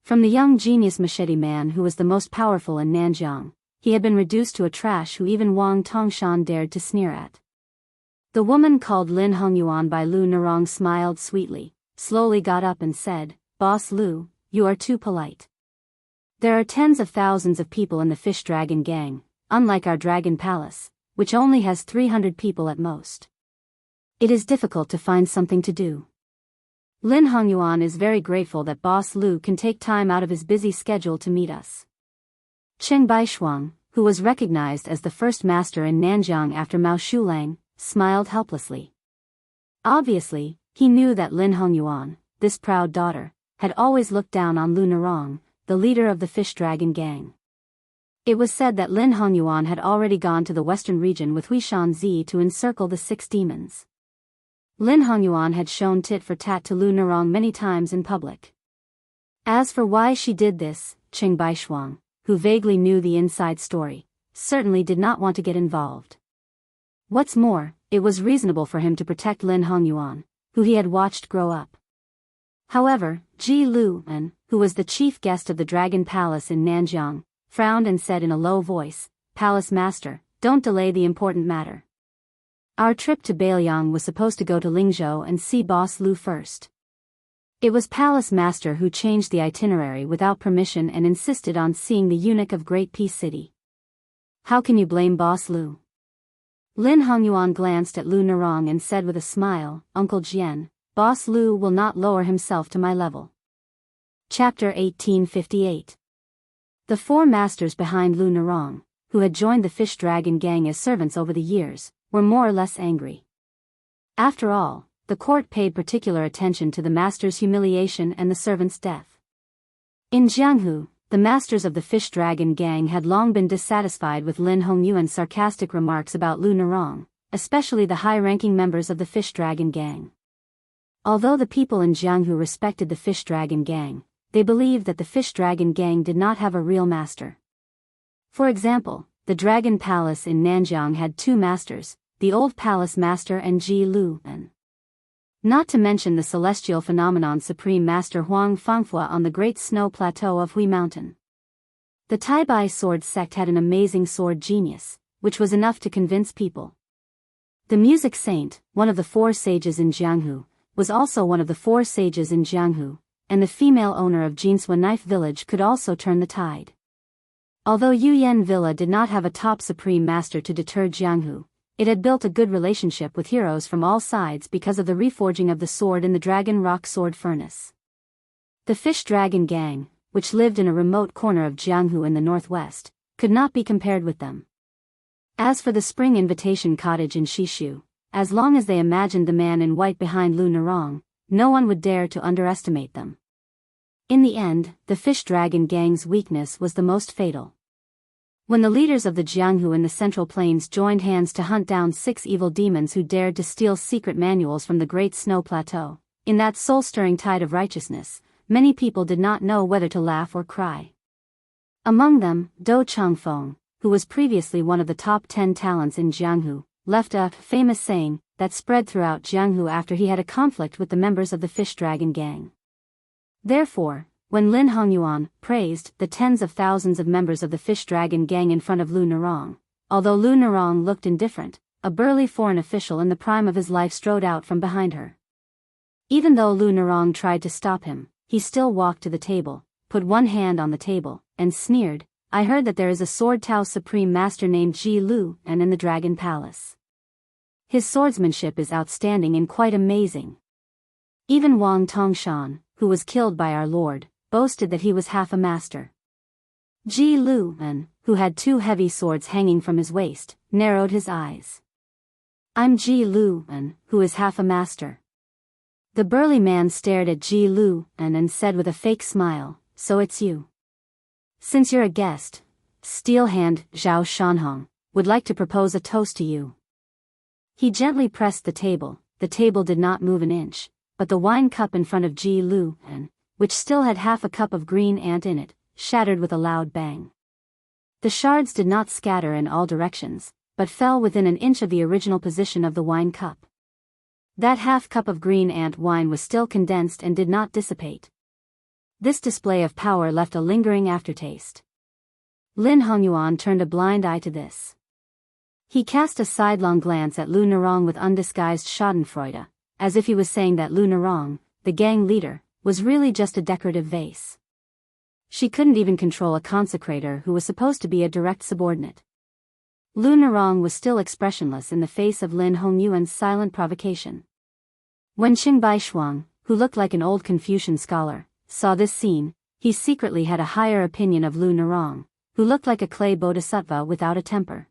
From the young genius machete man who was the most powerful in Nanjiang, he had been reduced to a trash who even Wang Tongshan dared to sneer at. The woman called Lin Hongyuan by Lu Nerong smiled sweetly, slowly got up and said, "Boss Lu, you are too polite. There are tens of thousands of people in the Fish Dragon gang, unlike our Dragon Palace, which only has 300 people at most. It is difficult to find something to do. Lin Hongyuan is very grateful that Boss Lu can take time out of his busy schedule to meet us." Chen Baishuang, who was recognized as the first master in Nanjiang after Mao Shulang, smiled helplessly. Obviously, he knew that Lin Hongyuan, this proud daughter, had always looked down on Lu Nerong, the leader of the Fish Dragon gang. It was said that Lin Hongyuan had already gone to the western region with Huishan Zi to encircle the 6 demons. Lin Hongyuan had shown tit for tat to Lu Nerong many times in public. As for why she did this, Cheng Baishuang, who vaguely knew the inside story, certainly did not want to get involved. What's more, it was reasonable for him to protect Lin Hongyuan, who he had watched grow up. However, Ji Luan, who was the chief guest of the Dragon Palace in Nanjiang, frowned and said in a low voice, "Palace Master, don't delay the important matter. Our trip to Bailiang was supposed to go to Lingzhou and see Boss Lu first." It was Palace Master who changed the itinerary without permission and insisted on seeing the eunuch of Great Peace City. How can you blame Boss Lu? Lin Hongyuan glanced at Lu Nerong and said with a smile, "Uncle Jian, Boss Lu will not lower himself to my level." Chapter 1858. The 4 masters behind Lu Nerong, who had joined the Fish Dragon gang as servants over the years, were more or less angry. After all, the court paid particular attention to the master's humiliation and the servant's death. In Jianghu, the masters of the Fish Dragon gang had long been dissatisfied with Lin Hongyuan's sarcastic remarks about Lu Nerong, especially the high-ranking members of the Fish Dragon gang. Although the people in Jianghu respected the Fish Dragon gang, they believed that the Fish Dragon gang did not have a real master. For example, the Dragon Palace in Nanjiang had 2 masters, the Old Palace Master and Ji Luan. Not to mention the celestial phenomenon Supreme Master Huang Fangfua on the Great Snow Plateau of Hui Mountain. The Tai Bai sword sect had an amazing sword genius, which was enough to convince people. The music saint, one of the 4 sages in Jianghu, was also one of the 4 sages in Jianghu, and the female owner of Jinswa Knife Village could also turn the tide. Although Yuyan Villa did not have a top supreme master to deter Jianghu, it had built a good relationship with heroes from all sides because of the reforging of the sword in the Dragon Rock Sword Furnace. The Fish Dragon Gang, which lived in a remote corner of Jianghu in the northwest, could not be compared with them. As for the Spring Invitation Cottage in Shishu, as long as they imagined the man in white behind Lu Narong, no one would dare to underestimate them. In the end, the Fish Dragon Gang's weakness was the most fatal. When the leaders of the Jianghu in the Central Plains joined hands to hunt down 6 evil demons who dared to steal secret manuals from the Great Snow Plateau, in that soul-stirring tide of righteousness, many people did not know whether to laugh or cry. Among them, Do Changfeng, who was previously one of the top 10 talents in Jianghu, left a famous saying that spread throughout Jianghu after he had a conflict with the members of the Fish Dragon Gang. Therefore, when Lin Hongyuan praised the tens of thousands of members of the Fish Dragon Gang in front of Lu Narong, although Lu Narong looked indifferent, a burly foreign official in the prime of his life strode out from behind her. Even though Lu Narong tried to stop him, he still walked to the table, put one hand on the table, and sneered, "I heard that there is a Sword Tao Supreme Master named Ji Lu and in the Dragon Palace. His swordsmanship is outstanding and quite amazing." Even Wang Tongshan, who was killed by our Lord, boasted that he was half a master. Ji Lu, who had 2 heavy swords hanging from his waist, narrowed his eyes. "I'm Ji Lu, who is half a master." The burly man stared at Ji Lu and said with a fake smile, "So it's you. Since you're a guest, Steel Hand Zhao Shanhong would like to propose a toast to you." He gently pressed the table did not move an inch, but the wine cup in front of Ji Lu, which still had half a cup of green ant in it, shattered with a loud bang. The shards did not scatter in all directions, but fell within an inch of the original position of the wine cup. That half cup of green ant wine was still condensed and did not dissipate. This display of power left a lingering aftertaste. Lin Hongyuan turned a blind eye to this. He cast a sidelong glance at Lu Narong with undisguised schadenfreude, as if he was saying that Lu Narong, the gang leader, was really just a decorative vase. She couldn't even control a consecrator who was supposed to be a direct subordinate. Lu Narong was still expressionless in the face of Lin Hongyuan's silent provocation. When Qing Baishuang, who looked like an old Confucian scholar, saw this scene, he secretly had a higher opinion of Lu Narong, who looked like a clay bodhisattva without a temper.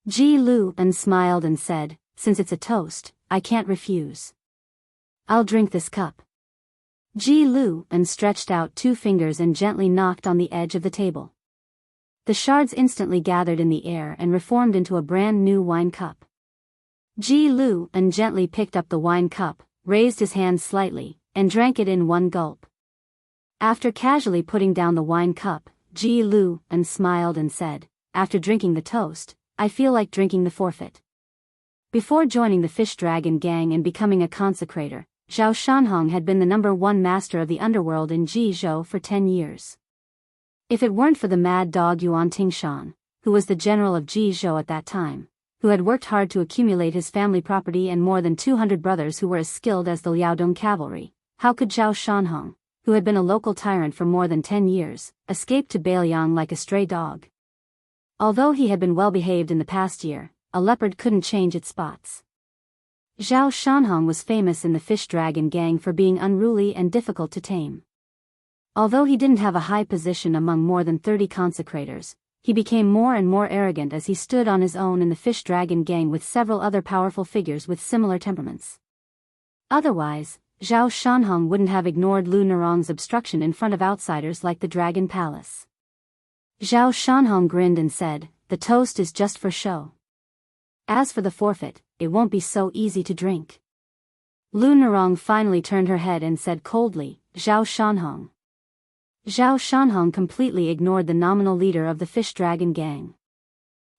Ji Lu smiled and said, "Since it's a toast, I can't refuse. I'll drink this cup." Ji Lu stretched out 2 fingers and gently knocked on the edge of the table. The shards instantly gathered in the air and reformed into a brand new wine cup. Ji Lu gently picked up the wine cup, raised his hand slightly, and drank it in one gulp. After casually putting down the wine cup, Ji Lu smiled and said, "After drinking the toast, I feel like drinking the forfeit." Before joining the Fish Dragon Gang and becoming a consecrator, Zhao Shanhong had been the #1 master of the underworld in Jizhou for 10 years. If it weren't for the mad dog Yuan Tingshan, who was the general of Jizhou at that time, who had worked hard to accumulate his family property and more than 200 brothers who were as skilled as the Liaodong cavalry, how could Zhao Shanhong, who had been a local tyrant for more than 10 years, escape to Beiliang like a stray dog? Although he had been well behaved in the past year, a leopard couldn't change its spots. Zhao Shanhong was famous in the Fish Dragon Gang for being unruly and difficult to tame. Although he didn't have a high position among more than 30 consecrators, he became more and more arrogant as he stood on his own in the Fish Dragon Gang with several other powerful figures with similar temperaments. Otherwise, Zhao Shanhong wouldn't have ignored Lu Narong's obstruction in front of outsiders like the Dragon Palace. Zhao Shanhong grinned and said, "The toast is just for show. As for the forfeit, it won't be so easy to drink." Lu Narong finally turned her head and said coldly, "Zhao Shanhong." Zhao Shanhong completely ignored the nominal leader of the Fish Dragon Gang.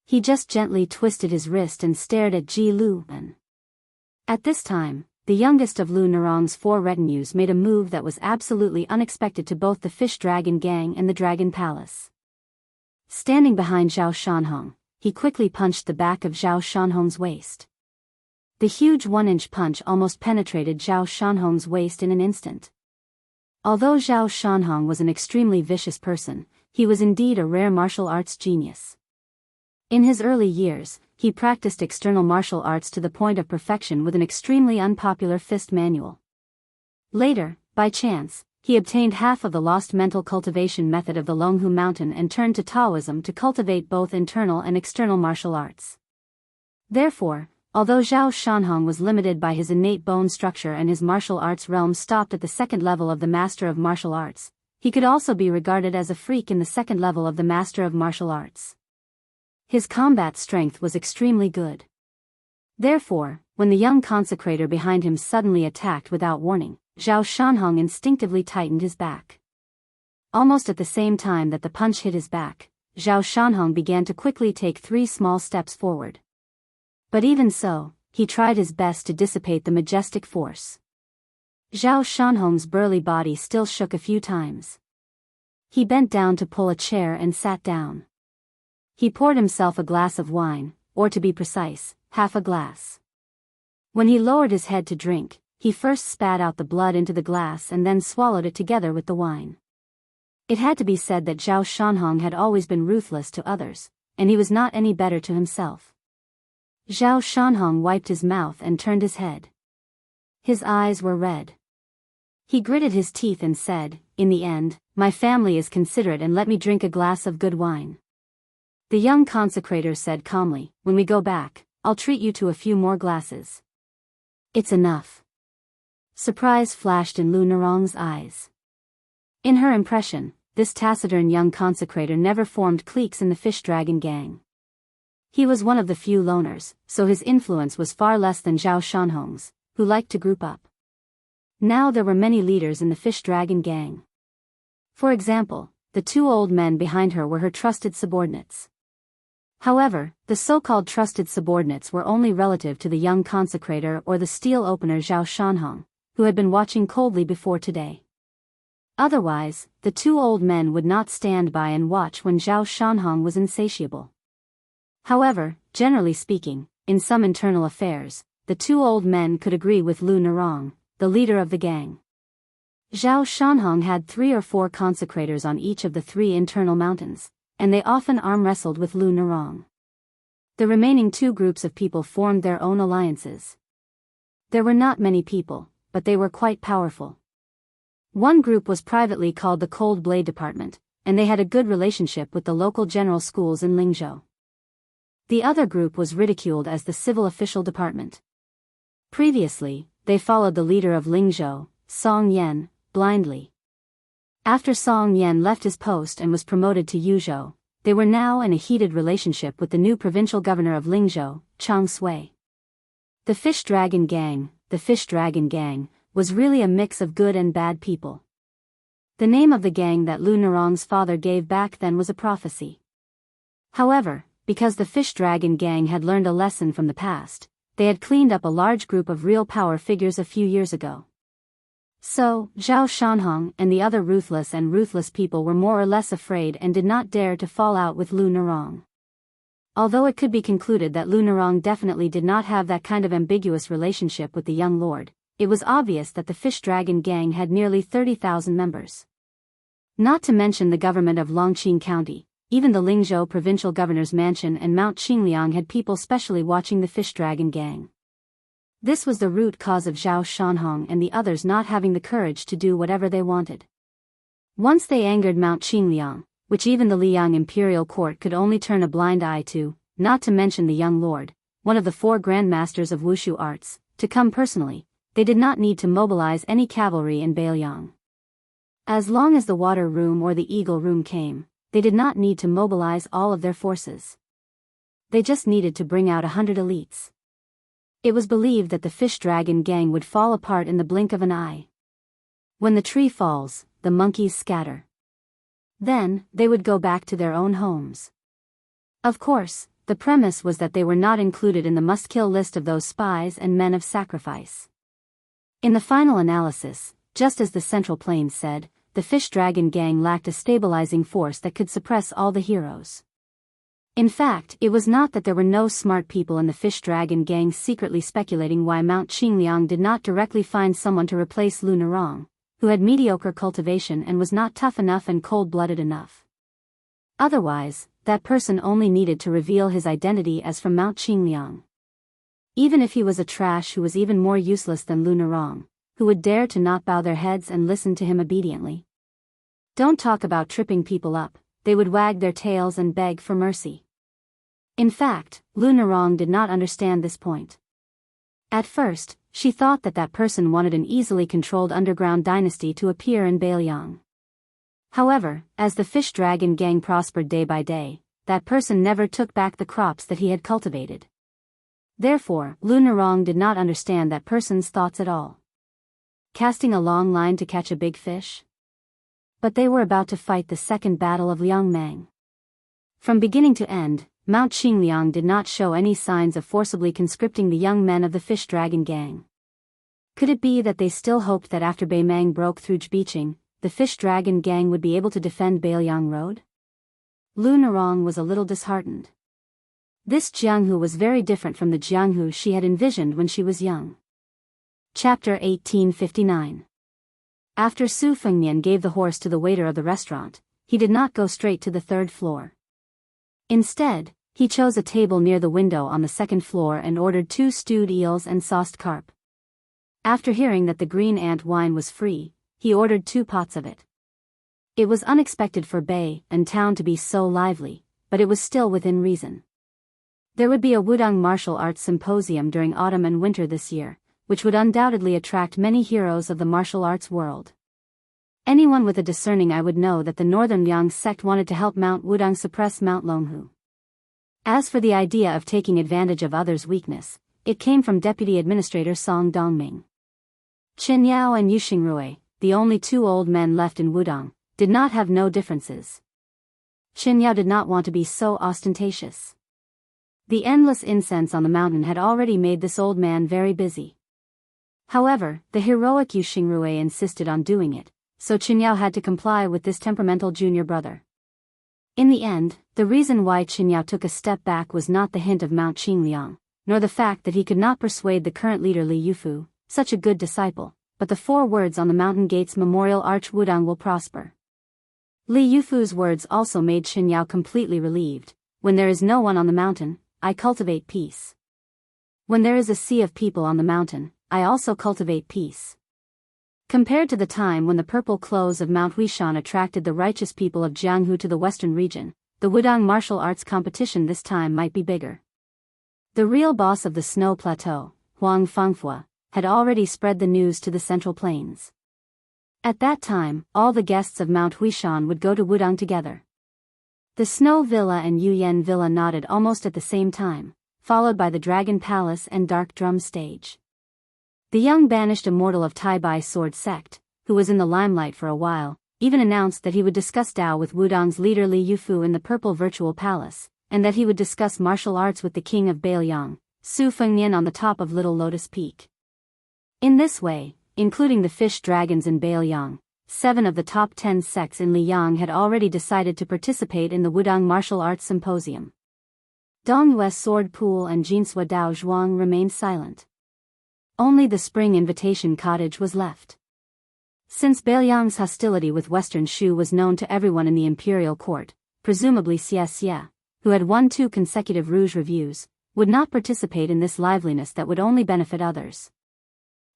He just gently twisted his wrist and stared at Ji Lu. At this time, the youngest of Lu Narong's 4 retinues made a move that was absolutely unexpected to both the Fish Dragon Gang and the Dragon Palace. Standing behind Zhao Shanhong, he quickly punched the back of Zhao Shanhong's waist. The huge 1-inch punch almost penetrated Zhao Shanhong's waist in an instant. Although Zhao Shanhong was an extremely vicious person, he was indeed a rare martial arts genius. In his early years, he practiced external martial arts to the point of perfection with an extremely unpopular fist manual. Later, by chance, he obtained half of the lost mental cultivation method of the Longhu Mountain and turned to Taoism to cultivate both internal and external martial arts. Therefore, although Zhao Shanhong was limited by his innate bone structure and his martial arts realm stopped at the second level of the Master of Martial Arts, he could also be regarded as a freak in the second level of the Master of Martial Arts. His combat strength was extremely good. Therefore, when the young consecrator behind him suddenly attacked without warning, Zhao Shanhong instinctively tightened his back. Almost at the same time that the punch hit his back, Zhao Shanhong began to quickly take 3 small steps forward. But even so, he tried his best to dissipate the majestic force. Zhao Shanhong's burly body still shook a few times. He bent down to pull a chair and sat down. He poured himself a glass of wine, or to be precise, half a glass. When he lowered his head to drink, he first spat out the blood into the glass and then swallowed it together with the wine. It had to be said that Zhao Shanhong had always been ruthless to others, and he was not any better to himself. Zhao Shanhong wiped his mouth and turned his head. His eyes were red. He gritted his teeth and said, "In the end, my family is considerate and let me drink a glass of good wine." The young consecrator said calmly, "When we go back, I'll treat you to a few more glasses." "It's enough." Surprise flashed in Lu Nerong's eyes. In her impression, this taciturn young consecrator never formed cliques in the Fish Dragon gang. He was one of the few loners, so his influence was far less than Zhao Shanhong's, who liked to group up. Now there were many leaders in the Fish Dragon gang. For example, the 2 old men behind her were her trusted subordinates. However, the so-called trusted subordinates were only relative to the young consecrator or the steel opener Zhao Shanhong, who had been watching coldly before today. Otherwise, the 2 old men would not stand by and watch when Zhao Shanhong was insatiable. However, generally speaking, in some internal affairs, the 2 old men could agree with Lu Nerong, the leader of the gang. Zhao Shanhong had 3 or 4 consecrators on each of the 3 internal mountains, and they often arm-wrestled with Lu Nerong. The remaining 2 groups of people formed their own alliances. There were not many people, but they were quite powerful. One group was privately called the Cold Blade Department, and they had a good relationship with the local general schools in Lingzhou. The other group was ridiculed as the Civil Official Department. Previously, they followed the leader of Lingzhou, Song Yan, blindly. After Song Yan left his post and was promoted to Yuzhou, they were now in a heated relationship with the new provincial governor of Lingzhou, Chang Sui. The Fish Dragon Gang, was really a mix of good and bad people. The name of the gang that Lu Nerong's father gave back then was a prophecy. However, because the Fish Dragon Gang had learned a lesson from the past, they had cleaned up a large group of real power figures a few years ago. So, Zhao Shanhong and the other ruthless people were more or less afraid and did not dare to fall out with Lu Nerong. Although it could be concluded that Lu Nerong definitely did not have that kind of ambiguous relationship with the young lord, it was obvious that the Fish Dragon Gang had nearly 30,000 members. Not to mention the government of Longqing County, even the Lingzhou provincial governor's mansion and Mount Qingliang had people specially watching the Fish Dragon Gang. This was the root cause of Zhao Shanhong and the others not having the courage to do whatever they wanted. Once they angered Mount Qingliang, which even the Liang imperial court could only turn a blind eye to, not to mention the young lord, one of the 4 grandmasters of wushu arts, to come personally, they did not need to mobilize any cavalry in Beiliang. As long as the water room or the eagle room came, they did not need to mobilize all of their forces. They just needed to bring out 100 elites. It was believed that the Fish Dragon Gang would fall apart in the blink of an eye. When the tree falls, the monkeys scatter. Then, they would go back to their own homes. Of course, the premise was that they were not included in the must-kill list of those spies and men of sacrifice. In the final analysis, just as the Central Plains said, the Fish Dragon Gang lacked a stabilizing force that could suppress all the heroes. In fact, it was not that there were no smart people in the Fish Dragon gang secretly speculating why Mount Qingliang did not directly find someone to replace Lu Nerong, who had mediocre cultivation and was not tough enough and cold-blooded enough. Otherwise, that person only needed to reveal his identity as from Mount Qingliang. Even if he was a trash who was even more useless than Lu Nerong, who would dare to not bow their heads and listen to him obediently. Don't talk about tripping people up, they would wag their tails and beg for mercy. In fact, Lu Nerong did not understand this point. At first, she thought that that person wanted an easily controlled underground dynasty to appear in Bailiang. However, as the Fish Dragon gang prospered day by day, that person never took back the crops that he had cultivated. Therefore, Lu Nerong did not understand that person's thoughts at all. Casting a long line to catch a big fish? But they were about to fight the second battle of Liangmang. From beginning to end, Mount Qingliang did not show any signs of forcibly conscripting the young men of the Fish Dragon gang. Could it be that they still hoped that after Beimang broke through Zbicheng, the Fish Dragon gang would be able to defend Bailiang Road? Lu Nerong was a little disheartened. This Jianghu was very different from the Jianghu she had envisioned when she was young. Chapter 1859. After Su Fengnian gave the horse to the waiter of the restaurant, he did not go straight to the third floor. Instead, he chose a table near the window on the second floor and ordered 2 stewed eels and sauced carp. After hearing that the green ant wine was free, he ordered 2 pots of it. It was unexpected for Bei and town to be so lively, but it was still within reason. There would be a Wudang martial arts symposium during autumn and winter this year, which would undoubtedly attract many heroes of the martial arts world. Anyone with a discerning eye would know that the Northern Liang sect wanted to help Mount Wudang suppress Mount Longhu. As for the idea of taking advantage of others' weakness, it came from Deputy Administrator Song Dongming. Qin Yao and Yu Xingrui, the only 2 old men left in Wudang, did not have no differences. Qin Yao did not want to be so ostentatious. The endless incense on the mountain had already made this old man very busy. However, the heroic Yu Xingrui insisted on doing it, so Qin Yao had to comply with this temperamental junior brother. In the end, the reason why Qin Yao took a step back was not the hint of Mount Qingliang, nor the fact that he could not persuade the current leader Li Yufu, such a good disciple, but the 4 words on the mountain gate's memorial arch: Wudang will prosper. Li Yufu's words also made Qin Yao completely relieved. When there is no one on the mountain, I cultivate peace. When there is a sea of people on the mountain, I also cultivate peace. Compared to the time when the purple clothes of Mount Wishan attracted the righteous people of Jianghu to the western region, the Wudang martial arts competition this time might be bigger. The real boss of the Snow Plateau, Huang Fengfua, had already spread the news to the Central Plains. At that time, all the guests of Mount Wishan would go to Wudang together. The Snow Villa and Yuyan Villa nodded almost at the same time, followed by the Dragon Palace and Dark Drum Stage. The young banished immortal of Tai Bai Sword Sect, who was in the limelight for a while, even announced that he would discuss Dao with Wudang's leader Li Yufu in the Purple Virtual Palace, and that he would discuss martial arts with the king of Bailiang, Su Fengnian, on the top of Little Lotus Peak. In this way, including the Fish Dragons in Bailiang, 7 of the top 10 sects in Liyang had already decided to participate in the Wudang Martial Arts Symposium. Dongyue Sword Pool and Jinsua Dao Zhuang remained silent. Only the Spring Invitation Cottage was left. Since Bailiang's hostility with Western Shu was known to everyone in the imperial court, presumably Xie Xie, who had won 2 consecutive Rouge reviews, would not participate in this liveliness that would only benefit others.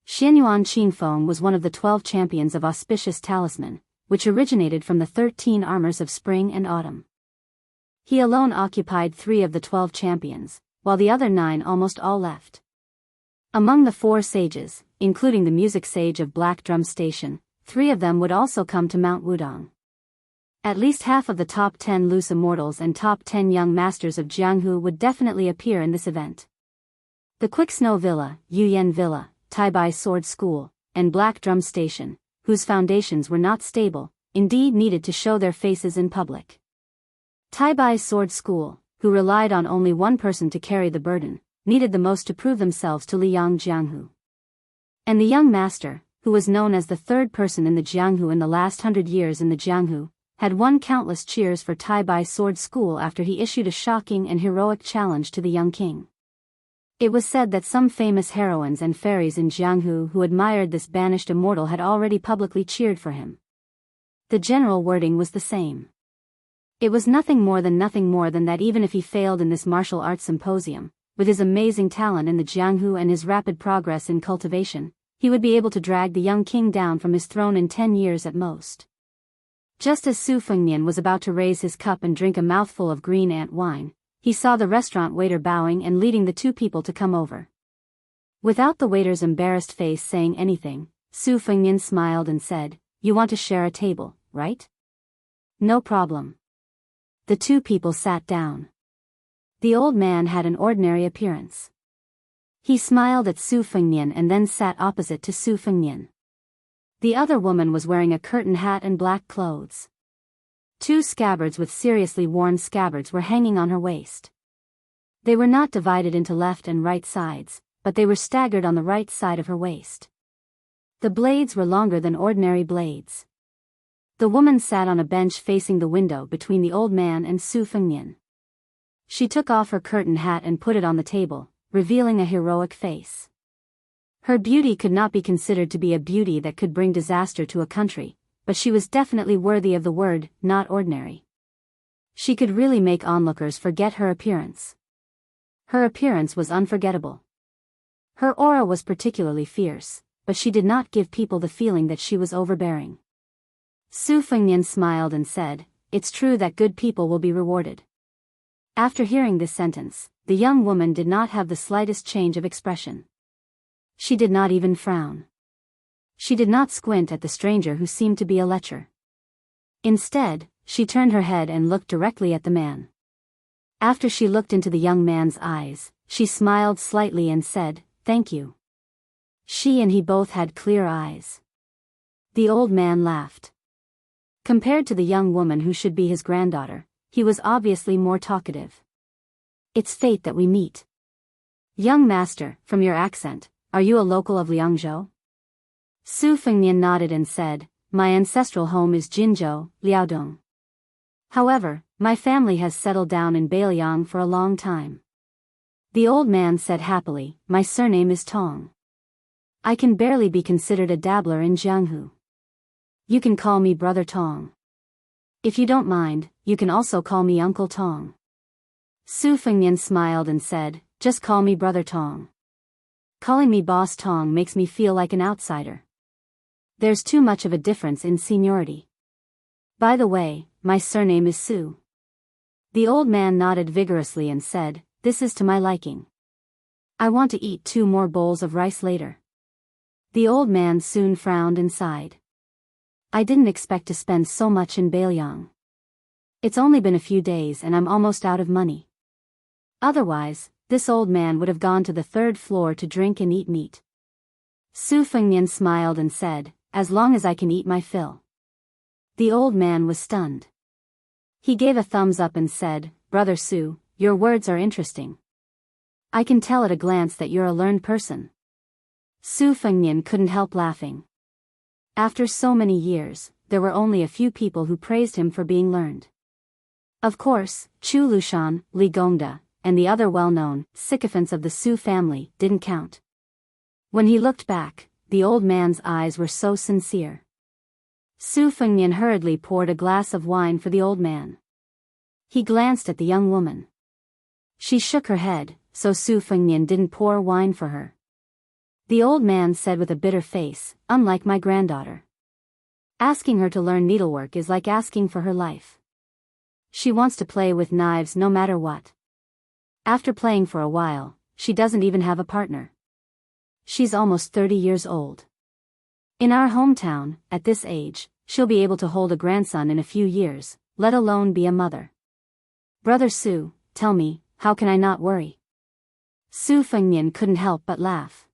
Xianyuan Qingfeng was one of the 12 champions of Auspicious Talisman, which originated from the 13 armors of spring and autumn. He alone occupied 3 of the 12 champions, while the other 9 almost all left. Among the 4 sages, including the music sage of Black Drum Station, 3 of them would also come to Mount Wudang. At least half of the top 10 loose immortals and top 10 young masters of Jianghu would definitely appear in this event. The Quick Snow Villa, Yuyan Villa, Tai Bai Sword School, and Black Drum Station, whose foundations were not stable, indeed needed to show their faces in public. Tai Bai Sword School, who relied on only one person to carry the burden, needed the most to prove themselves to Liyang Jianghu. And the young master, who was known as the 3rd person in the Jianghu in the last 100 years in the Jianghu, had won countless cheers for Tai-Bai Sword School after he issued a shocking and heroic challenge to the young king. It was said that some famous heroines and fairies in Jianghu who admired this banished immortal had already publicly cheered for him. The general wording was the same. It was nothing more than that even if he failed in this martial arts symposium, with his amazing talent in the Jianghu and his rapid progress in cultivation, he would be able to drag the young king down from his throne in 10 years at most. Just as Su Fengnian was about to raise his cup and drink a mouthful of green ant wine, he saw the restaurant waiter bowing and leading the two people to come over. Without the waiter's embarrassed face saying anything, Su Fengnian smiled and said, "You want to share a table, right?" "No problem." The two people sat down. The old man had an ordinary appearance. He smiled at Su Fengnian and then sat opposite to Su Fengnian. The other woman was wearing a curtain hat and black clothes. Two scabbards with seriously worn scabbards were hanging on her waist. They were not divided into left and right sides, but they were staggered on the right side of her waist. The blades were longer than ordinary blades. The woman sat on a bench facing the window between the old man and Su Fengnian. She took off her curtain hat and put it on the table, revealing a heroic face. Her beauty could not be considered to be a beauty that could bring disaster to a country, but she was definitely worthy of the word, not ordinary. She could really make onlookers forget her appearance. Her appearance was unforgettable. Her aura was particularly fierce, but she did not give people the feeling that she was overbearing. Su Fengnian smiled and said, "It's true that good people will be rewarded." After hearing this sentence, the young woman did not have the slightest change of expression. She did not even frown. She did not squint at the stranger who seemed to be a lecher. Instead, she turned her head and looked directly at the man. After she looked into the young man's eyes, she smiled slightly and said, "Thank you." She and he both had clear eyes. The old man laughed. Compared to the young woman who should be his granddaughter, he was obviously more talkative. "It's fate that we meet. Young master, from your accent, are you a local of Liangzhou?" Su Fengnian nodded and said, "My ancestral home is Jinzhou, Liaodong. However, my family has settled down in Beiliang for a long time." The old man said happily, "My surname is Tong. I can barely be considered a dabbler in Jianghu. You can call me Brother Tong. If you don't mind, you can also call me Uncle Tong." Su Fengnian smiled and said, "Just call me Brother Tong. Calling me Boss Tong makes me feel like an outsider. There's too much of a difference in seniority. By the way, my surname is Su." The old man nodded vigorously and said, "This is to my liking. I want to eat 2 more bowls of rice later." The old man soon frowned and sighed. "I didn't expect to spend so much in Beiliang. It's only been a few days and I'm almost out of money." Otherwise, this old man would have gone to the 3rd floor to drink and eat meat. Su Fengnian smiled and said, "As long as I can eat my fill." The old man was stunned. He gave a thumbs up and said, "Brother Su, your words are interesting. I can tell at a glance that you're a learned person." Su Fengnian couldn't help laughing. After so many years, there were only a few people who praised him for being learned. Of course, Chu Lushan, Li Gongda, and the other well-known sycophants of the Su family didn't count. When he looked back, the old man's eyes were so sincere. Su Fengnian hurriedly poured a glass of wine for the old man. He glanced at the young woman. She shook her head, so Su Fengnian didn't pour wine for her. The old man said with a bitter face, "Unlike my granddaughter. Asking her to learn needlework is like asking for her life. She wants to play with knives no matter what. After playing for a while, she doesn't even have a partner. She's almost 30 years old. In our hometown, at this age, she'll be able to hold a grandson in a few years, let alone be a mother. Brother Su, tell me, how can I not worry?" Su Fengnian couldn't help but laugh.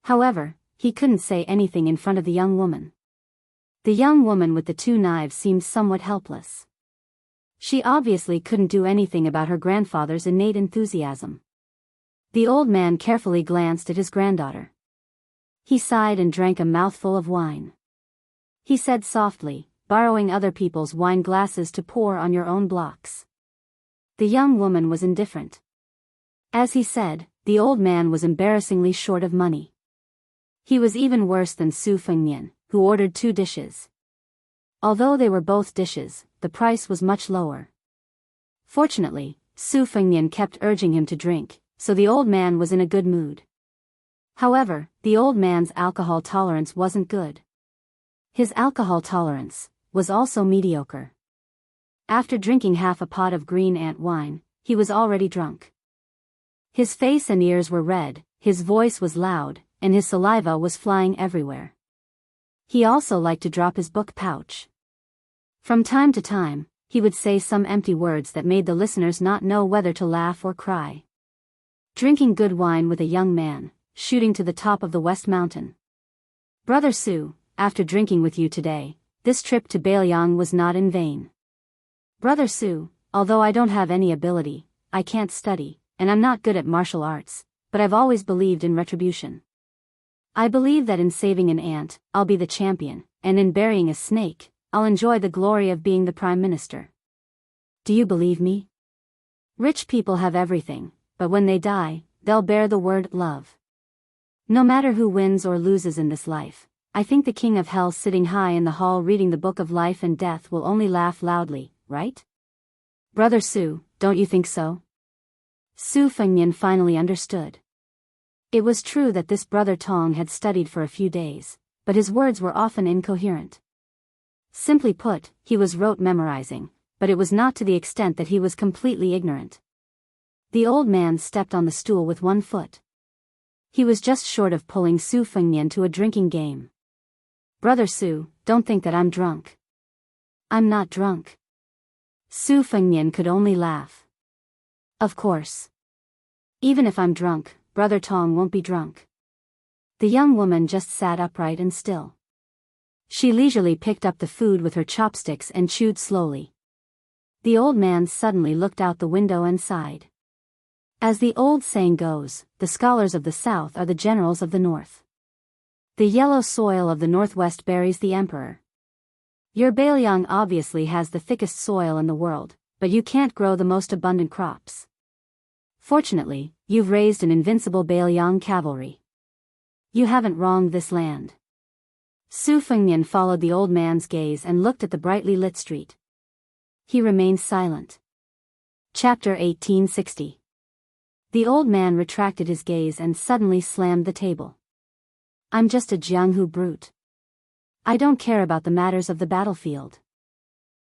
However, he couldn't say anything in front of the young woman. The young woman with the 2 knives seemed somewhat helpless. She obviously couldn't do anything about her grandfather's innate enthusiasm. The old man carefully glanced at his granddaughter. He sighed and drank a mouthful of wine. He said softly, borrowing other people's wine glasses to pour on your own blocks. The young woman was indifferent. As he said, the old man was embarrassingly short of money. He was even worse than Su Fengnian, who ordered 2 dishes. Although they were both dishes, the price was much lower. Fortunately, Su Fengnian kept urging him to drink, so the old man was in a good mood. However, the old man's alcohol tolerance wasn't good. His alcohol tolerance was also mediocre. After drinking half a pot of green ant wine, he was already drunk. His face and ears were red, his voice was loud, and his saliva was flying everywhere. He also liked to drop his book pouch. From time to time, he would say some empty words that made the listeners not know whether to laugh or cry. Drinking good wine with a young man, shooting to the top of the West Mountain. Brother Su, after drinking with you today, this trip to Bailiang was not in vain. Brother Su, although I don't have any ability, I can't study, and I'm not good at martial arts, but I've always believed in retribution. I believe that in saving an ant, I'll be the champion, and in burying a snake, I'll enjoy the glory of being the prime minister. Do you believe me? Rich people have everything, but when they die, they'll bear the word love. No matter who wins or loses in this life, I think the king of hell sitting high in the hall reading the book of life and death will only laugh loudly, right? Brother Su, don't you think so? Su Fengnian finally understood. It was true that this brother Tong had studied for a few days, but his words were often incoherent. Simply put, he was rote memorizing, but it was not to the extent that he was completely ignorant. The old man stepped on the stool with one foot. He was just short of pulling Su Fengnian to a drinking game. Brother Su, don't think that I'm drunk. I'm not drunk. Su Fengnian could only laugh. Of course. Even if I'm drunk, Brother Tong won't be drunk. The young woman just sat upright and still. She leisurely picked up the food with her chopsticks and chewed slowly. The old man suddenly looked out the window and sighed. As the old saying goes, the scholars of the south are the generals of the north. The yellow soil of the northwest buries the emperor. Your Bailiang obviously has the thickest soil in the world, but you can't grow the most abundant crops. Fortunately, you've raised an invincible Bailiang cavalry. You haven't wronged this land. Su Fengnian followed the old man's gaze and looked at the brightly lit street. He remained silent. Chapter 1860. The old man retracted his gaze and suddenly slammed the table. I'm just a Jianghu brute. I don't care about the matters of the battlefield.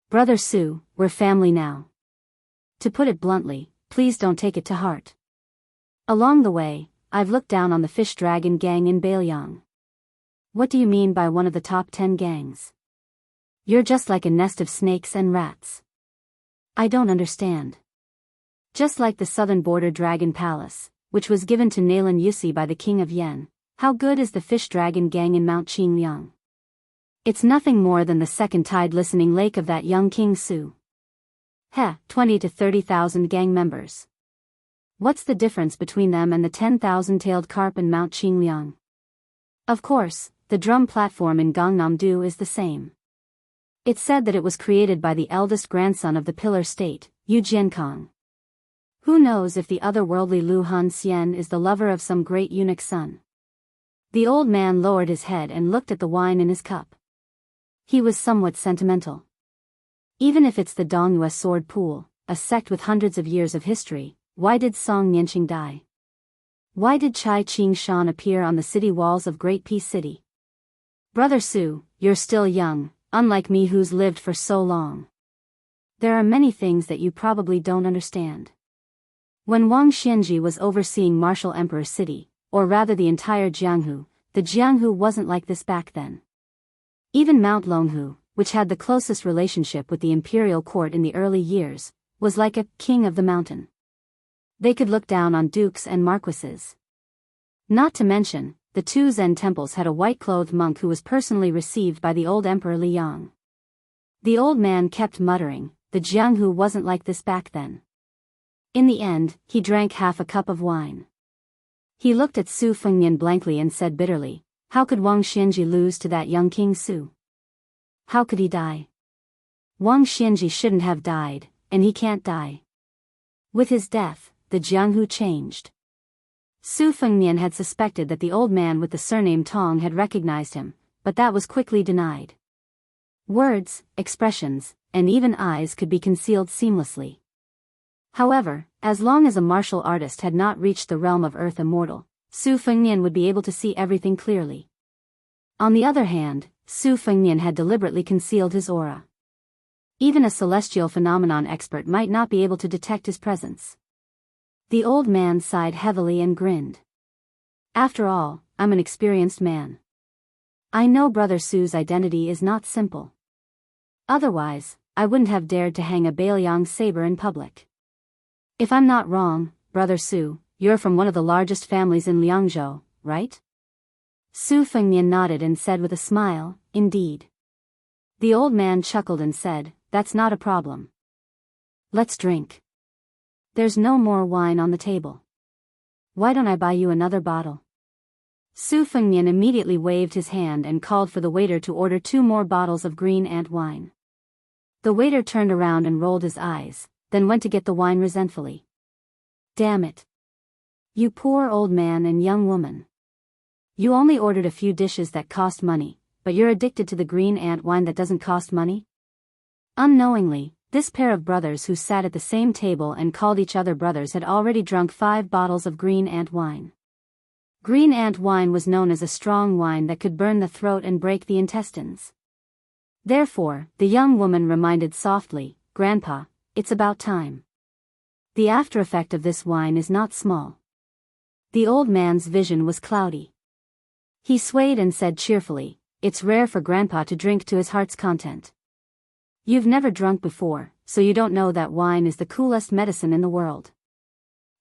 Brother Su, we're family now. To put it bluntly, please don't take it to heart. Along the way, I've looked down on the fish dragon gang in Bailiang. What do you mean by one of the top 10 gangs? You're just like a nest of snakes and rats. I don't understand. Just like the southern border dragon palace, which was given to Nalan Yusi by the king of Yen, how good is the fish dragon gang in Mount Qingliang? It's nothing more than the second tide listening lake of that young King Su. 20 to 30,000 gang members. What's the difference between them and the 10,000-tailed carp in Mount Qingliang? Of course, the drum platform in Gangnam-do is the same. It's said that it was created by the eldest grandson of the Pillar State, Yu Jiankong. Who knows if the otherworldly Lu Hanxian is the lover of some great eunuch's son? The old man lowered his head and looked at the wine in his cup. He was somewhat sentimental. Even if it's the Dongyue sword pool, a sect with hundreds of years of history, why did Song Nianqing die? Why did Chai Ching Shan appear on the city walls of Great Peace City? Brother Su, you're still young, unlike me who's lived for so long. There are many things that you probably don't understand. When Wang Xianji was overseeing Martial Emperor City, or rather the entire Jianghu, the Jianghu wasn't like this back then. Even Mount Longhu, which had the closest relationship with the imperial court in the early years, was like a king of the mountain. They could look down on dukes and marquises. Not to mention, the 2 Zen temples had a white-clothed monk who was personally received by the old Emperor Liang. The old man kept muttering, the Jianghu wasn't like this back then. In the end, he drank half a cup of wine. He looked at Su Fengnian blankly and said bitterly, how could Wang Xianji lose to that young King Su? How could he die? Wang Xianji shouldn't have died, and he can't die. With his death, the Jianghu changed. Su Fengnian had suspected that the old man with the surname Tong had recognized him, but that was quickly denied. Words, expressions, and even eyes could be concealed seamlessly. However, as long as a martial artist had not reached the realm of Earth Immortal, Su Fengnian would be able to see everything clearly. On the other hand, Su Fengnian had deliberately concealed his aura. Even a celestial phenomenon expert might not be able to detect his presence. The old man sighed heavily and grinned. After all, I'm an experienced man. I know Brother Su's identity is not simple. Otherwise, I wouldn't have dared to hang a Bailiang saber in public. If I'm not wrong, Brother Su, you're from one of the largest families in Liangzhou, right? Su Fengnian nodded and said with a smile, indeed. The old man chuckled and said, that's not a problem. Let's drink. There's no more wine on the table. Why don't I buy you another bottle? Su Fengnian immediately waved his hand and called for the waiter to order 2 more bottles of green ant wine. The waiter turned around and rolled his eyes, then went to get the wine resentfully. Damn it. You poor old man and young woman. You only ordered a few dishes that cost money, but you're addicted to the green ant wine that doesn't cost money? Unknowingly, this pair of brothers who sat at the same table and called each other brothers had already drunk 5 bottles of green ant wine. Green ant wine was known as a strong wine that could burn the throat and break the intestines. Therefore, the young woman reminded softly, Grandpa, it's about time. The after effect of this wine is not small. The old man's vision was cloudy. He swayed and said cheerfully, it's rare for Grandpa to drink to his heart's content. You've never drunk before, so you don't know that wine is the coolest medicine in the world.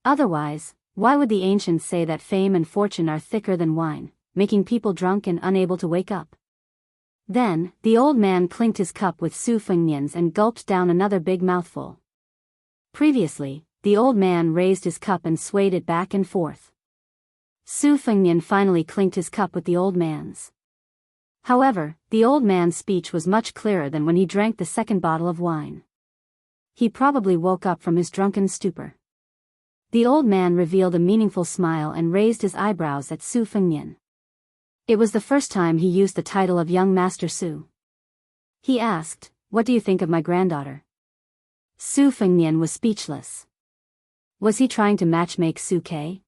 Otherwise, why would the ancients say that fame and fortune are thicker than wine, making people drunk and unable to wake up? Then, the old man clinked his cup with Su Fengnian's and gulped down another big mouthful. Previously, the old man raised his cup and swayed it back and forth. Su Fengnian finally clinked his cup with the old man's. However, the old man's speech was much clearer than when he drank the second bottle of wine. He probably woke up from his drunken stupor. The old man revealed a meaningful smile and raised his eyebrows at Su Fengnian. It was the first time he used the title of Young Master Su. He asked, what do you think of my granddaughter? Su Fengnian was speechless. Was he trying to matchmake Su Ke?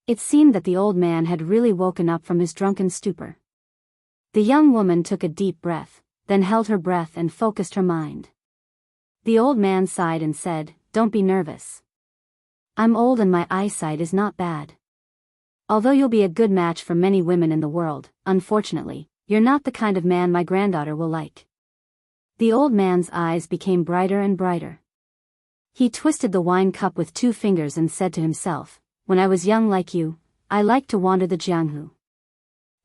It seemed that the old man had really woken up from his drunken stupor. The young woman took a deep breath, then held her breath and focused her mind. The old man sighed and said, don't be nervous. I'm old and my eyesight is not bad. Although you'll be a good match for many women in the world, unfortunately, you're not the kind of man my granddaughter will like. The old man's eyes became brighter and brighter. He twisted the wine cup with 2 fingers and said to himself, when I was young like you, I liked to wander the Jianghu.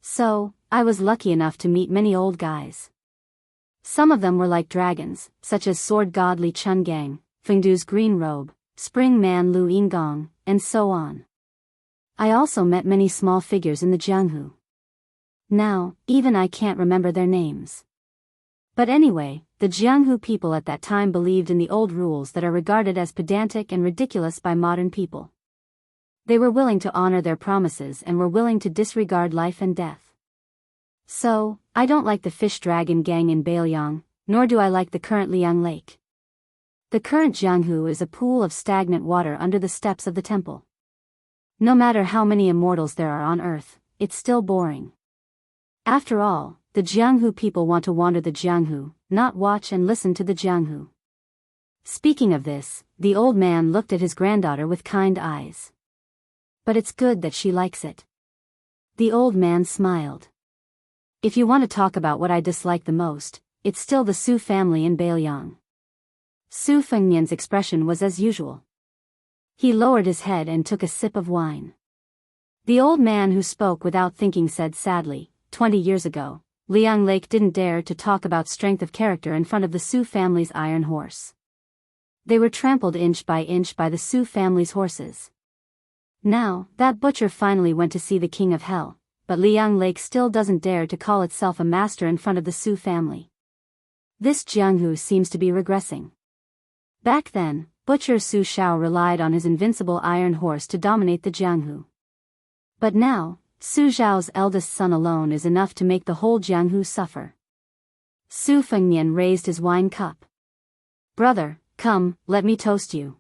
So, I was lucky enough to meet many old guys. Some of them were like dragons, such as sword god Li Chungang, Fengdu's green robe, spring man Lu Yingong, and so on. I also met many small figures in the Jianghu. Now, even I can't remember their names. But anyway, the Jianghu people at that time believed in the old rules that are regarded as pedantic and ridiculous by modern people. They were willing to honor their promises and were willing to disregard life and death. So, I don't like the fish dragon gang in Bailiang, nor do I like the current Liang Lake. The current Jianghu is a pool of stagnant water under the steps of the temple. No matter how many immortals there are on Earth, it's still boring. After all, the Jianghu people want to wander the Jianghu, not watch and listen to the Jianghu. Speaking of this, the old man looked at his granddaughter with kind eyes. But it's good that she likes it. The old man smiled. If you want to talk about what I dislike the most, it's still the Su family in Bailiang. Su Fengnian's expression was as usual. He lowered his head and took a sip of wine. The old man who spoke without thinking said sadly, 20 years ago, Liang Lake didn't dare to talk about strength of character in front of the Su family's iron horse. They were trampled inch by the Su family's horses. Now, that butcher finally went to see the king of hell, but Liang Lake still doesn't dare to call itself a master in front of the Su family. This Jianghu seems to be regressing. Back then, Butcher Su Shao relied on his invincible iron horse to dominate the Jianghu. But now, Su Zhao's eldest son alone is enough to make the whole Jianghu suffer. Su Fengnian raised his wine cup. Brother, come, let me toast you.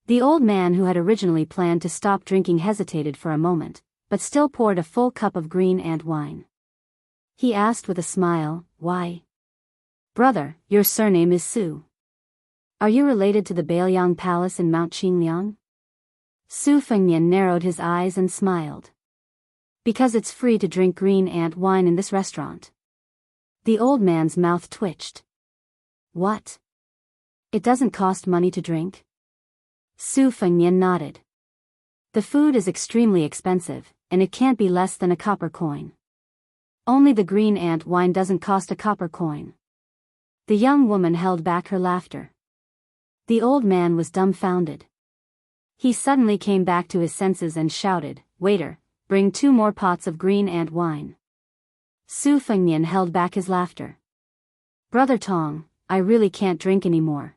The old man who had originally planned to stop drinking hesitated for a moment, but still poured a full cup of green ant wine. He asked with a smile, why? Brother, your surname is Su. Are you related to the Bailiang Palace in Mount Qingliang? Su Fengnian narrowed his eyes and smiled. Because it's free to drink green ant wine in this restaurant. The old man's mouth twitched. What? It doesn't cost money to drink? Su Fengnian nodded. The food is extremely expensive, and it can't be less than a copper coin. Only the green ant wine doesn't cost a copper coin. The young woman held back her laughter. The old man was dumbfounded. He suddenly came back to his senses and shouted, Waiter, bring 2 more pots of green ant wine. Su Fengnian held back his laughter. Brother Tong, I really can't drink anymore.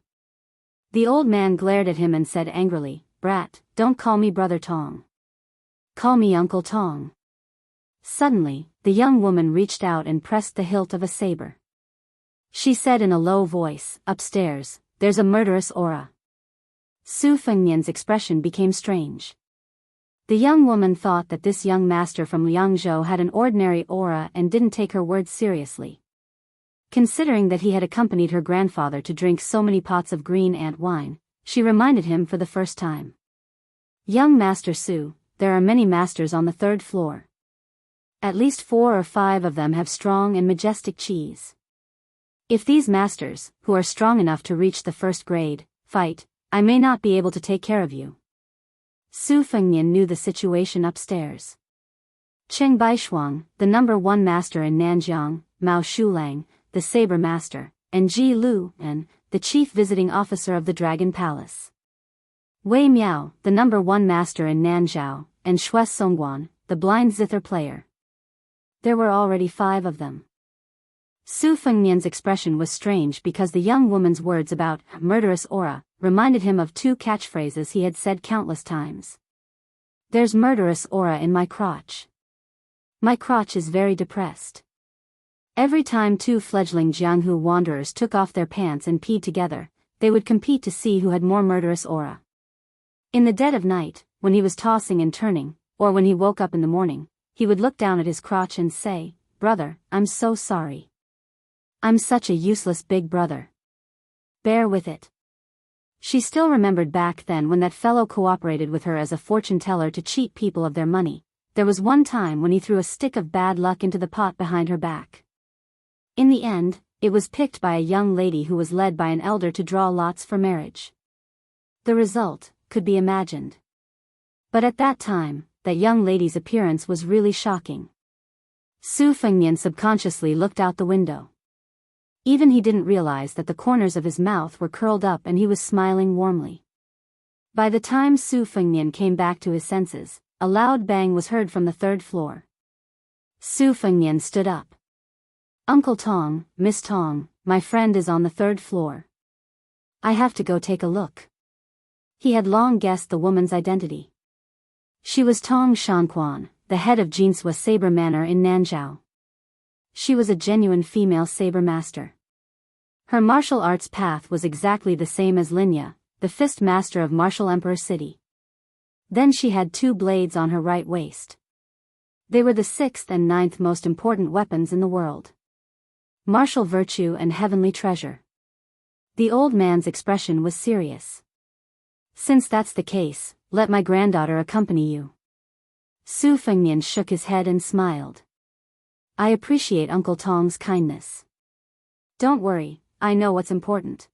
The old man glared at him and said angrily, Brat, don't call me Brother Tong. Call me Uncle Tong. Suddenly, the young woman reached out and pressed the hilt of a saber. She said in a low voice, Upstairs, there's a murderous aura. Su Fengnian's expression became strange. The young woman thought that this young master from Liangzhou had an ordinary aura and didn't take her words seriously. Considering that he had accompanied her grandfather to drink so many pots of green ant wine, she reminded him for the first time. Young Master Su, there are many masters on the 3rd floor. At least 4 or 5 of them have strong and majestic qis. If these masters, who are strong enough to reach the 1st grade, fight, I may not be able to take care of you. Su Fengnian knew the situation upstairs. Cheng Baishuang, the number 1 master in Nanjiang, Mao Shulang, the saber master, and Ji Lu, the chief visiting officer of the Dragon Palace. Wei Miao, the number 1 master in Nanzhao, and Xue Songguan, the blind zither player. There were already 5 of them. Su Fengnian's expression was strange because the young woman's words about murderous aura reminded him of 2 catchphrases he had said countless times. There's murderous aura in my crotch. My crotch is very depressed. Every time 2 fledgling Jianghu wanderers took off their pants and peed together, they would compete to see who had more murderous aura. In the dead of night, when he was tossing and turning, or when he woke up in the morning, he would look down at his crotch and say, Brother, I'm so sorry. I'm such a useless big brother. Bear with it. She still remembered back then when that fellow cooperated with her as a fortune teller to cheat people of their money. There was one time when he threw a stick of bad luck into the pot behind her back. In the end, it was picked by a young lady who was led by an elder to draw lots for marriage. The result could be imagined. But at that time, that young lady's appearance was really shocking. Su Fengnian subconsciously looked out the window. Even he didn't realize that the corners of his mouth were curled up and he was smiling warmly. By the time Su Fengnian came back to his senses, a loud bang was heard from the 3rd floor. Su Fengnian stood up. Uncle Tong, Miss Tong, my friend is on the 3rd floor. I have to go take a look. He had long guessed the woman's identity. She was Tong Shanquan, the head of Jinsua Saber Manor in Nanzhao. She was a genuine female saber master. Her martial arts path was exactly the same as Linya, the fist master of Martial Emperor City. Then she had 2 blades on her right waist. They were the 6th and 9th most important weapons in the world. Martial virtue and heavenly treasure. The old man's expression was serious. Since that's the case, let my granddaughter accompany you. Su Fengnian shook his head and smiled. I appreciate Uncle Tong's kindness. Don't worry, I know what's important.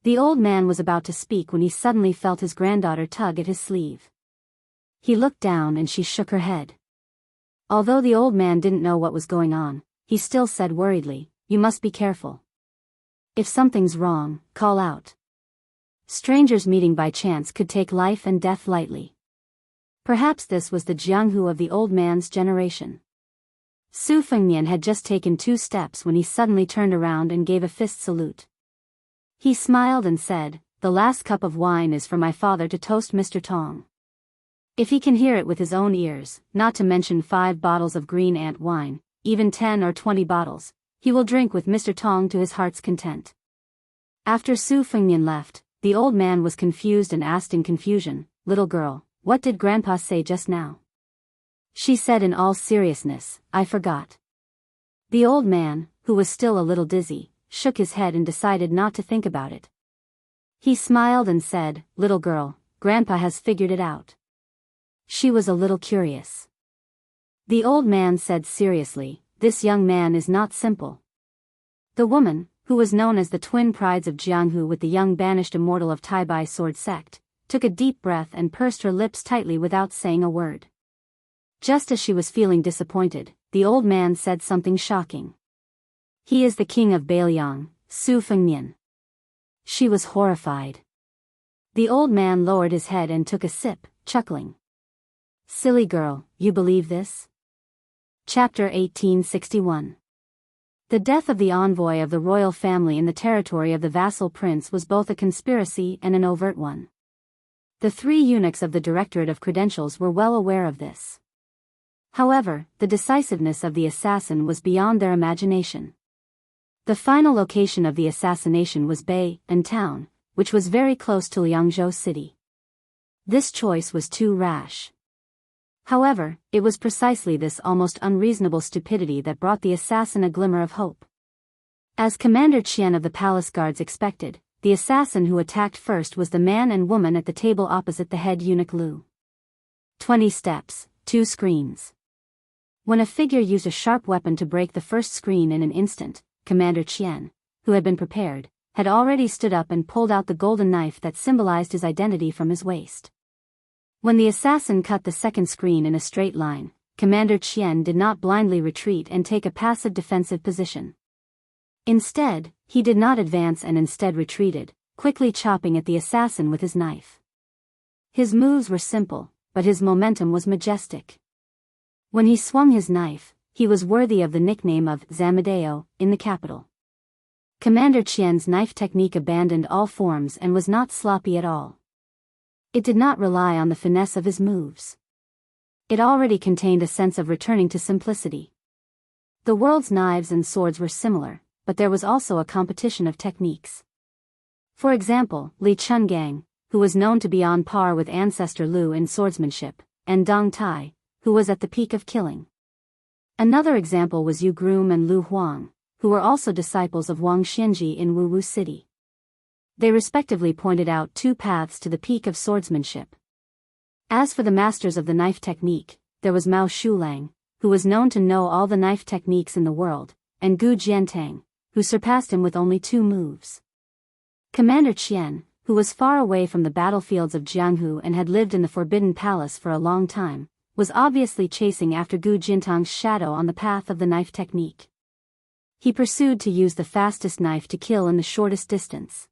The old man was about to speak when he suddenly felt his granddaughter tug at his sleeve. He looked down and she shook her head. Although the old man didn't know what was going on, he still said worriedly, You must be careful. If something's wrong, call out. Strangers meeting by chance could take life and death lightly. Perhaps this was the Jianghu of the old man's generation. Su Fengmian had just taken 2 steps when he suddenly turned around and gave a fist salute. He smiled and said, "The last cup of wine is for my father to toast Mr. Tong. If he can hear it with his own ears, not to mention 5 bottles of green ant wine, even 10 or 20 bottles, he will drink with Mr. Tong to his heart's content." After Su Fengmian left, the old man was confused and asked in confusion, "Little girl, what did Grandpa say just now?" She said in all seriousness, "I forgot." The old man, who was still a little dizzy, shook his head and decided not to think about it. He smiled and said, "Little girl, Grandpa has figured it out." She was a little curious. The old man said seriously, "This young man is not simple." The woman, who was known as the twin prides of Jianghu with the young banished immortal of Taibai sword sect, took a deep breath and pursed her lips tightly without saying a word. Just as she was feeling disappointed, the old man said something shocking. "He is the king of Bailiang, Su Fengmian." She was horrified. The old man lowered his head and took a sip, chuckling. "Silly girl, you believe this?" Chapter 1861. The death of the envoy of the royal family in the territory of the vassal prince was both a conspiracy and an overt one. The 3 eunuchs of the Directorate of Credentials were well aware of this. However, the decisiveness of the assassin was beyond their imagination. The final location of the assassination was Bei'an town, which was very close to Liangzhou city. This choice was too rash. However, it was precisely this almost unreasonable stupidity that brought the assassin a glimmer of hope. As Commander Qian of the palace guards expected, the assassin who attacked first was the man and woman at the table opposite the head eunuch Lu. 20 steps, 2 screens. When a figure used a sharp weapon to break the first screen in an instant, Commander Qian, who had been prepared, had already stood up and pulled out the golden knife that symbolized his identity from his waist. When the assassin cut the second screen in a straight line, Commander Qian did not blindly retreat and take a passive defensive position. Instead, he did not advance and instead retreated, quickly chopping at the assassin with his knife. His moves were simple, but his momentum was majestic. When he swung his knife, he was worthy of the nickname of Zamadeo in the capital. Commander Qian's knife technique abandoned all forms and was not sloppy at all. It did not rely on the finesse of his moves. It already contained a sense of returning to simplicity. The world's knives and swords were similar, but there was also a competition of techniques. For example, Li Chungang, who was known to be on par with ancestor Lu in swordsmanship, and Dong Tai, who was at the peak of killing. Another example was Yu Groom and Lu Huang, who were also disciples of Wang Xianji in Wu City. They respectively pointed out 2 paths to the peak of swordsmanship. As for the masters of the knife technique, there was Mao Shulang, who was known to know all the knife techniques in the world, and Gu Jiantang, who surpassed him with only 2 moves. Commander Qian, who was far away from the battlefields of Jianghu and had lived in the Forbidden Palace for a long time, was obviously chasing after Gu Jintang's shadow on the path of the knife technique. He pursued to use the fastest knife to kill in the shortest distance.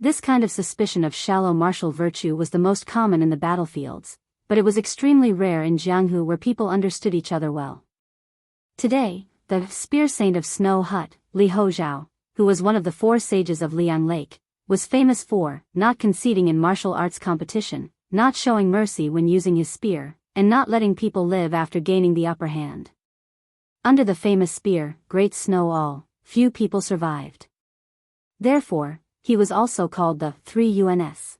This kind of suspicion of shallow martial virtue was the most common in the battlefields, but it was extremely rare in Jianghu where people understood each other well. Today, the spear saint of Snow Hut, Li Hozhao, who was one of the 4 sages of Liang Lake, was famous for not conceding in martial arts competition, not showing mercy when using his spear, and not letting people live after gaining the upper hand. Under the famous spear, Great Snow All, few people survived. Therefore, he was also called the 3 UNS.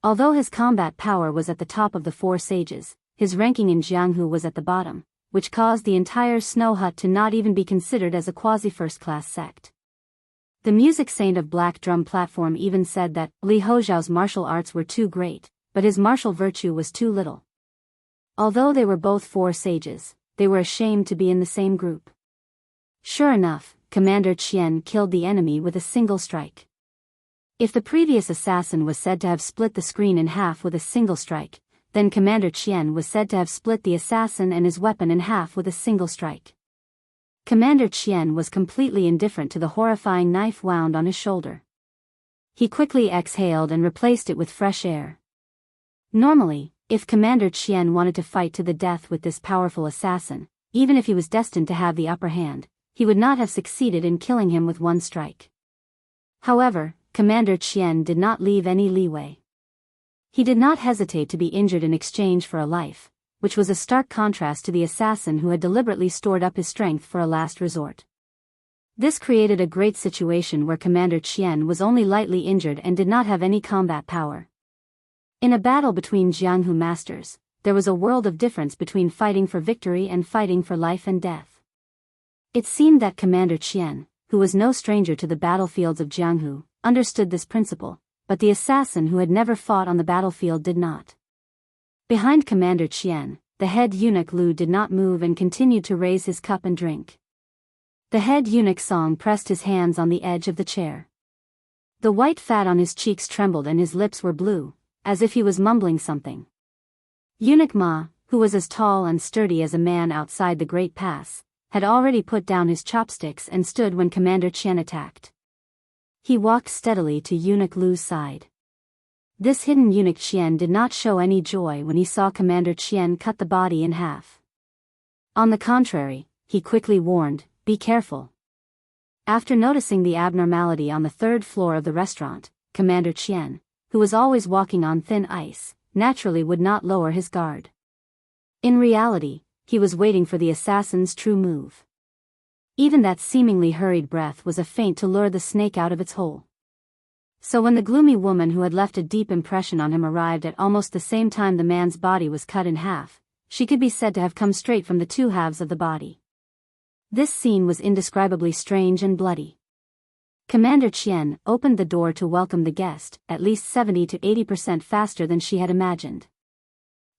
Although his combat power was at the top of the 4 sages, his ranking in Jianghu was at the bottom, which caused the entire Snow Hut to not even be considered as a quasi-first-class sect. The music saint of Black Drum Platform even said that Li Hozhao's martial arts were too great, but his martial virtue was too little. Although they were both 4 sages, they were ashamed to be in the same group. Sure enough, Commander Qian killed the enemy with a single strike. If the previous assassin was said to have split the screen in half with a single strike, then Commander Qian was said to have split the assassin and his weapon in half with a single strike. Commander Qian was completely indifferent to the horrifying knife wound on his shoulder. He quickly exhaled and replaced it with fresh air. Normally, if Commander Qian wanted to fight to the death with this powerful assassin, even if he was destined to have the upper hand, he would not have succeeded in killing him with one strike. However, Commander Qian did not leave any leeway. He did not hesitate to be injured in exchange for a life, which was a stark contrast to the assassin who had deliberately stored up his strength for a last resort. This created a great situation where Commander Qian was only lightly injured and did not have any combat power. In a battle between Jianghu masters, there was a world of difference between fighting for victory and fighting for life and death. It seemed that Commander Qian, who was no stranger to the battlefields of Jianghu, understood this principle, but the assassin who had never fought on the battlefield did not. Behind Commander Qian, the head eunuch Lu did not move and continued to raise his cup and drink. The head eunuch Song pressed his hands on the edge of the chair. The white fat on his cheeks trembled and his lips were blue, as if he was mumbling something. Eunuch Ma, who was as tall and sturdy as a man outside the Great Pass, had already put down his chopsticks and stood when Commander Qian attacked. He walked steadily to Eunuch Lu's side. This hidden eunuch Qian did not show any joy when he saw Commander Qian cut the body in half. On the contrary, he quickly warned, "Be careful." After noticing the abnormality on the third floor of the restaurant, Commander Qian, who was always walking on thin ice, naturally would not lower his guard. In reality, he was waiting for the assassin's true move. Even that seemingly hurried breath was a feint to lure the snake out of its hole. So when the gloomy woman who had left a deep impression on him arrived at almost the same time the man's body was cut in half, she could be said to have come straight from the two halves of the body. This scene was indescribably strange and bloody. Commander Qian opened the door to welcome the guest, at least 70 to 80% faster than she had imagined.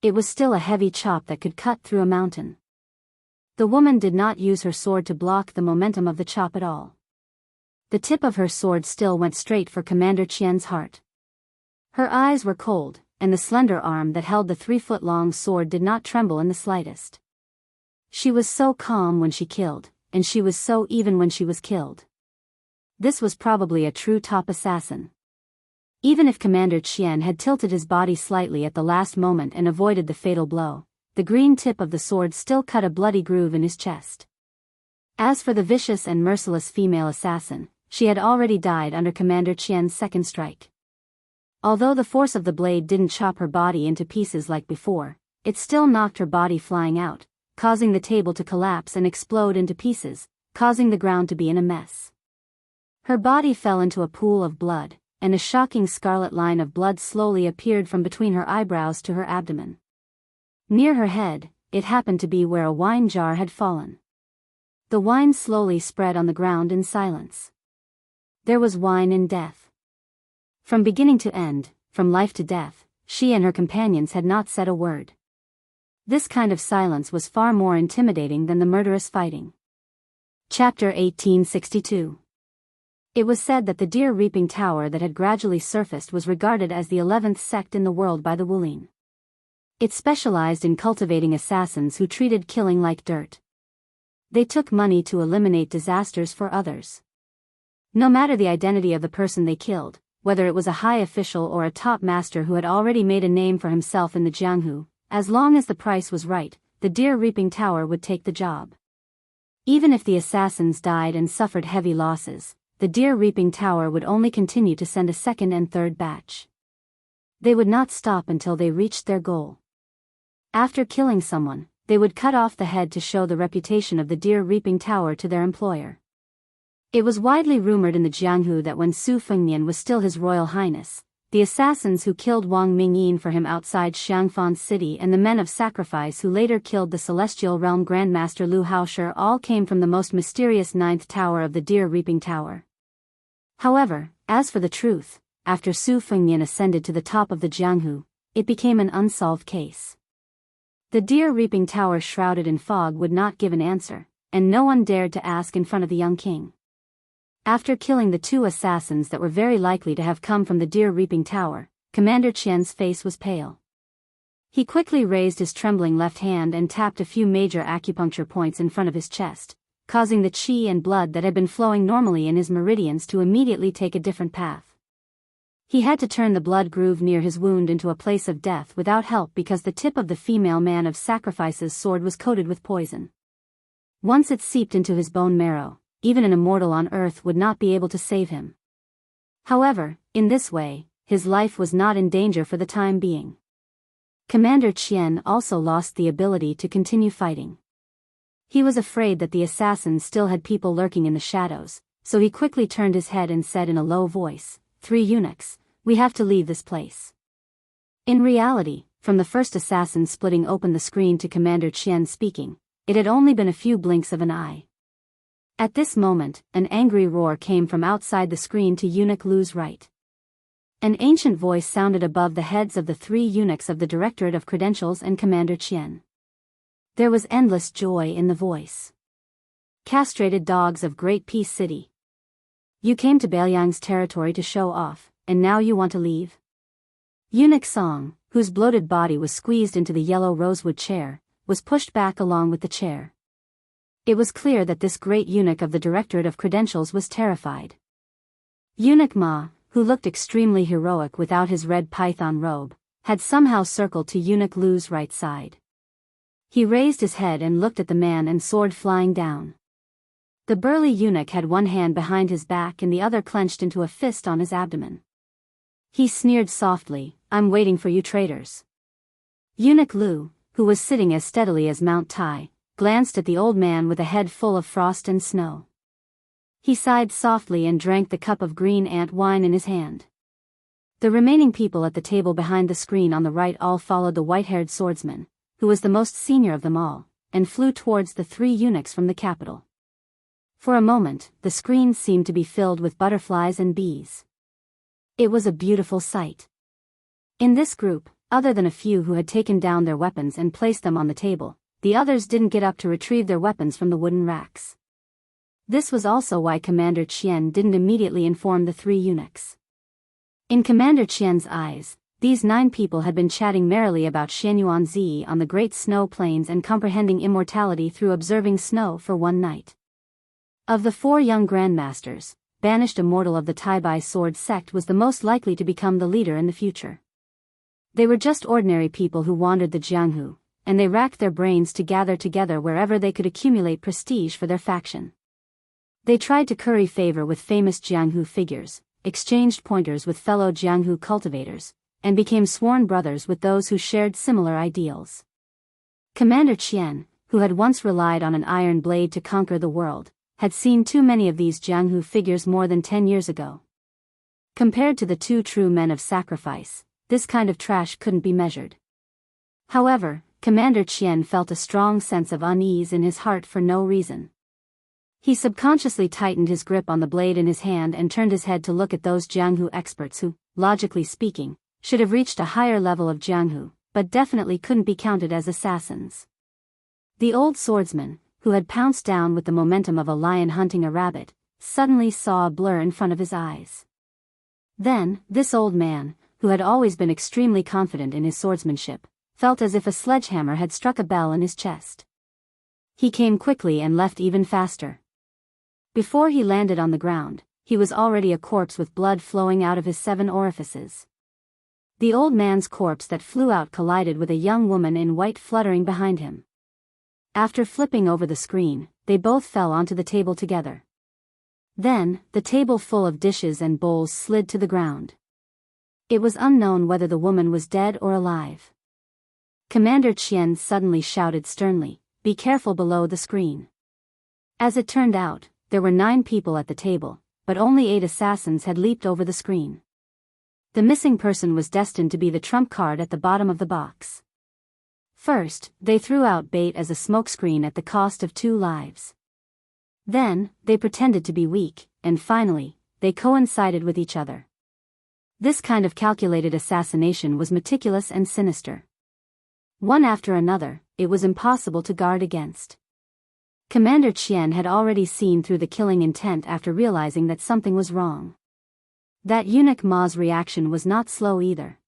It was still a heavy chop that could cut through a mountain. The woman did not use her sword to block the momentum of the chop at all. The tip of her sword still went straight for Commander Qian's heart. Her eyes were cold, and the slender arm that held the 3-foot-long sword did not tremble in the slightest. She was so calm when she killed, and she was so even when she was killed. This was probably a true top assassin. Even if Commander Qian had tilted his body slightly at the last moment and avoided the fatal blow, the green tip of the sword still cut a bloody groove in his chest. As for the vicious and merciless female assassin, she had already died under Commander Qian's second strike. Although the force of the blade didn't chop her body into pieces like before, it still knocked her body flying out, causing the table to collapse and explode into pieces, causing the ground to be in a mess. Her body fell into a pool of blood, and a shocking scarlet line of blood slowly appeared from between her eyebrows to her abdomen. Near her head, it happened to be where a wine jar had fallen. The wine slowly spread on the ground in silence. There was wine in death. From beginning to end, from life to death, she and her companions had not said a word. This kind of silence was far more intimidating than the murderous fighting. Chapter 1862. It was said that the deer reaping tower that had gradually surfaced was regarded as the 11th sect in the world by the Wulin. It specialized in cultivating assassins who treated killing like dirt. They took money to eliminate disasters for others. No matter the identity of the person they killed, whether it was a high official or a top master who had already made a name for himself in the Jianghu, as long as the price was right, the deer reaping tower would take the job. Even if the assassins died and suffered heavy losses, the deer reaping tower would only continue to send a second and third batch. They would not stop until they reached their goal. After killing someone, they would cut off the head to show the reputation of the deer reaping tower to their employer. It was widely rumored in the Jianghu that when Su Fengnian was still His Royal Highness, the assassins who killed Wang Mingyin for him outside Xiangfan City and the men of sacrifice who later killed the Celestial Realm Grandmaster Lu Haoshi all came from the most mysterious 9th tower of the deer reaping tower. However, as for the truth, after Su Fengnian ascended to the top of the Jianghu, it became an unsolved case. The deer reaping tower shrouded in fog would not give an answer, and no one dared to ask in front of the young king. After killing the two assassins that were very likely to have come from the deer reaping tower, Commander Qian's face was pale. He quickly raised his trembling left hand and tapped a few major acupuncture points in front of his chest, causing the qi and blood that had been flowing normally in his meridians to immediately take a different path. He had to turn the blood groove near his wound into a place of death without help because the tip of the female man of sacrifice's sword was coated with poison. Once it seeped into his bone marrow, even an immortal on earth would not be able to save him. However, in this way, his life was not in danger for the time being. Commander Qian also lost the ability to continue fighting. He was afraid that the assassins still had people lurking in the shadows, so he quickly turned his head and said in a low voice, "3 eunuchs, we have to leave this place." In reality, from the first assassin splitting open the screen to Commander Qian speaking, it had only been a few blinks of an eye. At this moment, an angry roar came from outside the screen to Eunuch Lu's right. An ancient voice sounded above the heads of the 3 eunuchs of the Directorate of Credentials and Commander Qian. There was endless joy in the voice. "Castrated dogs of Great Peace City. You came to Bailiang's territory to show off, and now you want to leave?" Eunuch Song, whose bloated body was squeezed into the yellow rosewood chair, was pushed back along with the chair. It was clear that this great eunuch of the Directorate of Credentials was terrified. Eunuch Ma, who looked extremely heroic without his red python robe, had somehow circled to Eunuch Lu's right side. He raised his head and looked at the man and sword flying down. The burly eunuch had one hand behind his back and the other clenched into a fist on his abdomen. He sneered softly, "I'm waiting for you traitors." Eunuch Lu, who was sitting as steadily as Mount Tai, glanced at the old man with a head full of frost and snow. He sighed softly and drank the cup of green ant wine in his hand. The remaining people at the table behind the screen on the right all followed the white-haired swordsman, who was the most senior of them all, and flew towards the 3 eunuchs from the capital. For a moment, the screen seemed to be filled with butterflies and bees. It was a beautiful sight. In this group, other than a few who had taken down their weapons and placed them on the table, the others didn't get up to retrieve their weapons from the wooden racks. This was also why Commander Qian didn't immediately inform the 3 eunuchs. In Commander Qian's eyes, these 9 people had been chatting merrily about Xianyuanzi on the great snow plains and comprehending immortality through observing snow for one night. Of the 4 young grandmasters, banished immortal of the Taibai sword sect was the most likely to become the leader in the future. They were just ordinary people who wandered the Jianghu, and they racked their brains to gather together wherever they could accumulate prestige for their faction. They tried to curry favor with famous Jianghu figures, exchanged pointers with fellow Jianghu cultivators, and became sworn brothers with those who shared similar ideals. Commander Qian, who had once relied on an iron blade to conquer the world, had seen too many of these Jianghu figures more than 10 years ago. Compared to the 2 true men of sacrifice, this kind of trash couldn't be measured. However, Commander Qian felt a strong sense of unease in his heart for no reason. He subconsciously tightened his grip on the blade in his hand and turned his head to look at those Jianghu experts who, logically speaking, should have reached a higher level of Jianghu, but definitely couldn't be counted as assassins. The old swordsman, who had pounced down with the momentum of a lion hunting a rabbit, suddenly saw a blur in front of his eyes. Then, this old man, who had always been extremely confident in his swordsmanship, felt as if a sledgehammer had struck a bell in his chest. He came quickly and left even faster. Before he landed on the ground, he was already a corpse with blood flowing out of his 7 orifices. The old man's corpse that flew out collided with a young woman in white fluttering behind him. After flipping over the screen, they both fell onto the table together. Then, the table full of dishes and bowls slid to the ground. It was unknown whether the woman was dead or alive. Commander Qian suddenly shouted sternly, "Be careful below the screen." As it turned out, there were 9 people at the table, but only 8 assassins had leaped over the screen. The missing person was destined to be the trump card at the bottom of the box. First, they threw out bait as a smokescreen at the cost of 2 lives. Then, they pretended to be weak, and finally, they coincided with each other. This kind of calculated assassination was meticulous and sinister. One after another, it was impossible to guard against. Commander Qian had already seen through the killing intent after realizing that something was wrong. That eunuch Ma's reaction was not slow either.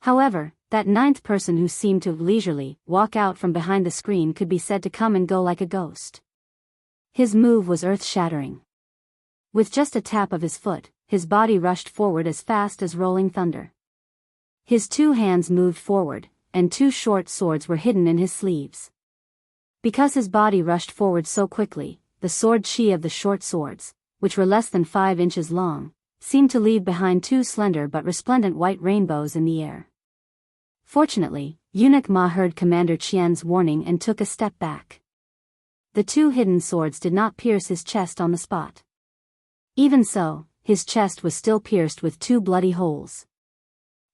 However, that 9th person who seemed to leisurely walk out from behind the screen could be said to come and go like a ghost. His move was earth-shattering. With just a tap of his foot, his body rushed forward as fast as rolling thunder. His 2 hands moved forward, and 2 short swords were hidden in his sleeves. Because his body rushed forward so quickly, the sword chi of the short swords, which were less than 5 inches long, seemed to leave behind 2 slender but resplendent white rainbows in the air. Fortunately, Eunuch Ma heard Commander Qian's warning and took a step back. The 2 hidden swords did not pierce his chest on the spot. Even so, his chest was still pierced with 2 bloody holes.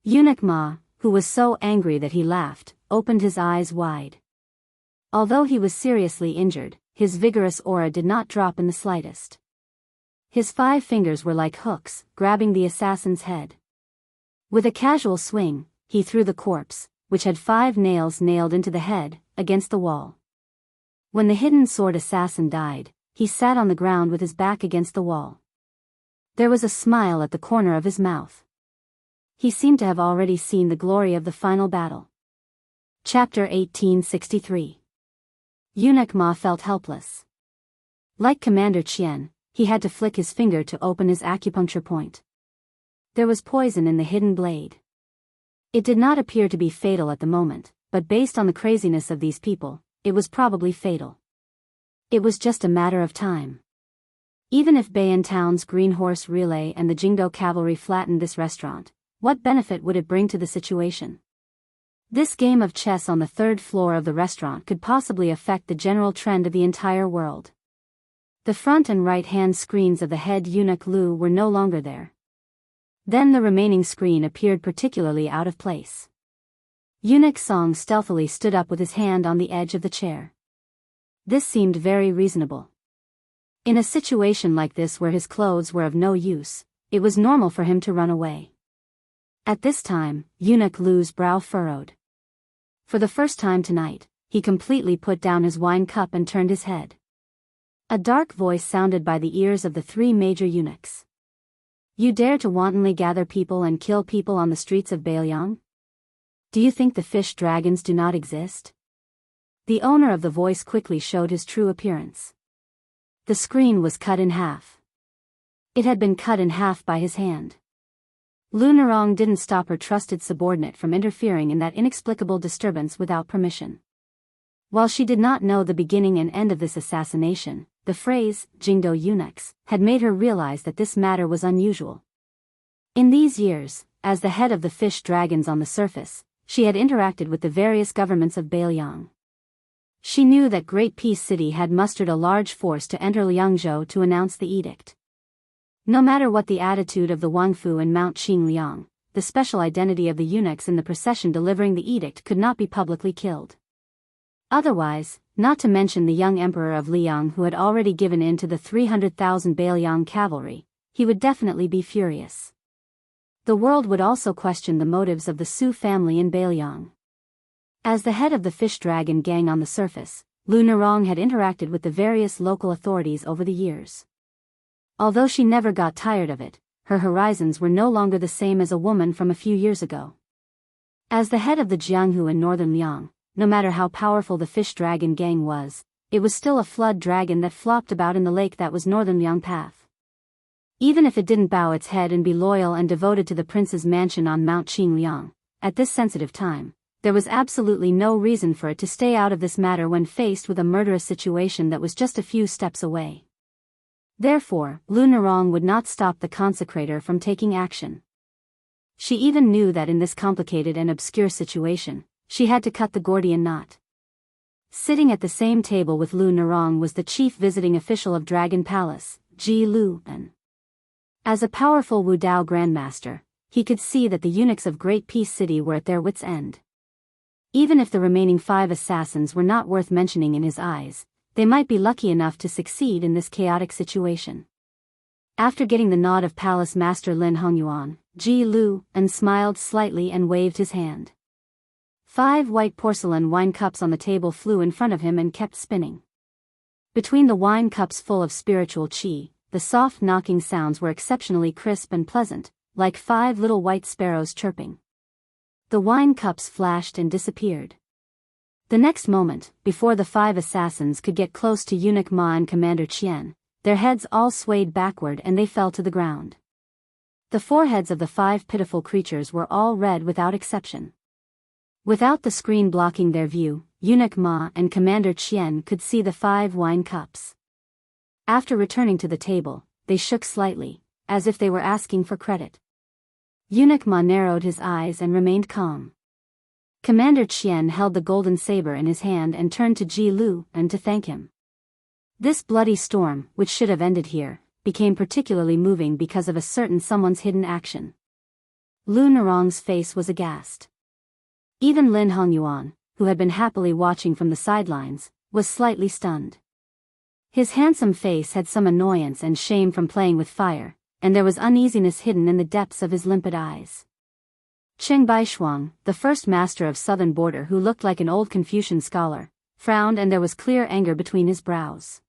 Eunuch Ma, who was so angry that he laughed, opened his eyes wide. Although he was seriously injured, his vigorous aura did not drop in the slightest. His 5 fingers were like hooks, grabbing the assassin's head. With a casual swing, he threw the corpse, which had 5 nails nailed into the head, against the wall. When the hidden sword assassin died, he sat on the ground with his back against the wall. There was a smile at the corner of his mouth. He seemed to have already seen the glory of the final battle. Chapter 1863. Eunuch Ma felt helpless. Like Commander Qian, he had to flick his finger to open his acupuncture point. There was poison in the hidden blade. It did not appear to be fatal at the moment, but based on the craziness of these people, it was probably fatal. It was just a matter of time. Even if Bayan Town's Green Horse Relay and the Jingdo Cavalry flattened this restaurant, what benefit would it bring to the situation? This game of chess on the 3rd floor of the restaurant could possibly affect the general trend of the entire world. The front and right-hand screens of the head eunuch Lu were no longer there. Then the remaining screen appeared particularly out of place. Eunuch Song stealthily stood up with his hand on the edge of the chair. This seemed very reasonable. In a situation like this where his clothes were of no use, it was normal for him to run away. At this time, Eunuch Lu's brow furrowed. For the first time tonight, he completely put down his wine cup and turned his head. A dark voice sounded by the ears of the 3 major eunuchs. You dare to wantonly gather people and kill people on the streets of Bailiang? Do you think the fish dragons do not exist? The owner of the voice quickly showed his true appearance. The screen was cut in half. It had been cut in half by his hand. Lu Nerong didn't stop her trusted subordinate from interfering in that inexplicable disturbance without permission. While she did not know the beginning and end of this assassination, the phrase, Jingdo eunuchs, had made her realize that this matter was unusual. In these years, as the head of the fish dragons on the surface, she had interacted with the various governments of Bailiang. She knew that Great Peace City had mustered a large force to enter Liangzhou to announce the edict. No matter what the attitude of the Wangfu and Mount Qingliang, the special identity of the eunuchs in the procession delivering the edict could not be publicly killed. Otherwise, not to mention the young emperor of Liang who had already given in to the 300,000 Bailiang cavalry, he would definitely be furious. The world would also question the motives of the Su family in Bailiang. As the head of the fish dragon gang on the surface, Lu Nerong had interacted with the various local authorities over the years. Although she never got tired of it, her horizons were no longer the same as a woman from a few years ago. As the head of the Jianghu in northern Liang, no matter how powerful the fish dragon gang was, it was still a flood dragon that flopped about in the lake that was northern Liang Path. Even if it didn't bow its head and be loyal and devoted to the prince's mansion on Mount Qingliang, at this sensitive time, there was absolutely no reason for it to stay out of this matter when faced with a murderous situation that was just a few steps away. Therefore, Lu Nerong would not stop the consecrator from taking action. She even knew that in this complicated and obscure situation, she had to cut the Gordian knot. Sitting at the same table with Lu Nerong was the chief visiting official of Dragon Palace, Ji Lu. As a powerful Wu Dao grandmaster, he could see that the eunuchs of Great Peace City were at their wits' end. Even if the remaining 5 assassins were not worth mentioning in his eyes, they might be lucky enough to succeed in this chaotic situation. After getting the nod of Palace Master Lin Hongyuan, Ji Lu smiled slightly and waved his hand. 5 white porcelain wine cups on the table flew in front of him and kept spinning. Between the wine cups full of spiritual qi, the soft knocking sounds were exceptionally crisp and pleasant, like 5 little white sparrows chirping. The wine cups flashed and disappeared. The next moment, before the 5 assassins could get close to Eunuch Ma and Commander Qian, their heads all swayed backward and they fell to the ground. The foreheads of the 5 pitiful creatures were all red without exception. Without the screen blocking their view, Eunuch Ma and Commander Qian could see the 5 wine cups. After returning to the table, they shook slightly, as if they were asking for credit. Eunuch Ma narrowed his eyes and remained calm. Commander Qian held the golden saber in his hand and turned to Ji Lu and to thank him. This bloody storm, which should have ended here, became particularly moving because of a certain someone's hidden action. Lu Nerong's face was aghast. Even Lin Hongyuan, who had been happily watching from the sidelines, was slightly stunned. His handsome face had some annoyance and shame from playing with fire, and there was uneasiness hidden in the depths of his limpid eyes. Cheng Baishuang, the first master of Southern Border who looked like an old Confucian scholar, frowned and there was clear anger between his brows.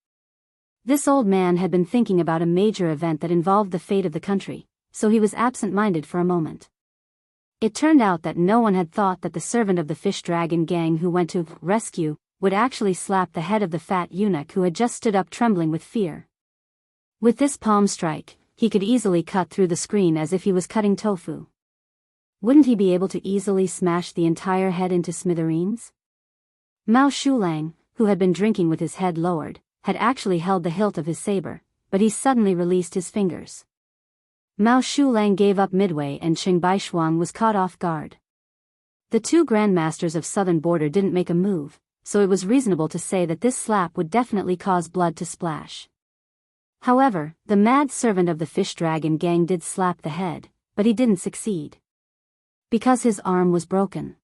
This old man had been thinking about a major event that involved the fate of the country, so he was absent-minded for a moment. It turned out that no one had thought that the servant of the fish dragon gang who went to rescue would actually slap the head of the fat eunuch who had just stood up trembling with fear. With this palm strike, he could easily cut through the screen as if he was cutting tofu. Wouldn't he be able to easily smash the entire head into smithereens? Mao Shulang, who had been drinking with his head lowered, had actually held the hilt of his saber, but he suddenly released his fingers. Mao Shulang gave up midway and Cheng Baishuang was caught off guard. The 2 grandmasters of Southern Border didn't make a move, so it was reasonable to say that this slap would definitely cause blood to splash. However, the mad servant of the fish dragon gang did slap the head, but he didn't succeed. Because his arm was broken.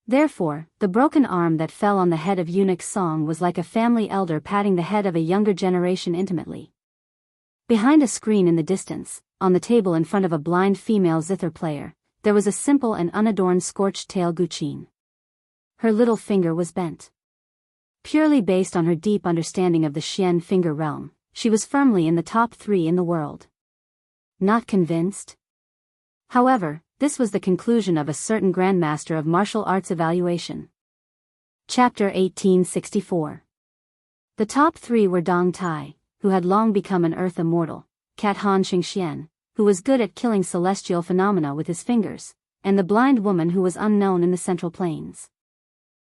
Therefore, the broken arm that fell on the head of Eunuch Song was like a family elder patting the head of a younger generation intimately. Behind a screen in the distance, on the table in front of a blind female zither player, there was a simple and unadorned scorched tail guqin. Her little finger was bent. Purely based on her deep understanding of the Xian finger realm, she was firmly in the top 3 in the world. Not convinced? However, this was the conclusion of a certain grandmaster of martial arts evaluation. Chapter 1864. The top 3 were Dong Tai, who had long become an earth immortal, Cat Han Xingxian, who was good at killing celestial phenomena with his fingers, and the blind woman who was unknown in the Central Plains.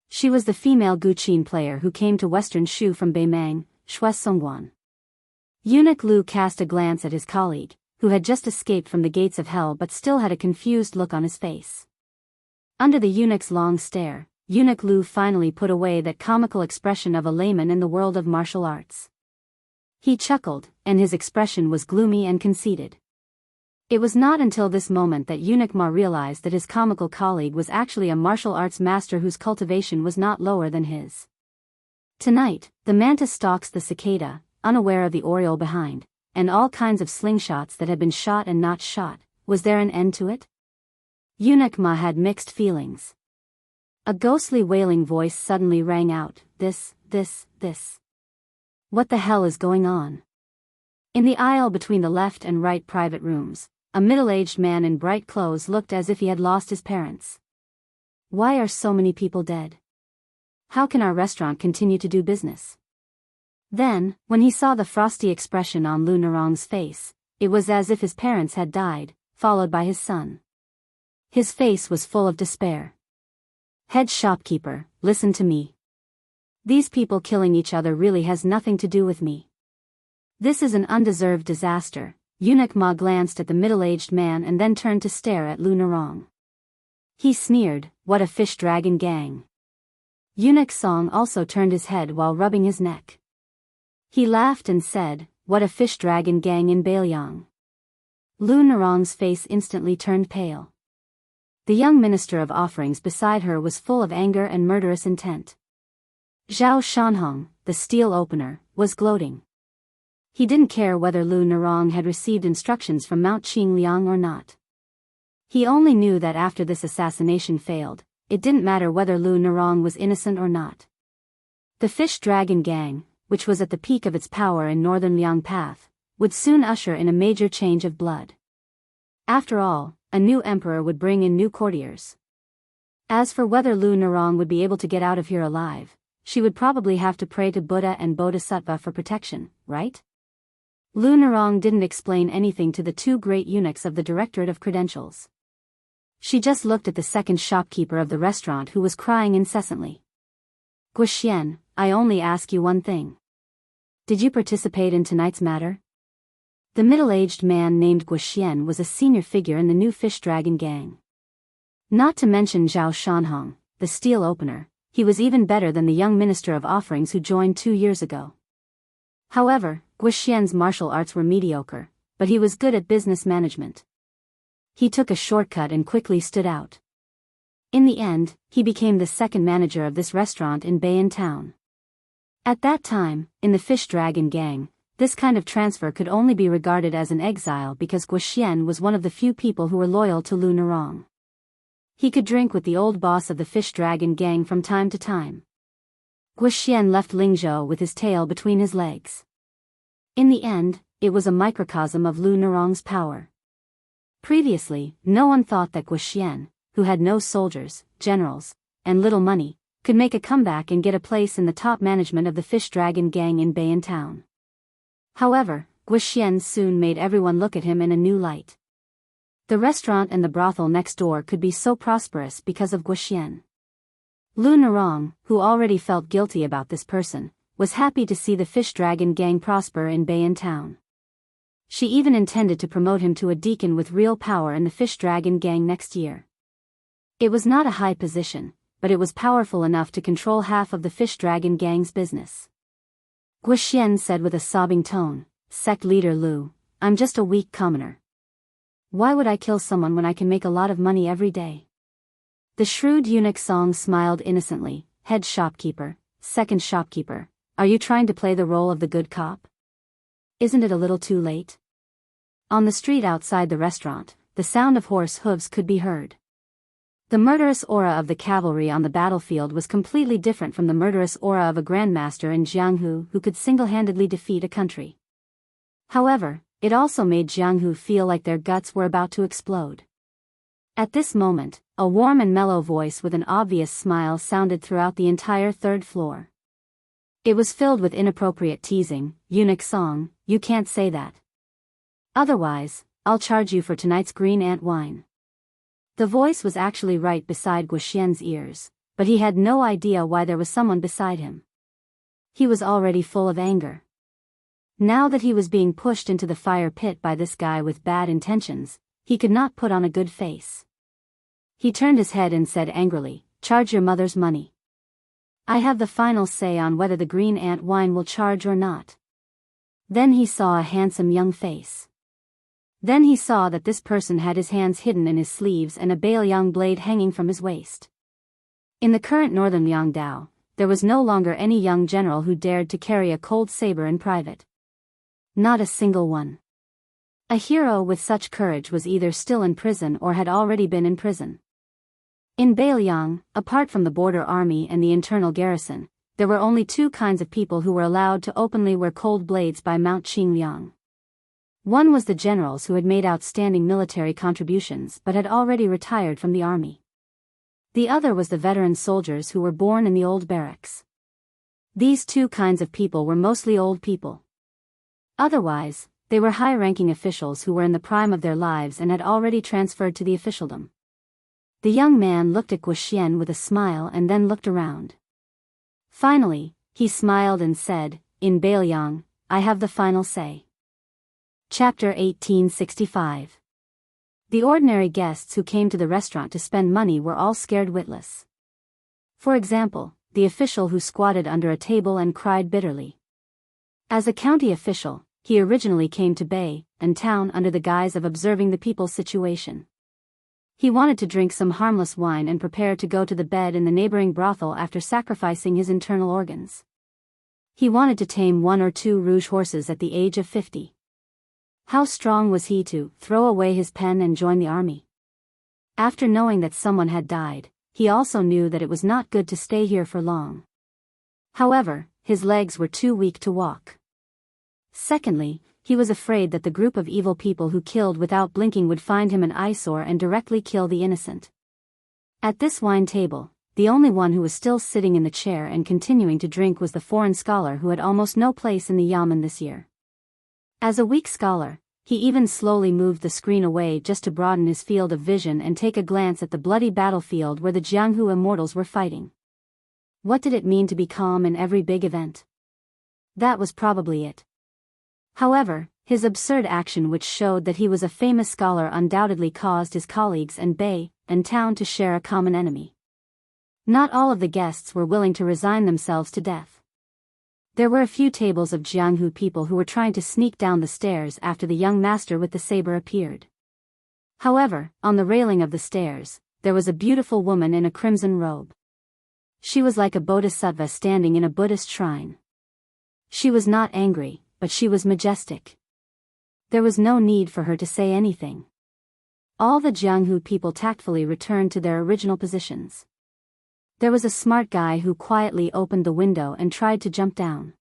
She was the female guqin player who came to Western Shu from Beimang, Shui Songguan. Eunuch Lu cast a glance at his colleague, who had just escaped from the gates of hell but still had a confused look on his face. Under the eunuch's long stare, Eunuch Lu finally put away that comical expression of a layman in the world of martial arts. He chuckled, and his expression was gloomy and conceited. It was not until this moment that Eunuch Ma realized that his comical colleague was actually a martial arts master whose cultivation was not lower than his. Tonight, the mantis stalks the cicada, unaware of the oriole behind, and all kinds of slingshots that had been shot and not shot. Was there an end to it? Eunuch Ma had mixed feelings. A ghostly wailing voice suddenly rang out, this. What the hell is going on? In the aisle between the left and right private rooms, a middle-aged man in bright clothes looked as if he had lost his parents. Why are so many people dead? How can our restaurant continue to do business? Then, when he saw the frosty expression on Lu Nerong's face, it was as if his parents had died, followed by his son. His face was full of despair. Head shopkeeper, listen to me. These people killing each other really has nothing to do with me. This is an undeserved disaster. Eunuch Ma glanced at the middle-aged man and then turned to stare at Lu Nerong. He sneered, what a fish dragon gang. Eunuch Song also turned his head while rubbing his neck. He laughed and said, what a fish dragon gang in Bailiang. Lu Nerong's face instantly turned pale. The young minister of offerings beside her was full of anger and murderous intent. Zhao Shanhong, the steel opener, was gloating. He didn't care whether Lu Nerong had received instructions from Mount Qingliang or not. He only knew that after this assassination failed, it didn't matter whether Lu Nerong was innocent or not. The fish dragon gang, which was at the peak of its power in northern Liang Path, would soon usher in a major change of blood. After all, a new emperor would bring in new courtiers. As for whether Lu Nerong would be able to get out of here alive, she would probably have to pray to Buddha and Bodhisattva for protection, right? Lu Nerong didn't explain anything to the 2 great eunuchs of the Directorate of Credentials. She just looked at the second shopkeeper of the restaurant who was crying incessantly. Guoxian, I only ask you one thing. Did you participate in tonight's matter? The middle-aged man named Guoxian was a senior figure in the new Fish Dragon gang. Not to mention Zhao Shanhong, the steel opener, he was even better than the young minister of offerings who joined 2 years ago. However, Guoxian's martial arts were mediocre, but he was good at business management. He took a shortcut and quickly stood out. In the end, he became the second manager of this restaurant in Bayan Town. At that time, in the Fish Dragon gang, this kind of transfer could only be regarded as an exile because Guoxian was one of the few people who were loyal to Lu Nerong. He could drink with the old boss of the Fish Dragon gang from time to time. Guoxian left Lingzhou with his tail between his legs. In the end, it was a microcosm of Lu Nerong's power. Previously, no one thought that Guoxian, who had no soldiers, generals, and little money, could make a comeback and get a place in the top management of the Fish Dragon gang in Bayan Town. However, Guoxian soon made everyone look at him in a new light. The restaurant and the brothel next door could be so prosperous because of Guoxian. Lu Nerong, who already felt guilty about this person, was happy to see the Fish Dragon gang prosper in Bayan Town. She even intended to promote him to a deacon with real power in the Fish Dragon gang next year. It was not a high position, but it was powerful enough to control half of the Fish Dragon gang's business. Guoxian said with a sobbing tone, "Sect leader Lu, I'm just a weak commoner. Why would I kill someone when I can make a lot of money every day?" The shrewd eunuch Song smiled innocently. "Head shopkeeper, second shopkeeper, are you trying to play the role of the good cop? Isn't it a little too late?" On the street outside the restaurant, the sound of horse hooves could be heard. The murderous aura of the cavalry on the battlefield was completely different from the murderous aura of a grandmaster in Jianghu who could single-handedly defeat a country. However, it also made Jianghu feel like their guts were about to explode. At this moment, a warm and mellow voice with an obvious smile sounded throughout the entire third floor. It was filled with inappropriate teasing. "Eunuch Song, you can't say that. Otherwise, I'll charge you for tonight's green ant wine." The voice was actually right beside Guoxian's ears, but he had no idea why there was someone beside him. He was already full of anger. Now that he was being pushed into the fire pit by this guy with bad intentions, he could not put on a good face. He turned his head and said angrily, "Charge your mother's money. I have the final say on whether the green ant wine will charge or not." Then he saw a handsome young face. Then he saw that this person had his hands hidden in his sleeves and a Baoyang blade hanging from his waist. In the current northern Liangdao, there was no longer any young general who dared to carry a cold saber in private. Not a single one. A hero with such courage was either still in prison or had already been in prison. In Baoyang, apart from the border army and the internal garrison, there were only two kinds of people who were allowed to openly wear cold blades by Mount Qingliang. One was the generals who had made outstanding military contributions but had already retired from the army. The other was the veteran soldiers who were born in the old barracks. These two kinds of people were mostly old people. Otherwise, they were high-ranking officials who were in the prime of their lives and had already transferred to the officialdom. The young man looked at Guoxian with a smile and then looked around. Finally, he smiled and said, "In Baoyang, I have the final say." Chapter 1865. The ordinary guests who came to the restaurant to spend money were all scared witless. For example, the official who squatted under a table and cried bitterly. As a county official, he originally came to Bay and town under the guise of observing the people's situation. He wanted to drink some harmless wine and prepare to go to the bed in the neighboring brothel after sacrificing his internal organs. He wanted to tame 1 or 2 rouge horses at the age of 50. How strong was he to throw away his pen and join the army? After knowing that someone had died, he also knew that it was not good to stay here for long. However, his legs were too weak to walk. Secondly, he was afraid that the group of evil people who killed without blinking would find him an eyesore and directly kill the innocent. At this wine table, the only one who was still sitting in the chair and continuing to drink was the foreign scholar who had almost no place in the yamen this year. As a weak scholar, he even slowly moved the screen away just to broaden his field of vision and take a glance at the bloody battlefield where the Jianghu immortals were fighting. What did it mean to be calm in every big event? That was probably it. However, his absurd action, which showed that he was a famous scholar, undoubtedly caused his colleagues and Bei and town to share a common enemy. Not all of the guests were willing to resign themselves to death. There were a few tables of Jianghu people who were trying to sneak down the stairs after the young master with the saber appeared. However, on the railing of the stairs, there was a beautiful woman in a crimson robe. She was like a bodhisattva standing in a Buddhist shrine. She was not angry, but she was majestic. There was no need for her to say anything. All the Jianghu people tactfully returned to their original positions. There was a smart guy who quietly opened the window and tried to jump down.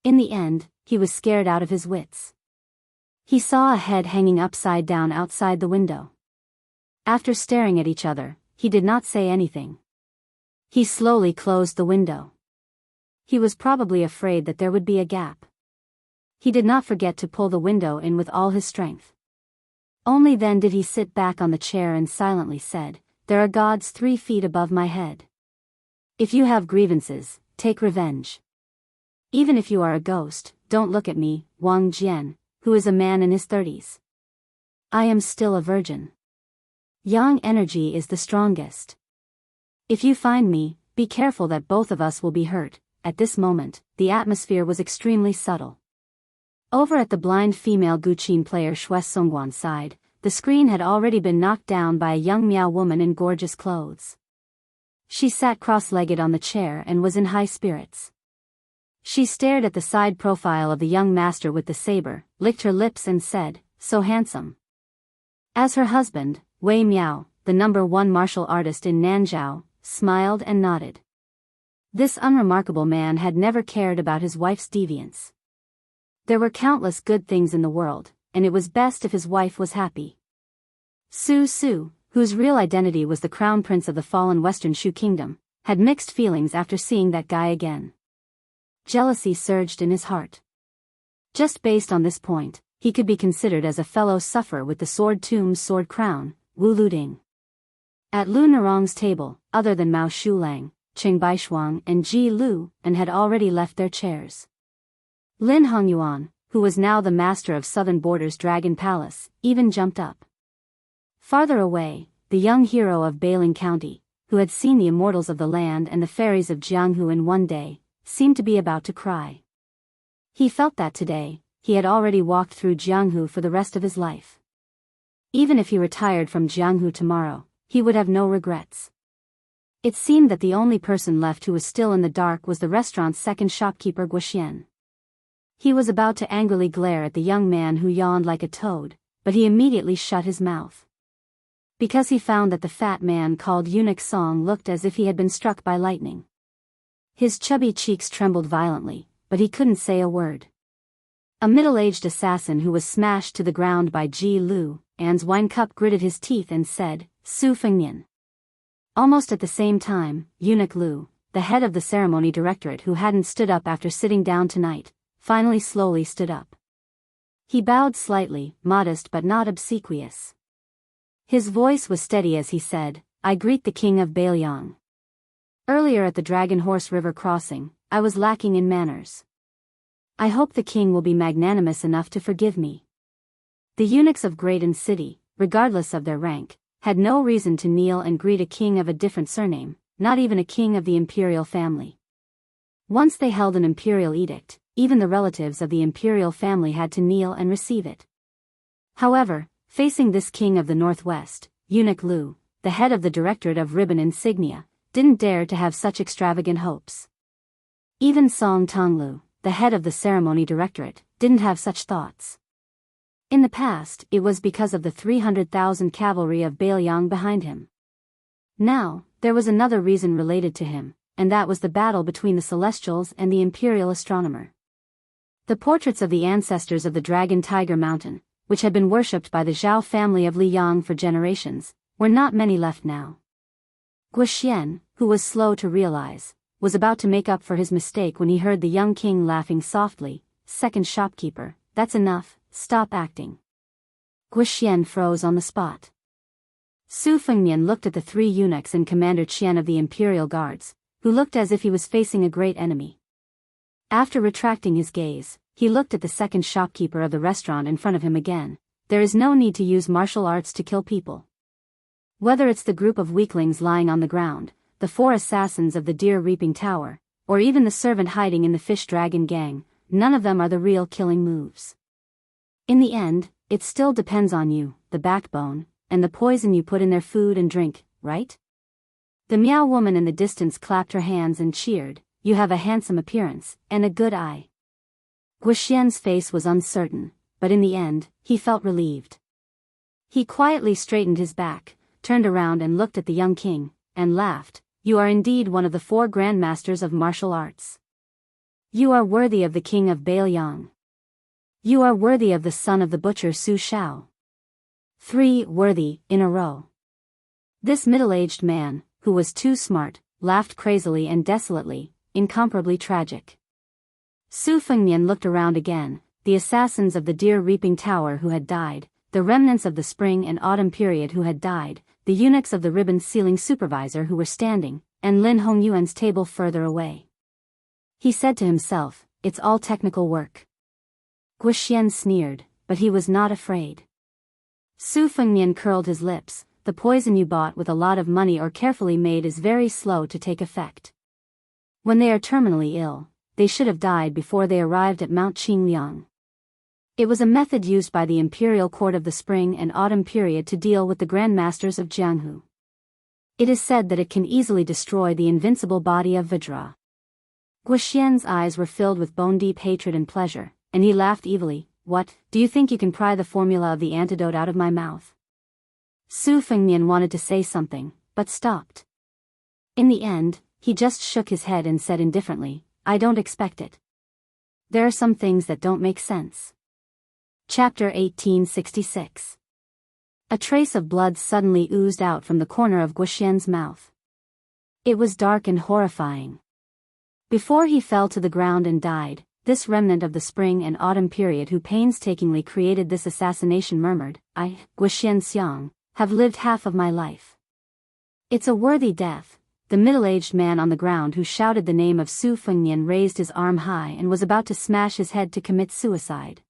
In the end, he was scared out of his wits. He saw a head hanging upside down outside the window. After staring at each other, he did not say anything. He slowly closed the window. He was probably afraid that there would be a gap. He did not forget to pull the window in with all his strength. Only then did he sit back on the chair and silently said, "There are gods 3 feet above my head. If you have grievances, take revenge. Even if you are a ghost, don't look at me, Wang Jian, who is a man in his 30s. I am still a virgin. Yang energy is the strongest. If you find me, be careful that both of us will be hurt." At this moment, the atmosphere was extremely subtle. Over at the blind female Guqin player Shui Songguan's side, the screen had already been knocked down by a young Miao woman in gorgeous clothes. She sat cross-legged on the chair and was in high spirits. She stared at the side profile of the young master with the saber, licked her lips and said, "So handsome." As her husband, Wei Miao, the #1 martial artist in Nanzhao, smiled and nodded. This unremarkable man had never cared about his wife's deviance. There were countless good things in the world, and it was best if his wife was happy. Su Su, whose real identity was the crown prince of the fallen Western Shu kingdom, had mixed feelings after seeing that guy again. Jealousy surged in his heart. Just based on this point, he could be considered as a fellow sufferer with the sword tomb's sword crown, Wu Luding. At Lu Nerong's table, other than Mao Shulang, Qing Baishuang and Ji Lu, and had already left their chairs. Lin Hongyuan, who was now the master of Southern Border's Dragon Palace, even jumped up. Farther away, the young hero of Bailing County, who had seen the immortals of the land and the fairies of Jianghu in one day, seemed to be about to cry. He felt that today, he had already walked through Jianghu for the rest of his life. Even if he retired from Jianghu tomorrow, he would have no regrets. It seemed that the only person left who was still in the dark was the restaurant's second shopkeeper Guoxian. He was about to angrily glare at the young man who yawned like a toad, but he immediately shut his mouth. Because he found that the fat man called Eunuch Song looked as if he had been struck by lightning. His chubby cheeks trembled violently, but he couldn't say a word. A middle-aged assassin who was smashed to the ground by Ji Lu, An's wine cup, gritted his teeth and said, "Su Fengnian." Almost at the same time, Eunuch Lu, the head of the ceremony directorate who hadn't stood up after sitting down tonight, finally slowly stood up. He bowed slightly, modest but not obsequious. His voice was steady as he said, "I greet the king of Bailiang. Earlier at the Dragon Horse River crossing, I was lacking in manners. I hope the king will be magnanimous enough to forgive me." The eunuchs of Graydon City, regardless of their rank, had no reason to kneel and greet a king of a different surname, not even a king of the imperial family. Once they held an imperial edict, even the relatives of the imperial family had to kneel and receive it. However, facing this king of the Northwest, Eunuch Lu, the head of the Directorate of Ribbon Insignia, didn't dare to have such extravagant hopes. Even Song Tonglu, the head of the Ceremony Directorate, didn't have such thoughts. In the past, it was because of the 300,000 cavalry of Bailiang behind him. Now, there was another reason related to him, and that was the battle between the Celestials and the Imperial Astronomer. The portraits of the ancestors of the Dragon Tiger Mountain, which had been worshipped by the Zhao family of Liang for generations, were not many left now. Guoxian, who was slow to realize, was about to make up for his mistake when he heard the young king laughing softly. "Second shopkeeper, that's enough, stop acting." Guoxian froze on the spot. Su Fengnian looked at the 3 eunuchs and Commander Qian of the Imperial Guards, who looked as if he was facing a great enemy. After retracting his gaze, he looked at the second shopkeeper of the restaurant in front of him again. There is no need to use martial arts to kill people. Whether it's the group of weaklings lying on the ground, the 4 assassins of the deer-reaping tower, or even the servant hiding in the fish-dragon gang, none of them are the real killing moves. In the end, it still depends on you, the backbone, and the poison you put in their food and drink, right? The meow woman in the distance clapped her hands and cheered. You have a handsome appearance, and a good eye. Guoxian's face was uncertain, but in the end, he felt relieved. He quietly straightened his back, turned around and looked at the young king, and laughed. You are indeed one of the 4 grandmasters of martial arts. You are worthy of the king of Bailiang. You are worthy of the son of the butcher Su Shao. 3 worthy, in a row. This middle-aged man, who was too smart, laughed crazily and desolately, incomparably tragic. Su Fengnian looked around again, the assassins of the deer-reaping tower who had died, the remnants of the spring and autumn period who had died, the eunuchs of the ribbon-sealing supervisor who were standing, and Lin Hongyuan's table further away. He said to himself, it's all technical work. Guoxian sneered, but he was not afraid. Su Fengnian curled his lips. The poison you bought with a lot of money or carefully made is very slow to take effect. When they are terminally ill, they should have died before they arrived at Mount Qingliang. It was a method used by the imperial court of the spring and autumn period to deal with the grandmasters of Jianghu. It is said that it can easily destroy the invincible body of Vajra. Guoxian's eyes were filled with bone-deep hatred and pleasure, and he laughed evilly. What, do you think you can pry the formula of the antidote out of my mouth? Su Fengnian wanted to say something, but stopped. In the end, he just shook his head and said indifferently, I don't expect it. There are some things that don't make sense. Chapter 1866. A trace of blood suddenly oozed out from the corner of Guoxian's mouth. It was dark and horrifying. Before he fell to the ground and died, this remnant of the spring and autumn period who painstakingly created this assassination murmured, I, Guoxian Xiang, have lived half of my life. It's a worthy death. The middle-aged man on the ground who shouted the name of Su Fengnian raised his arm high and was about to smash his head to commit suicide.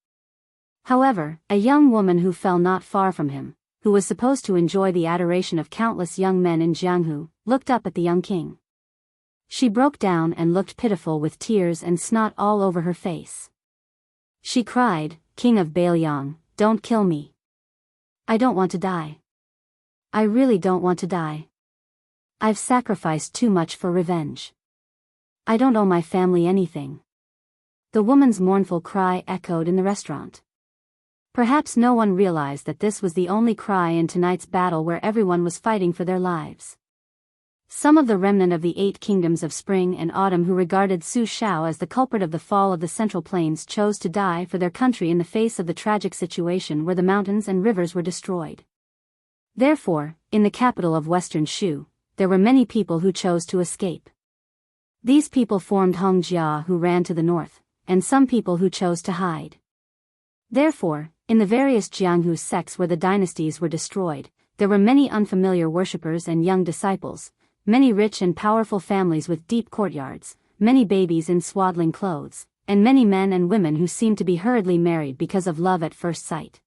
However, a young woman who fell not far from him, who was supposed to enjoy the adoration of countless young men in Jianghu, looked up at the young king. She broke down and looked pitiful with tears and snot all over her face. She cried, King of Bailiang, don't kill me. I don't want to die. I really don't want to die. I've sacrificed too much for revenge. I don't owe my family anything. The woman's mournful cry echoed in the restaurant. Perhaps no one realized that this was the only cry in tonight's battle where everyone was fighting for their lives. Some of the remnant of the 8 kingdoms of spring and autumn who regarded Su Shao as the culprit of the fall of the Central Plains chose to die for their country in the face of the tragic situation where the mountains and rivers were destroyed. Therefore, in the capital of Western Shu, there were many people who chose to escape. These people formed Hongjia who ran to the north, and some people who chose to hide. Therefore, in the various Jianghu sects where the dynasties were destroyed, there were many unfamiliar worshippers and young disciples, many rich and powerful families with deep courtyards, many babies in swaddling clothes, and many men and women who seemed to be hurriedly married because of love at first sight.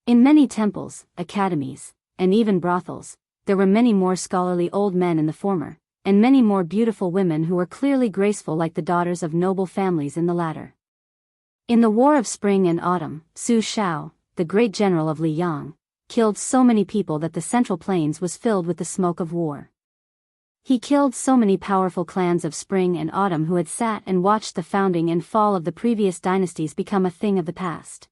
In many temples, academies, and even brothels, there were many more scholarly old men in the former, and many more beautiful women who were clearly graceful like the daughters of noble families in the latter. In the War of Spring and Autumn, Su Shao, the great general of Liyang, killed so many people that the Central Plains was filled with the smoke of war. He killed so many powerful clans of Spring and Autumn who had sat and watched the founding and fall of the previous dynasties become a thing of the past.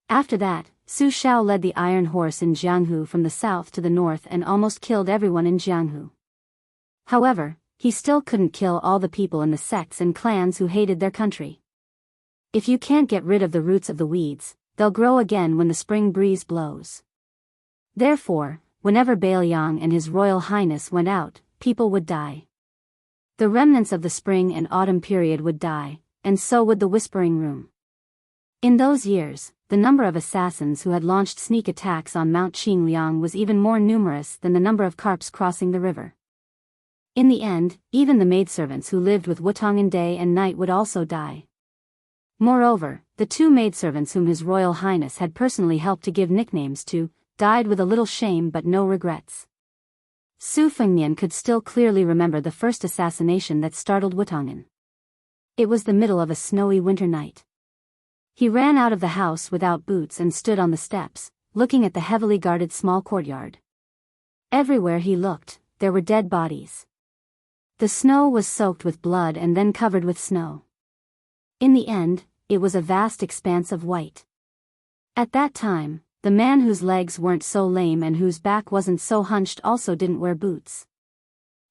After that, Su Shao led the Iron Horse in Jianghu from the south to the north and almost killed everyone in Jianghu. However, he still couldn't kill all the people in the sects and clans who hated their country. If you can't get rid of the roots of the weeds, they'll grow again when the spring breeze blows. Therefore, whenever Bailiang and His Royal Highness went out, people would die. The remnants of the spring and autumn period would die, and so would the Whispering Room. In those years, the number of assassins who had launched sneak attacks on Mount Qingliang was even more numerous than the number of carps crossing the river. In the end, even the maidservants who lived with Wutongin day and night would also die. Moreover, the two maidservants whom His Royal Highness had personally helped to give nicknames to, died with a little shame but no regrets. Su Fengnian could still clearly remember the first assassination that startled Wutongin. It was the middle of a snowy winter night. He ran out of the house without boots and stood on the steps, looking at the heavily guarded small courtyard. Everywhere he looked, there were dead bodies. The snow was soaked with blood and then covered with snow. In the end, it was a vast expanse of white. At that time, the man whose legs weren't so lame and whose back wasn't so hunched also didn't wear boots.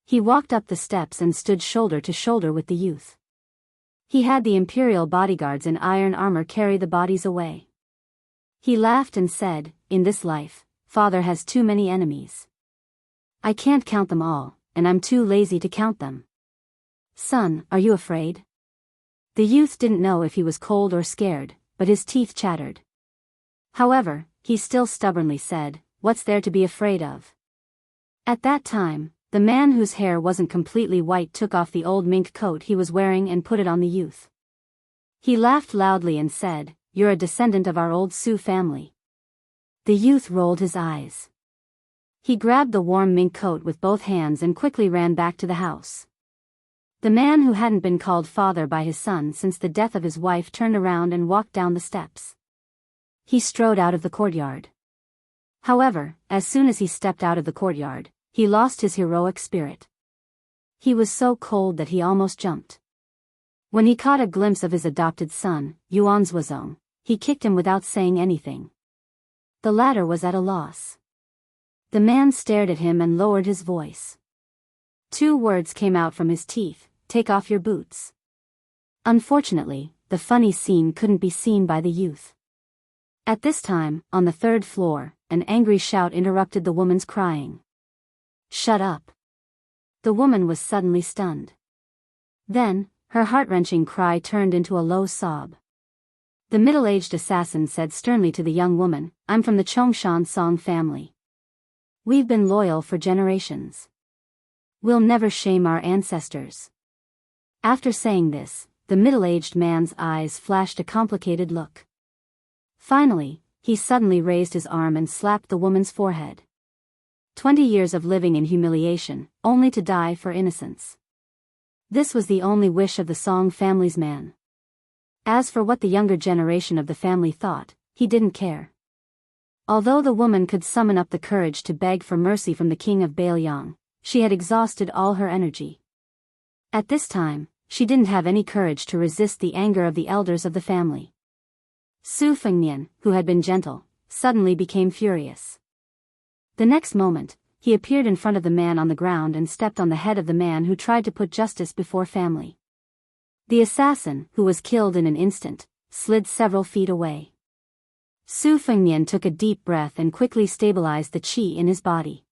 He walked up the steps and stood shoulder to shoulder with the youth. He had the imperial bodyguards in iron armor carry the bodies away. He laughed and said, "In this life, Father has too many enemies. I can't count them all, and I'm too lazy to count them. Son, are you afraid?" The youth didn't know if he was cold or scared, but his teeth chattered. However, he still stubbornly said, "What's there to be afraid of?" At that time, the man whose hair wasn't completely white took off the old mink coat he was wearing and put it on the youth. He laughed loudly and said, "You're a descendant of our old Su family." The youth rolled his eyes. He grabbed the warm mink coat with both hands and quickly ran back to the house. The man who hadn't been called father by his son since the death of his wife turned around and walked down the steps. He strode out of the courtyard. However, as soon as he stepped out of the courtyard, he lost his heroic spirit. He was so cold that he almost jumped. When he caught a glimpse of his adopted son, Yuan Zhuozong, he kicked him without saying anything. The latter was at a loss. The man stared at him and lowered his voice. Two words came out from his teeth: "Take off your boots." Unfortunately, the funny scene couldn't be seen by the youth. At this time, on the third floor, an angry shout interrupted the woman's crying. "Shut up." The woman was suddenly stunned. Then, her heart-wrenching cry turned into a low sob. The middle-aged assassin said sternly to the young woman, "I'm from the Chongshan Song family. We've been loyal for generations. We'll never shame our ancestors." After saying this, the middle-aged man's eyes flashed a complicated look. Finally, he suddenly raised his arm and slapped the woman's forehead. 20 years of living in humiliation, only to die for innocence. This was the only wish of the Song family's man. As for what the younger generation of the family thought, he didn't care. Although the woman could summon up the courage to beg for mercy from the king of Bailiang, she had exhausted all her energy. At this time, she didn't have any courage to resist the anger of the elders of the family. Su Fengnian, who had been gentle, suddenly became furious. The next moment, he appeared in front of the man on the ground and stepped on the head of the man who tried to put justice before family. The assassin, who was killed in an instant, slid several feet away. Su Fengnian took a deep breath and quickly stabilized the qi in his body.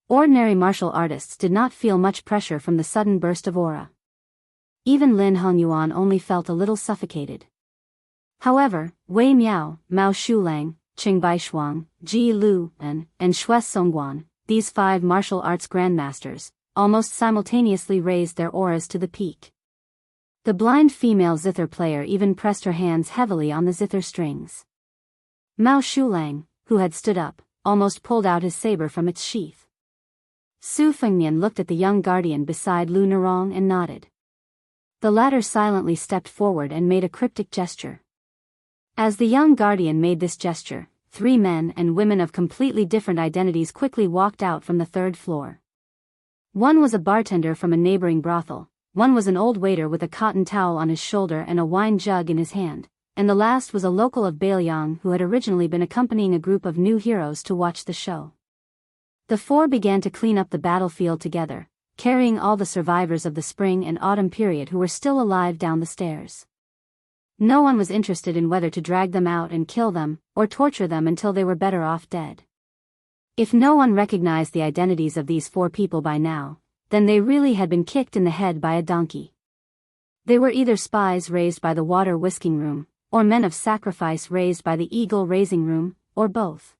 Ordinary martial artists did not feel much pressure from the sudden burst of aura. Even Lin Hongyuan only felt a little suffocated. However, Wei Miao, Mao Shulang, Qing Baishuang, Ji Lu, and Shuai Songguan, these 5 martial arts grandmasters, almost simultaneously raised their auras to the peak. The blind female zither player even pressed her hands heavily on the zither strings. Mao Shulang, who had stood up, almost pulled out his saber from its sheath. Su Fengnian looked at the young guardian beside Lu Nerong and nodded. The latter silently stepped forward and made a cryptic gesture. As the young guardian made this gesture, 3 men and women of completely different identities quickly walked out from the 3rd floor. One was a bartender from a neighboring brothel, one was an old waiter with a cotton towel on his shoulder and a wine jug in his hand, and the last was a local of Bailiang who had originally been accompanying a group of new heroes to watch the show. The 4 began to clean up the battlefield together, carrying all the survivors of the spring and autumn period who were still alive down the stairs. No one was interested in whether to drag them out and kill them, or torture them until they were better off dead. If no one recognized the identities of these 4 people by now, then they really had been kicked in the head by a donkey. They were either spies raised by the water whisking room, or men of sacrifice raised by the eagle raising room, or both.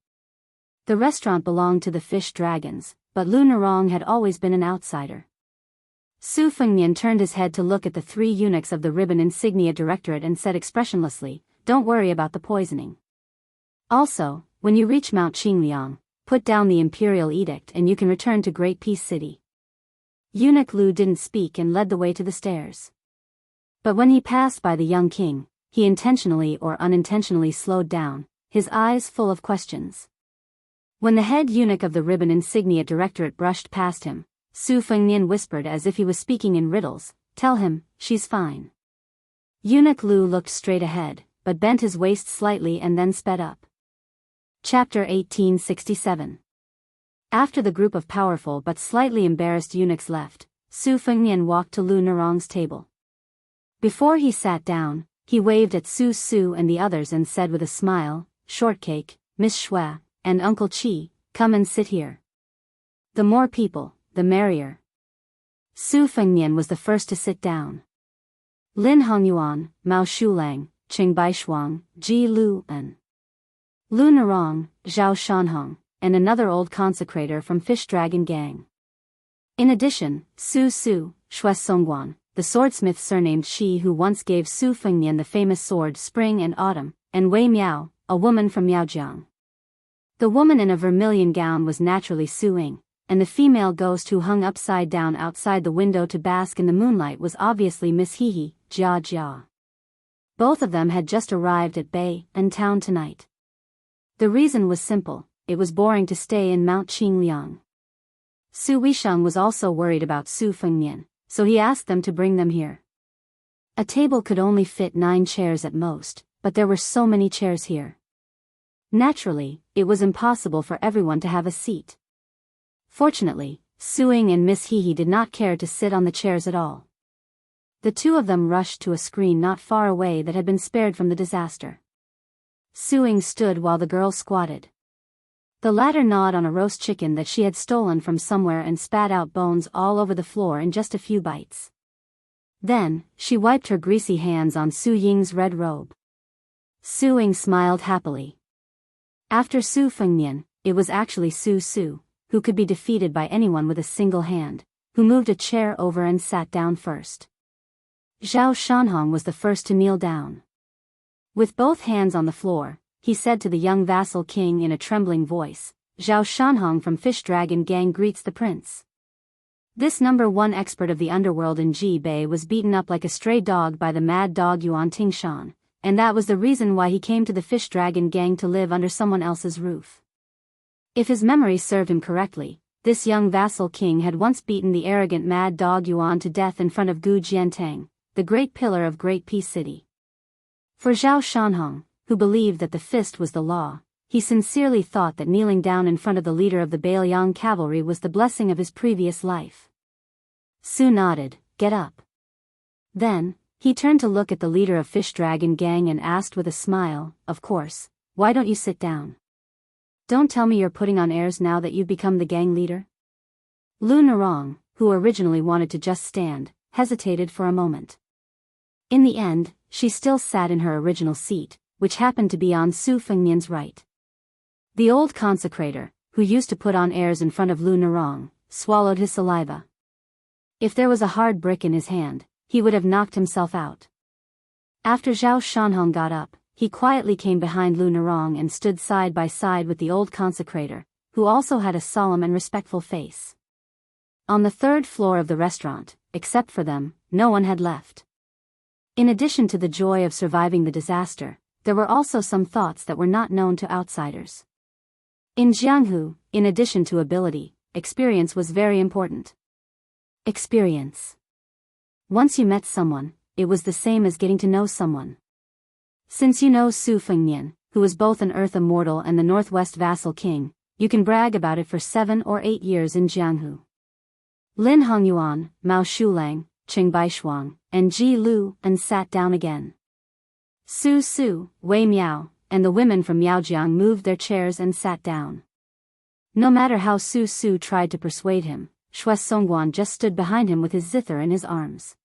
The restaurant belonged to the fish dragons, but Lu Nerong had always been an outsider. Su Fengnian turned his head to look at the three eunuchs of the Ribbon Insignia Directorate and said expressionlessly, "Don't worry about the poisoning. Also, when you reach Mount Qingliang, put down the imperial edict and you can return to Great Peace City." Eunuch Lu didn't speak and led the way to the stairs. But when he passed by the young king, he intentionally or unintentionally slowed down, his eyes full of questions. When the head eunuch of the Ribbon Insignia Directorate brushed past him, Su Fengnian whispered as if he was speaking in riddles, "Tell him, she's fine." Eunuch Lu looked straight ahead, but bent his waist slightly and then sped up. Chapter 1867. After the group of powerful but slightly embarrassed eunuchs left, Su Fengnian walked to Lu Nerong's table. Before he sat down, he waved at Su Su and the others and said with a smile, "Shortcake, Miss Shui, and Uncle Qi, come and sit here. The more people, the merrier." Su Fengnian was the first to sit down. Lin Hongyuan, Mao Shulang, Qing Baishuang, Ji Lu and Lu Nerong, Zhao Shanhong, and another old consecrator from Fish Dragon Gang. In addition, Su Su, Shui Songguan, the swordsmith surnamed Shi who once gave Su Fengnian the famous sword Spring and Autumn, and Wei Miao, a woman from Miaojiang. The woman in a vermilion gown was naturally Su Ying, and the female ghost who hung upside down outside the window to bask in the moonlight was obviously Miss Hehe, Jia Jia. Both of them had just arrived at Bay and town tonight. The reason was simple, it was boring to stay in Mount Qingliang. Su Wisheng was also worried about Su Fengnian, so he asked them to bring them here. A table could only fit 9 chairs at most, but there were so many chairs here. Naturally, it was impossible for everyone to have a seat. Fortunately, Su Ying and Miss Hehe did not care to sit on the chairs at all. The two of them rushed to a screen not far away that had been spared from the disaster. Su Ying stood while the girl squatted. The latter gnawed on a roast chicken that she had stolen from somewhere and spat out bones all over the floor in just a few bites. Then, she wiped her greasy hands on Su Ying's red robe. Su Ying smiled happily. After Su Fengnian, it was actually Su Su, who could be defeated by anyone with a single hand, who moved a chair over and sat down first. Zhao Shanhong was the first to kneel down. With both hands on the floor, he said to the young vassal king in a trembling voice, "Zhao Shanhong from Fish Dragon Gang greets the prince." This #1 expert of the underworld in Ji Bei was beaten up like a stray dog by the mad dog Yuan Tingshan, and that was the reason why he came to the Fish Dragon Gang to live under someone else's roof. If his memory served him correctly, this young vassal king had once beaten the arrogant mad dog Yuan to death in front of Gu Jiantang, the great pillar of Great Peace City. For Zhao Shanhong, who believed that the fist was the law, he sincerely thought that kneeling down in front of the leader of the Bailiang cavalry was the blessing of his previous life. Su nodded, "Get up." Then, he turned to look at the leader of Fish Dragon Gang and asked with a smile, "Of course, why don't you sit down? Don't tell me you're putting on airs now that you've become the gang leader?" Lu Nerong, who originally wanted to just stand, hesitated for a moment. In the end, she still sat in her original seat, which happened to be on Su Fengnian's right. The old consecrator, who used to put on airs in front of Lu Nerong, swallowed his saliva. If there was a hard brick in his hand, he would have knocked himself out. After Zhao Shanhong got up, he quietly came behind Lu Nerong and stood side by side with the old consecrator, who also had a solemn and respectful face. On the 3rd floor of the restaurant, except for them, no one had left. In addition to the joy of surviving the disaster, there were also some thoughts that were not known to outsiders. In Jianghu, in addition to ability, experience was very important. Experience. Once you met someone, it was the same as getting to know someone. Since you know Su Fengnian, who is both an Earth Immortal and the Northwest Vassal King, you can brag about it for 7 or 8 years in Jianghu. Lin Hongyuan, Mao Shulang, Qing Baishuang, and Ji Lu and sat down again. Su Su, Wei Miao, and the women from Miaojiang moved their chairs and sat down. No matter how Su Su tried to persuade him, Shui Songguan just stood behind him with his zither in his arms.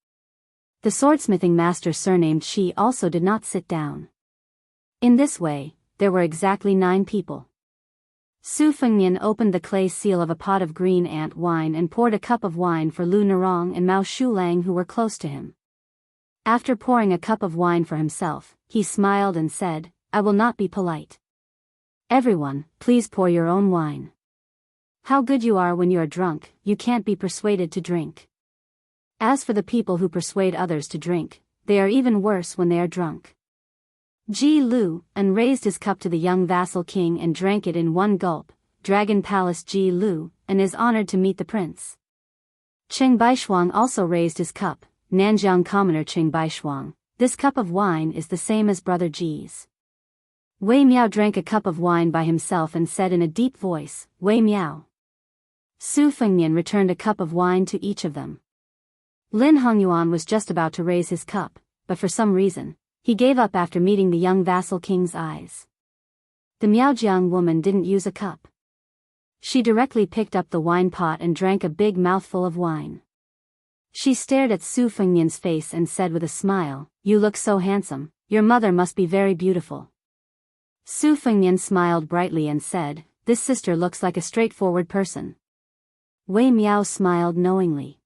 The swordsmithing master surnamed Shi also did not sit down. In this way, there were exactly 9 people. Su Fengnian opened the clay seal of a pot of green ant wine and poured a cup of wine for Lu Nerong and Mao Shulang, who were close to him. After pouring a cup of wine for himself, he smiled and said, "I will not be polite. Everyone, please pour your own wine. How good you are when you are drunk, you can't be persuaded to drink. As for the people who persuade others to drink, they are even worse when they are drunk." Ji Lu and raised his cup to the young vassal king and drank it in one gulp. Dragon Palace Ji Lu, and is honored to meet the prince. Cheng Baishuang also raised his cup. Nanjiang Commoner Cheng Baishuang, this cup of wine is the same as Brother Ji's. Wei Miao drank a cup of wine by himself and said in a deep voice, "Wei Miao." Su Fengnian returned a cup of wine to each of them. Lin Hongyuan was just about to raise his cup, but for some reason, he gave up after meeting the young vassal king's eyes. The Miaojiang woman didn't use a cup. She directly picked up the wine pot and drank a big mouthful of wine. She stared at Su Fengnian's face and said with a smile, "You look so handsome, your mother must be very beautiful." Su Fengnian smiled brightly and said, "This sister looks like a straightforward person." Wei Miao smiled knowingly.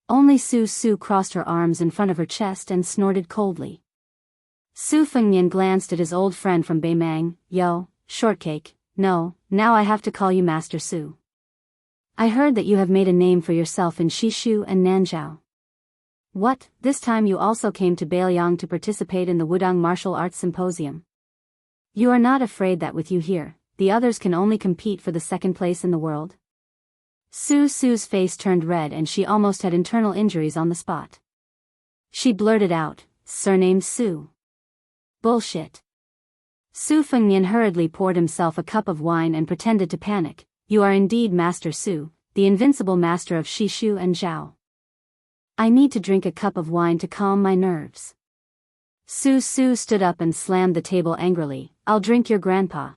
Only Su crossed her arms in front of her chest and snorted coldly. Su Fengnian glanced at his old friend from Beimang. "Yo, shortcake, no, now I have to call you Master Su. I heard that you have made a name for yourself in Shishu and Nanzhou. What, this time you also came to Beiliang to participate in the Wudang Martial Arts Symposium? You are not afraid that with you here, the others can only compete for the second place in the world?" Su's face turned red and she almost had internal injuries on the spot. She blurted out, "Surnamed Su." "Bullshit." Su Fengnian hurriedly poured himself a cup of wine and pretended to panic. "You are indeed Master Su, the invincible master of Shishu and Zhao. I need to drink a cup of wine to calm my nerves." Su stood up and slammed the table angrily. "I'll drink your grandpa."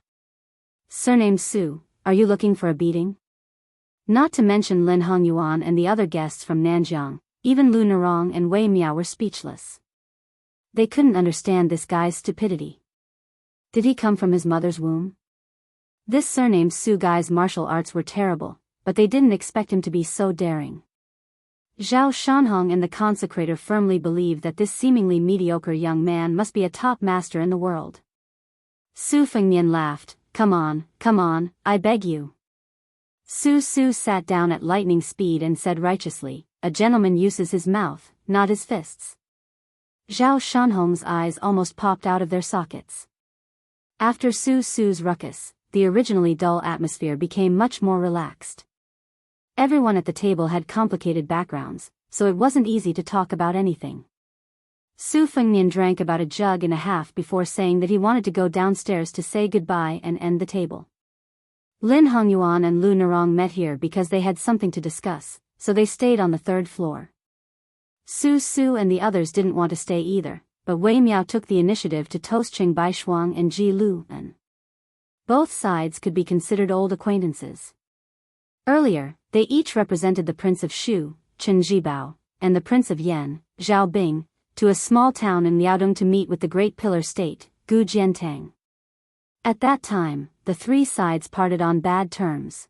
"Surnamed Su, are you looking for a beating?" Not to mention Lin Hongyuan and the other guests from Nanjiang, even Lu Nerong and Wei Miao were speechless. They couldn't understand this guy's stupidity. Did he come from his mother's womb? This surnamed Su guy's martial arts were terrible, but they didn't expect him to be so daring. Zhao Shanhong and the consecrator firmly believed that this seemingly mediocre young man must be a top master in the world. Su Fengnian laughed, come on, I beg you." Su sat down at lightning speed and said righteously, "A gentleman uses his mouth, not his fists." Zhao Shanhong's eyes almost popped out of their sockets. After Su's ruckus, the originally dull atmosphere became much more relaxed. Everyone at the table had complicated backgrounds, so it wasn't easy to talk about anything. Su Fengnian drank about a jug and a half before saying that he wanted to go downstairs to say goodbye and end the table. Lin Hongyuan and Lu Nerong met here because they had something to discuss, so they stayed on the third floor. Su and the others didn't want to stay either, but Wei Miao took the initiative to toast Cheng Baishuang and Ji Lu, and both sides could be considered old acquaintances. Earlier, they each represented the Prince of Shu, Chen Zhibao, and the Prince of Yan, Zhao Bing, to a small town in Liaodong to meet with the Great Pillar State, Gu Jiantang. At that time, the three sides parted on bad terms.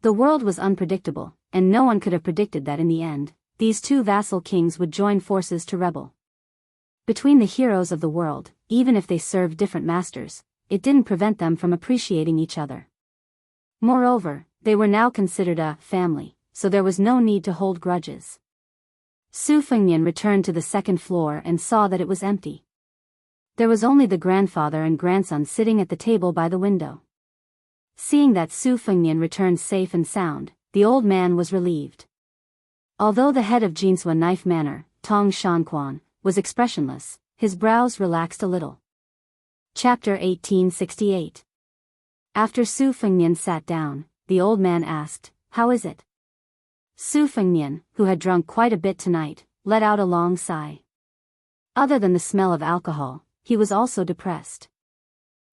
The world was unpredictable, and no one could have predicted that in the end, these two vassal kings would join forces to rebel. Between the heroes of the world, even if they served different masters, it didn't prevent them from appreciating each other. Moreover, they were now considered a family, so there was no need to hold grudges. Su Fengnian returned to the second floor and saw that it was empty. There was only the grandfather and grandson sitting at the table by the window. Seeing that Su Fengnian returned safe and sound, the old man was relieved. Although the head of Jinsua Knife Manor, Tong Shanquan, was expressionless, his brows relaxed a little. Chapter 1868. After Su Fengnian sat down, the old man asked, "How is it?" Su Fengnian, who had drunk quite a bit tonight, let out a long sigh. Other than the smell of alcohol, he was also depressed.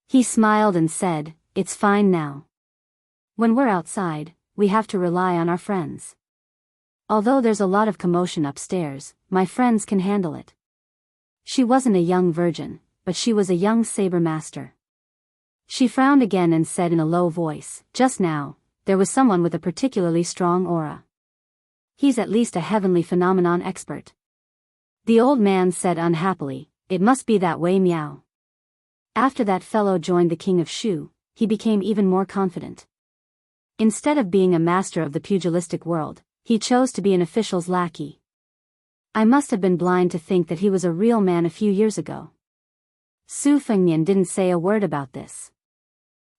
He smiled and said, "It's fine now. When we're outside, we have to rely on our friends. Although there's a lot of commotion upstairs, my friends can handle it." She wasn't a young virgin, but she was a young saber master. She frowned again and said in a low voice, "Just now, there was someone with a particularly strong aura. He's at least a heavenly phenomenon expert." The old man said unhappily, "It must be that way, meow." After that fellow joined the king of Shu, he became even more confident. Instead of being a master of the pugilistic world, he chose to be an official's lackey. I must have been blind to think that he was a real man a few years ago. Su Fengnian didn't say a word about this.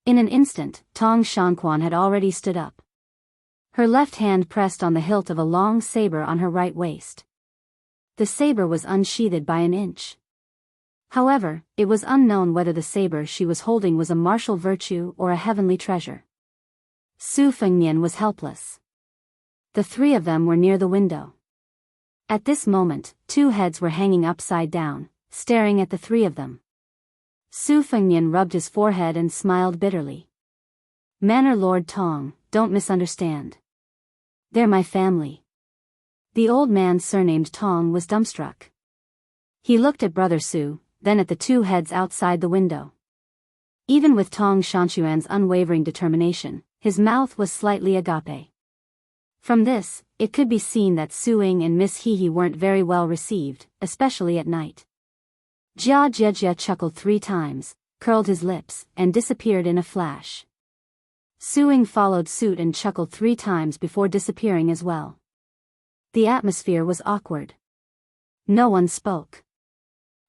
In an instant, Tong Shanquan had already stood up. Her left hand pressed on the hilt of a long saber on her right waist. The saber was unsheathed by an inch. However, it was unknown whether the saber she was holding was a martial virtue or a heavenly treasure. Su Fengnian was helpless. The three of them were near the window. At this moment, two heads were hanging upside down, staring at the three of them. Su Fengnian rubbed his forehead and smiled bitterly. "Manor Lord Tong, don't misunderstand. They're my family." The old man surnamed Tong was dumbstruck. He looked at Brother Su, then at the two heads outside the window. Even with Tong Shanquan's unwavering determination, his mouth was slightly agape. From this, it could be seen that Su Ying and Miss He weren't very well received, especially at night. Jia Jia chuckled 3 times, curled his lips, and disappeared in a flash. Su Ying followed suit and chuckled 3 times before disappearing as well. The atmosphere was awkward. No one spoke.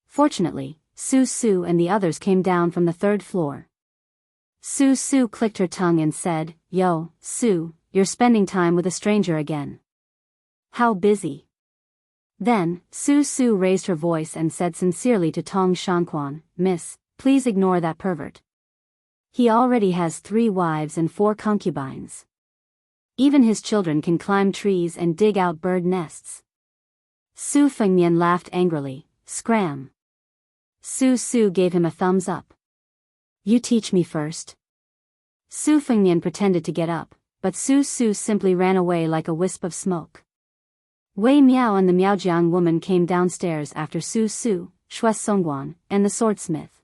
Fortunately, Su and the others came down from the 3rd floor. Su clicked her tongue and said, "Yo, Su, you're spending time with a stranger again. How busy?" Then, Su raised her voice and said sincerely to Tong Shanquan, "Miss, please ignore that pervert. He already has 3 wives and 4 concubines. Even his children can climb trees and dig out bird nests." Su Fengnian laughed angrily, "Scram." Su gave him a thumbs up. "You teach me first." Su Fengnian pretended to get up, but Su simply ran away like a wisp of smoke. Wei Miao and the Miaojiang woman came downstairs after Su, Shui Songguan, and the swordsmith.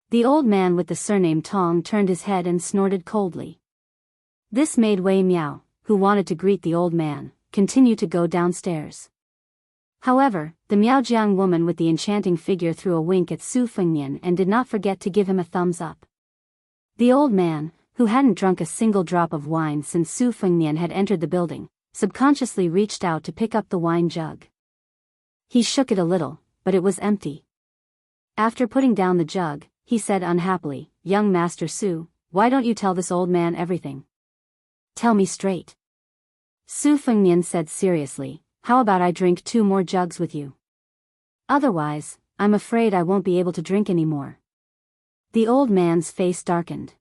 The old man with the surname Tong turned his head and snorted coldly. This made Wei Miao, who wanted to greet the old man, continue to go downstairs. However, the Miaojiang woman with the enchanting figure threw a wink at Su Fengnian and did not forget to give him a thumbs up. The old man, who hadn't drunk a single drop of wine since Su Fengnian had entered the building, subconsciously reached out to pick up the wine jug. He shook it a little, but it was empty. After putting down the jug, he said unhappily, "Young Master Su, why don't you tell this old man everything? Tell me straight." Su Fengnian said seriously, "How about I drink 2 more jugs with you? Otherwise, I'm afraid I won't be able to drink anymore." The old man's face darkened.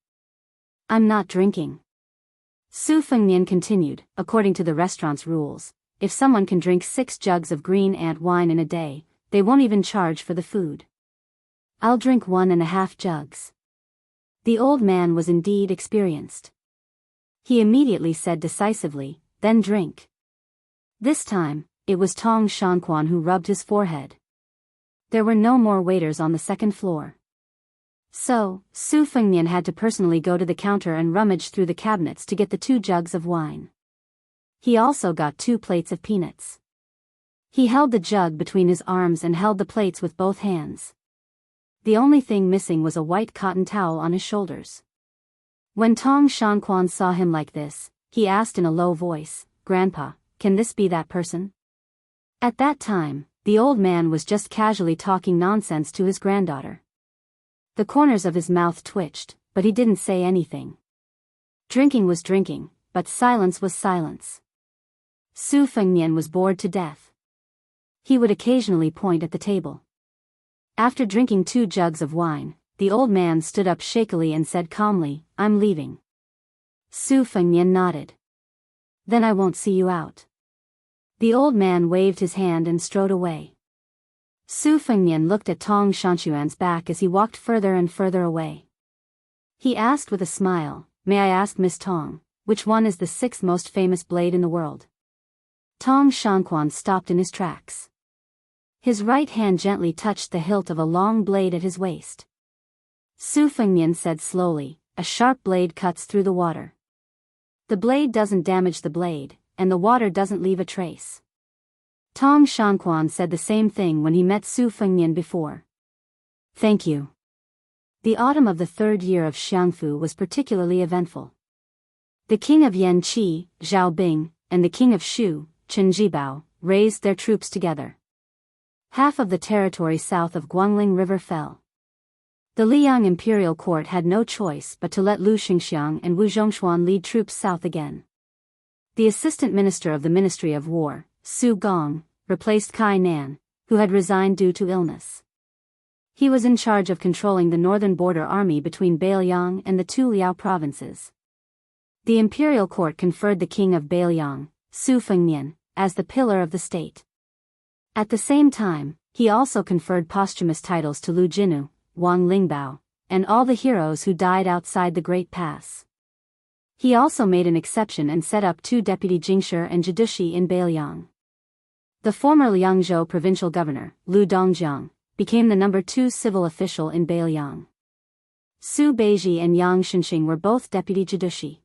"I'm not drinking." Su Fengnian continued, "According to the restaurant's rules, if someone can drink 6 jugs of green ant wine in a day, they won't even charge for the food. I'll drink 1.5 jugs." The old man was indeed experienced. He immediately said decisively, "Then drink." This time, it was Tong Shanquan who rubbed his forehead. There were no more waiters on the 2nd floor. So, Su Fengnian had to personally go to the counter and rummage through the cabinets to get the 2 jugs of wine. He also got 2 plates of peanuts. He held the jug between his arms and held the plates with both hands. The only thing missing was a white cotton towel on his shoulders. When Tong Shanquan saw him like this, he asked in a low voice, "Grandpa, can this be that person?" At that time, the old man was just casually talking nonsense to his granddaughter. The corners of his mouth twitched, but he didn't say anything. Drinking was drinking, but silence was silence. Su Fengnian was bored to death. He would occasionally point at the table. After drinking 2 jugs of wine, the old man stood up shakily and said calmly, "I'm leaving." Su Fengnian nodded. "Then I won't see you out." The old man waved his hand and strode away. Su Fengnian looked at Tong Shanquan's back as he walked further and further away. He asked with a smile, "May I ask Miss Tong, which one is the 6th most famous blade in the world?" Tong Shanquan stopped in his tracks. His right hand gently touched the hilt of a long blade at his waist. Su Fengnian said slowly, a sharp blade cuts through the water. The blade doesn't damage the blade, and the water doesn't leave a trace. Tong Shanquan said the same thing when he met Su Fengnian before. Thank you. The autumn of the third year of Xiangfu was particularly eventful. The king of Yanqi, Zhao Bing, and the king of Shu, Chen Jibao, raised their troops together. Half of the territory south of Guangling River fell. The Liang imperial court had no choice but to let Lu Xingxiang and Wu Zhongshuan lead troops south again. The assistant minister of the Ministry of War, Su Gong, replaced Kai Nan, who had resigned due to illness. He was in charge of controlling the northern border army between Beiliang and the two Liao provinces. The imperial court conferred the king of Beiliang, Su Fengnian, as the pillar of the state. At the same time, he also conferred posthumous titles to Lu Jinu, Wang Lingbao, and all the heroes who died outside the Great Pass. He also made an exception and set up 2 deputy Jingshi and Jidushi in Beiliang. The former Liangzhou provincial governor, Lu Dongjiang, became the number 2 civil official in Beiliang. Su Beiji and Yang Xinxing were both deputy Jidushi.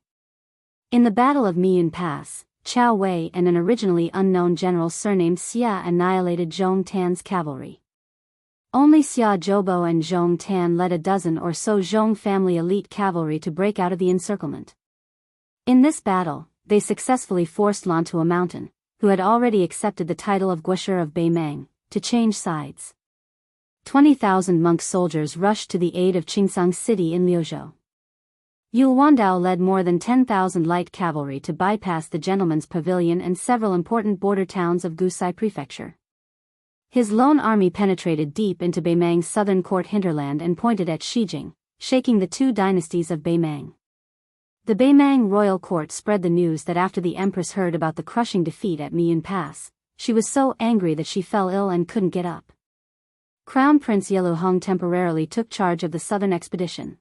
In the Battle of Miyun Pass, Chao Wei and an originally unknown general surnamed Xia annihilated Zhong Tan's cavalry. Only Xia Zhoubo and Zhong Tan led a dozen or so Zhong family elite cavalry to break out of the encirclement. In this battle, they successfully forced Lan to a mountain, who had already accepted the title of Guoshi of Beimang, to change sides. 20,000 monk soldiers rushed to the aid of Qingsang City in Liuzhou. Yu Wandao led more than 10,000 light cavalry to bypass the Gentleman's Pavilion and several important border towns of Gusai Prefecture. His lone army penetrated deep into Beimang's southern court hinterland and pointed at Shijing, shaking the 2 dynasties of Beimang. The Beimang royal court spread the news that after the empress heard about the crushing defeat at Miyun Pass, she was so angry that she fell ill and couldn't get up. Crown Prince Yeluhong temporarily took charge of the southern expedition.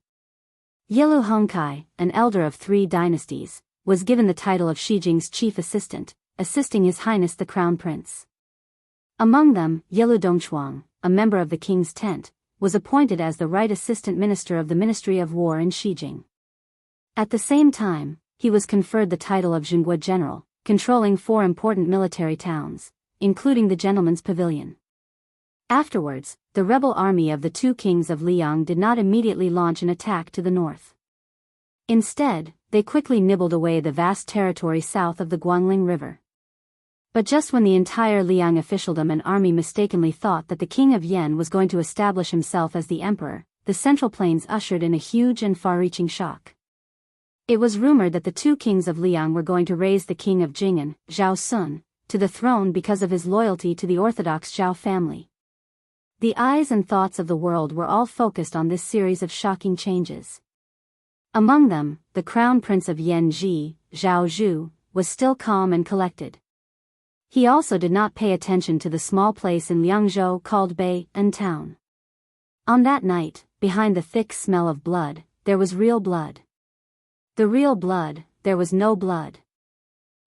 Yeluhong Kai, an elder of 3 dynasties, was given the title of Shijing's chief assistant, assisting His Highness the Crown Prince. Among them, Yelu Dongshuang, a member of the king's tent, was appointed as the right assistant minister of the Ministry of War in Shijing. At the same time, he was conferred the title of Zhongguo General, controlling 4 important military towns, including the Gentleman's Pavilion. Afterwards, the rebel army of the 2 kings of Liang did not immediately launch an attack to the north. Instead, they quickly nibbled away the vast territory south of the Guangling River. But just when the entire Liang officialdom and army mistakenly thought that the king of Yan was going to establish himself as the emperor, the Central Plains ushered in a huge and far-reaching shock. It was rumored that the 2 kings of Liang were going to raise the king of Jing'an, Zhao Sun, to the throne because of his loyalty to the orthodox Zhao family. The eyes and thoughts of the world were all focused on this series of shocking changes. Among them, the crown prince of Yanji, Zhao Zhu, was still calm and collected. He also did not pay attention to the small place in Liangzhou called Bei'an Town. On that night, behind the thick smell of blood, there was real blood. The real blood, there was no blood.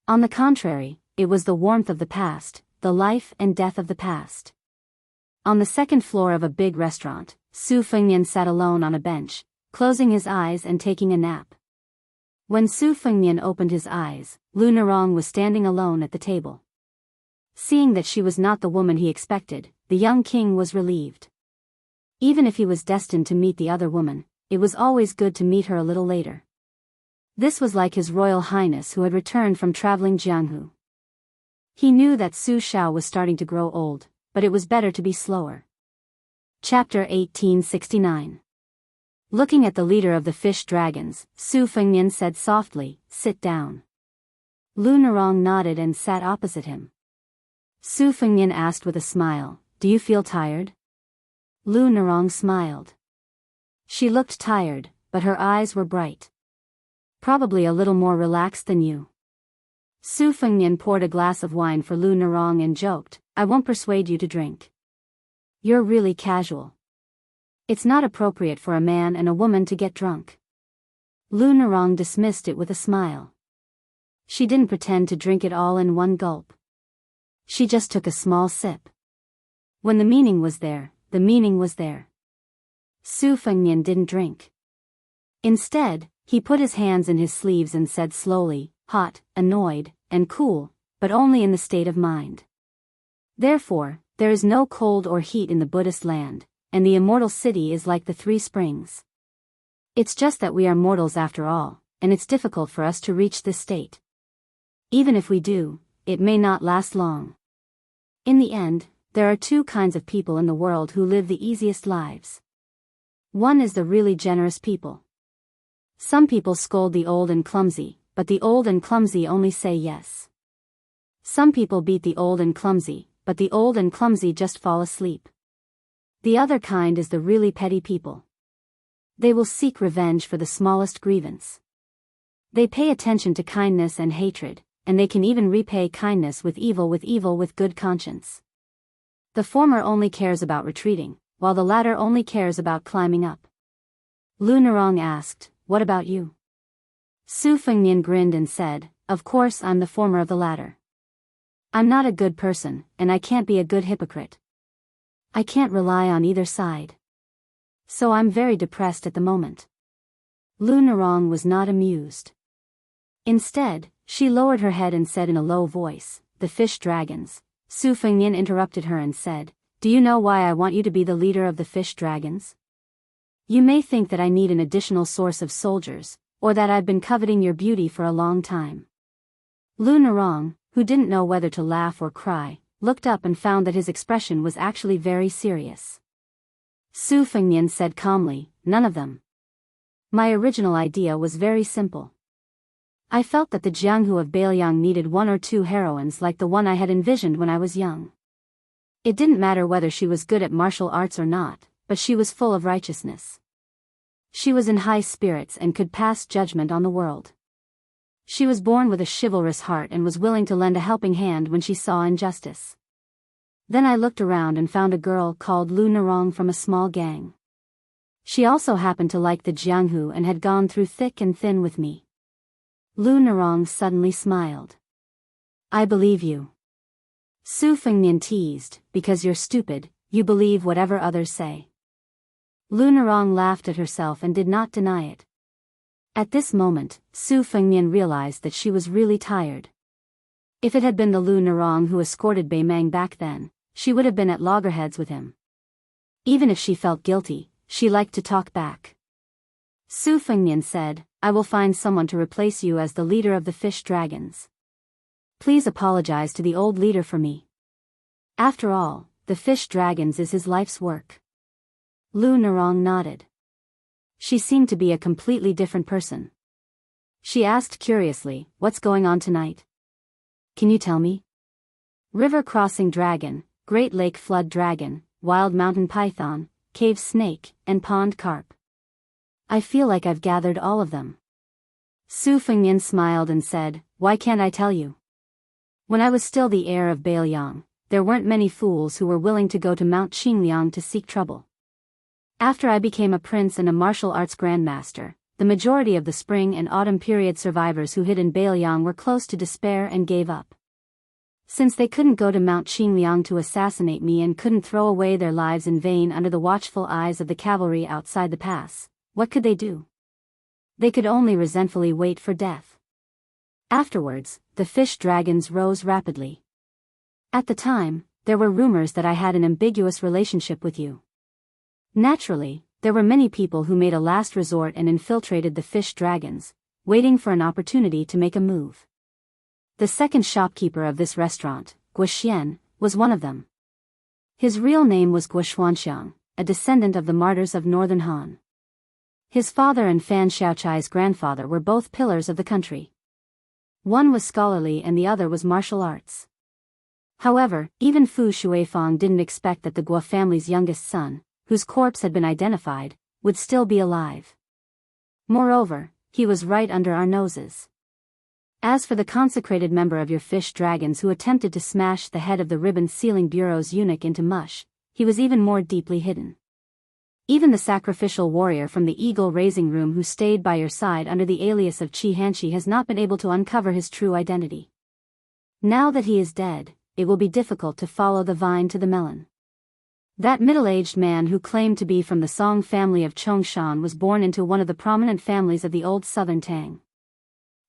On the contrary, it was the warmth of the past, the life and death of the past. On the second floor of a big restaurant, Su Fengnian sat alone on a bench, closing his eyes and taking a nap. When Su Fengnian opened his eyes, Lu Nerong was standing alone at the table. Seeing that she was not the woman he expected, the young king was relieved. Even if he was destined to meet the other woman, it was always good to meet her a little later. This was like His Royal Highness who had returned from traveling Jianghu. He knew that Su Shao was starting to grow old, but it was better to be slower. Chapter 1869. Looking at the leader of the fish dragons, Su Fengnian said softly, "Sit down." Lu Nerong nodded and sat opposite him. Su Fengnian asked with a smile, "Do you feel tired?" Lu Nerong smiled. She looked tired, but her eyes were bright. "Probably a little more relaxed than you." Su Fengnian poured a glass of wine for Lu Nerong and joked, "I won't persuade you to drink. You're really casual. It's not appropriate for a man and a woman to get drunk." Lu Nerong dismissed it with a smile. She didn't pretend to drink it all in one gulp. She just took a small sip. When the meaning was there, the meaning was there. Su Fengnian didn't drink. Instead, he put his hands in his sleeves and said slowly, hot, annoyed, and cool, but only in the state of mind. Therefore, there is no cold or heat in the Buddhist land, and the immortal city is like the three springs. It's just that we are mortals after all, and it's difficult for us to reach this state. Even if we do, it may not last long. In the end, there are two kinds of people in the world who live the easiest lives. One is the really generous people. Some people scold the old and clumsy, but the old and clumsy only say yes. Some people beat the old and clumsy, but the old and clumsy just fall asleep. The other kind is the really petty people. They will seek revenge for the smallest grievance. They pay attention to kindness and hatred, and they can even repay kindness with evil with good conscience. The former only cares about retreating, while the latter only cares about climbing up. Lu Narong asked, "What about you?" Su Fengnian grinned and said, "Of course I'm the former of the latter. I'm not a good person, and I can't be a good hypocrite. I can't rely on either side. So I'm very depressed at the moment." Lu Narong was not amused. Instead, she lowered her head and said in a low voice, "The fish dragons." Su Fengnian interrupted her and said, "Do you know why I want you to be the leader of the fish dragons? You may think that I need an additional source of soldiers, or that I've been coveting your beauty for a long time." Lu Narong, who didn't know whether to laugh or cry, looked up and found that his expression was actually very serious. Su Fengnian said calmly, "None of them. My original idea was very simple. I felt that the Jianghu of Bailiang needed one or two heroines like the one I had envisioned when I was young. It didn't matter whether she was good at martial arts or not, but she was full of righteousness. She was in high spirits and could pass judgment on the world. She was born with a chivalrous heart and was willing to lend a helping hand when she saw injustice. Then I looked around and found a girl called Lu Narong from a small gang. She also happened to like the Jianghu and had gone through thick and thin with me." Lu Narong suddenly smiled. "I believe you." Su Fengnian teased, "Because you're stupid, you believe whatever others say." Lu Narong laughed at herself and did not deny it. At this moment, Su Fengnian realized that she was really tired. If it had been the Lu Narong who escorted Bei Meng back then, she would have been at loggerheads with him. Even if she felt guilty, she liked to talk back. Su Fengnian said, "I will find someone to replace you as the leader of the fish dragons. Please apologize to the old leader for me. After all, the fish dragons is his life's work." Lu Narong nodded. She seemed to be a completely different person. She asked curiously, "What's going on tonight? Can you tell me?" River crossing dragon, Great Lake flood dragon, wild mountain python, cave snake, and pond carp. I feel like I've gathered all of them. Su Fengnian smiled and said, "Why can't I tell you? When I was still the heir of Bailiang, there weren't many fools who were willing to go to Mount Qingliang to seek trouble. After I became a prince and a martial arts grandmaster, the majority of the spring and autumn period survivors who hid in Bailiang were close to despair and gave up. Since they couldn't go to Mount Qingliang to assassinate me and couldn't throw away their lives in vain under the watchful eyes of the cavalry outside the pass, what could they do? They could only resentfully wait for death. Afterwards, the fish dragons rose rapidly. At the time, there were rumors that I had an ambiguous relationship with you. Naturally, there were many people who made a last resort and infiltrated the fish dragons, waiting for an opportunity to make a move. The second shopkeeper of this restaurant, Guo Xian, was one of them. His real name was Guo Xuanxiang, a descendant of the martyrs of Northern Han. His father and Fan Xiaochai's grandfather were both pillars of the country. One was scholarly and the other was martial arts. However, even Fu Shuifang didn't expect that the Guo family's youngest son, whose corpse had been identified, would still be alive. Moreover, he was right under our noses. As for the consecrated member of your fish dragons who attempted to smash the head of the ribbon sealing bureau's eunuch into mush, he was even more deeply hidden. Even the sacrificial warrior from the eagle raising room who stayed by your side under the alias of Qi Hanshi has not been able to uncover his true identity. Now that he is dead, it will be difficult to follow the vine to the melon. That middle-aged man who claimed to be from the Song family of Chongshan was born into one of the prominent families of the old Southern Tang.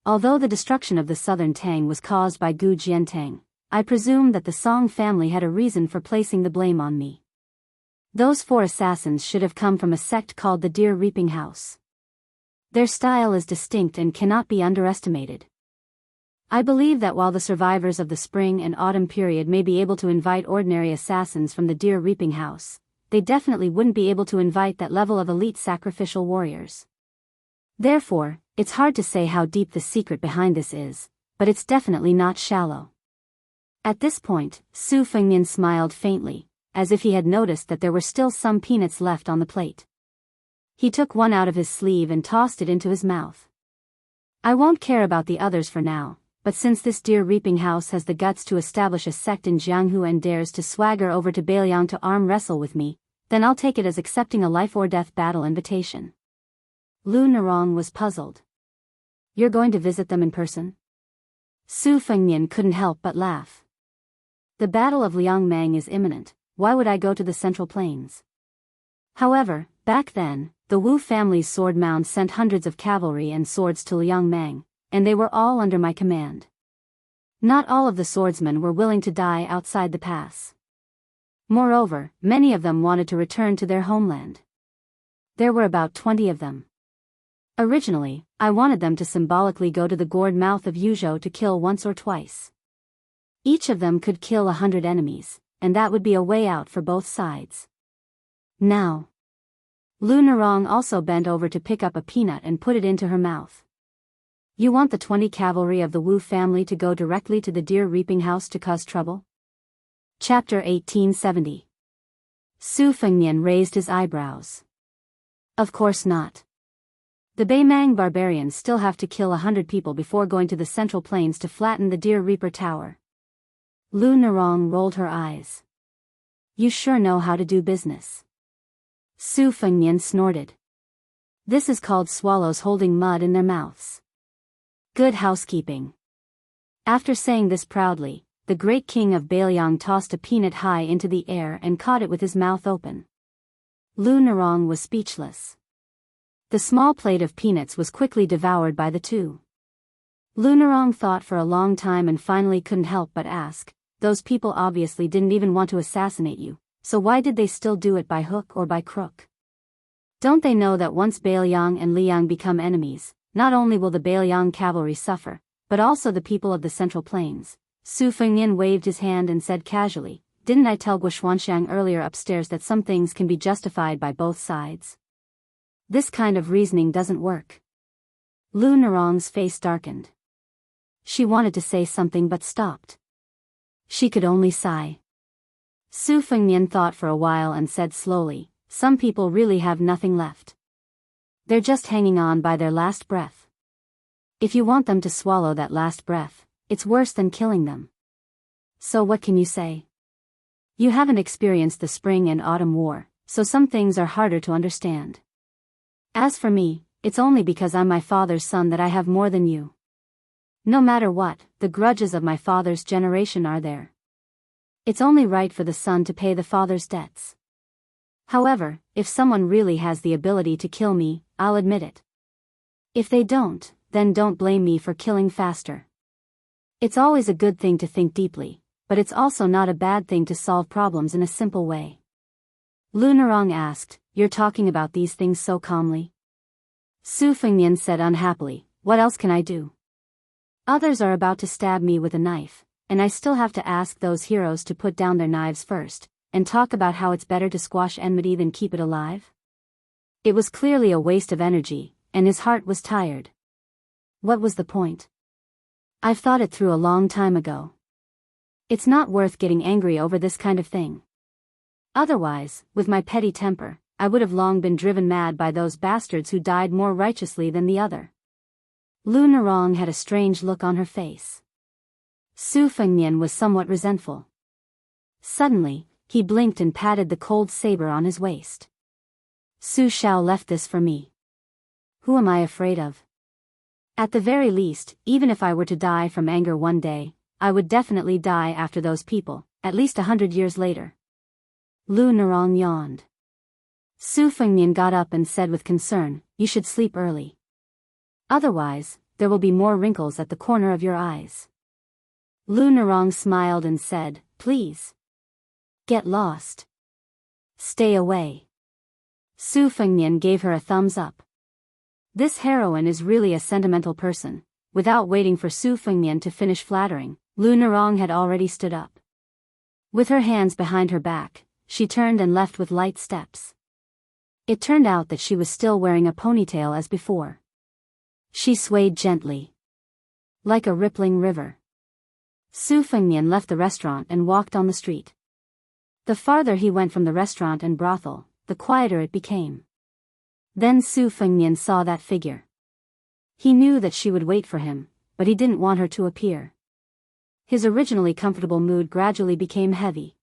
Although the destruction of the Southern Tang was caused by Gu Jiantang, I presume that the Song family had a reason for placing the blame on me. Those 4 assassins should have come from a sect called the Deer Reaping House. Their style is distinct and cannot be underestimated. I believe that while the survivors of the spring and autumn period may be able to invite ordinary assassins from the Deer Reaping House, they definitely wouldn't be able to invite that level of elite sacrificial warriors. Therefore, it's hard to say how deep the secret behind this is, but it's definitely not shallow. At this point, Su Fengnian smiled faintly, as if he had noticed that there were still some peanuts left on the plate. He took one out of his sleeve and tossed it into his mouth. I won't care about the others for now. But since this Deer Reaping House has the guts to establish a sect in Jianghu and dares to swagger over to Beiliang to arm wrestle with me, then I'll take it as accepting a life-or-death battle invitation. Lu Narong was puzzled. You're going to visit them in person? Su Fengnian couldn't help but laugh. The Battle of Liangmang is imminent, why would I go to the Central Plains? However, back then, the Wu family's sword mound sent hundreds of cavalry and swords to Liangmang, and they were all under my command. Not all of the swordsmen were willing to die outside the pass. Moreover, many of them wanted to return to their homeland. There were about 20 of them. Originally, I wanted them to symbolically go to the gourd mouth of Yuzhou to kill once or twice. Each of them could kill 100 enemies, and that would be a way out for both sides. Now. Lu Narong also bent over to pick up a peanut and put it into her mouth. You want the 20 cavalry of the Wu family to go directly to the Deer Reaping House to cause trouble? Chapter 1870. Su Fengnian raised his eyebrows. Of course not. The Beimang barbarians still have to kill 100 people before going to the Central Plains to flatten the Deer Reaper Tower. Lu Narong rolled her eyes. You sure know how to do business. Su Fengnian snorted. This is called swallows holding mud in their mouths. Good housekeeping. After saying this proudly, the great king of Beiliang tossed a peanut high into the air and caught it with his mouth open. Lu Narong was speechless. The small plate of peanuts was quickly devoured by the two. Lu Narong thought for a long time and finally couldn't help but ask, those people obviously didn't even want to assassinate you, so why did they still do it by hook or by crook? Don't they know that once Beiliang and Liang become enemies, not only will the Beiliang cavalry suffer, but also the people of the Central Plains? Su Fengnian waved his hand and said casually, didn't I tell Guoxuanxiang earlier upstairs that some things can be justified by both sides? This kind of reasoning doesn't work. Lu Narong's face darkened. She wanted to say something but stopped. She could only sigh. Su Fengnian thought for a while and said slowly, some people really have nothing left. They're just hanging on by their last breath. If you want them to swallow that last breath, it's worse than killing them. So what can you say? You haven't experienced the spring and autumn war, so some things are harder to understand. As for me, it's only because I'm my father's son that I have more than you. No matter what, the grudges of my father's generation are there. It's only right for the son to pay the father's debts. However, if someone really has the ability to kill me, I'll admit it. If they don't, then don't blame me for killing faster. It's always a good thing to think deeply, but it's also not a bad thing to solve problems in a simple way. Lu Narong asked, you're talking about these things so calmly? Su Fengnian said unhappily, what else can I do? Others are about to stab me with a knife, and I still have to ask those heroes to put down their knives first, and talk about how it's better to squash enmity than keep it alive? It was clearly a waste of energy, and his heart was tired. What was the point? I've thought it through a long time ago. It's not worth getting angry over this kind of thing. Otherwise, with my petty temper, I would have long been driven mad by those bastards who died more righteously than the other. Lu Narong had a strange look on her face. Su Fengnian was somewhat resentful. Suddenly, he blinked and patted the cold saber on his waist. Su Shao left this for me. Who am I afraid of? At the very least, even if I were to die from anger one day, I would definitely die after those people, at least 100 years later. Lu Nerong yawned. Su Fengnian got up and said with concern, "You should sleep early. Otherwise, there will be more wrinkles at the corner of your eyes." Lu Nerong smiled and said, "Please. Get lost. Stay away." Su Fengnian gave her a thumbs up. This heroine is really a sentimental person. Without waiting for Su Fengnian to finish flattering, Lu Nerong had already stood up. With her hands behind her back, she turned and left with light steps. It turned out that she was still wearing a ponytail as before. She swayed gently, like a rippling river. Su Fengnian left the restaurant and walked on the street. The farther he went from the restaurant and brothel, the quieter it became. Then Su Fengnian saw that figure. He knew that she would wait for him, but he didn't want her to appear. His originally comfortable mood gradually became heavy.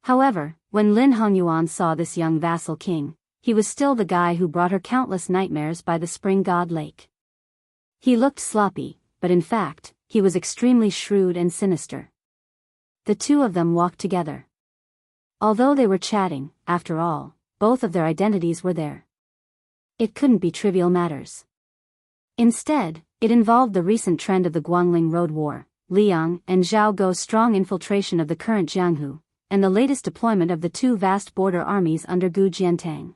However, when Lin Hongyuan saw this young vassal king, he was still the guy who brought her countless nightmares by the spring god lake. He looked sloppy, but in fact, he was extremely shrewd and sinister. The two of them walked together. Although they were chatting, after all, both of their identities were there. It couldn't be trivial matters. Instead, it involved the recent trend of the Guangling Road War, Liang and Zhao Gou's strong infiltration of the current Jianghu, and the latest deployment of the two vast border armies under Gu Jiantang.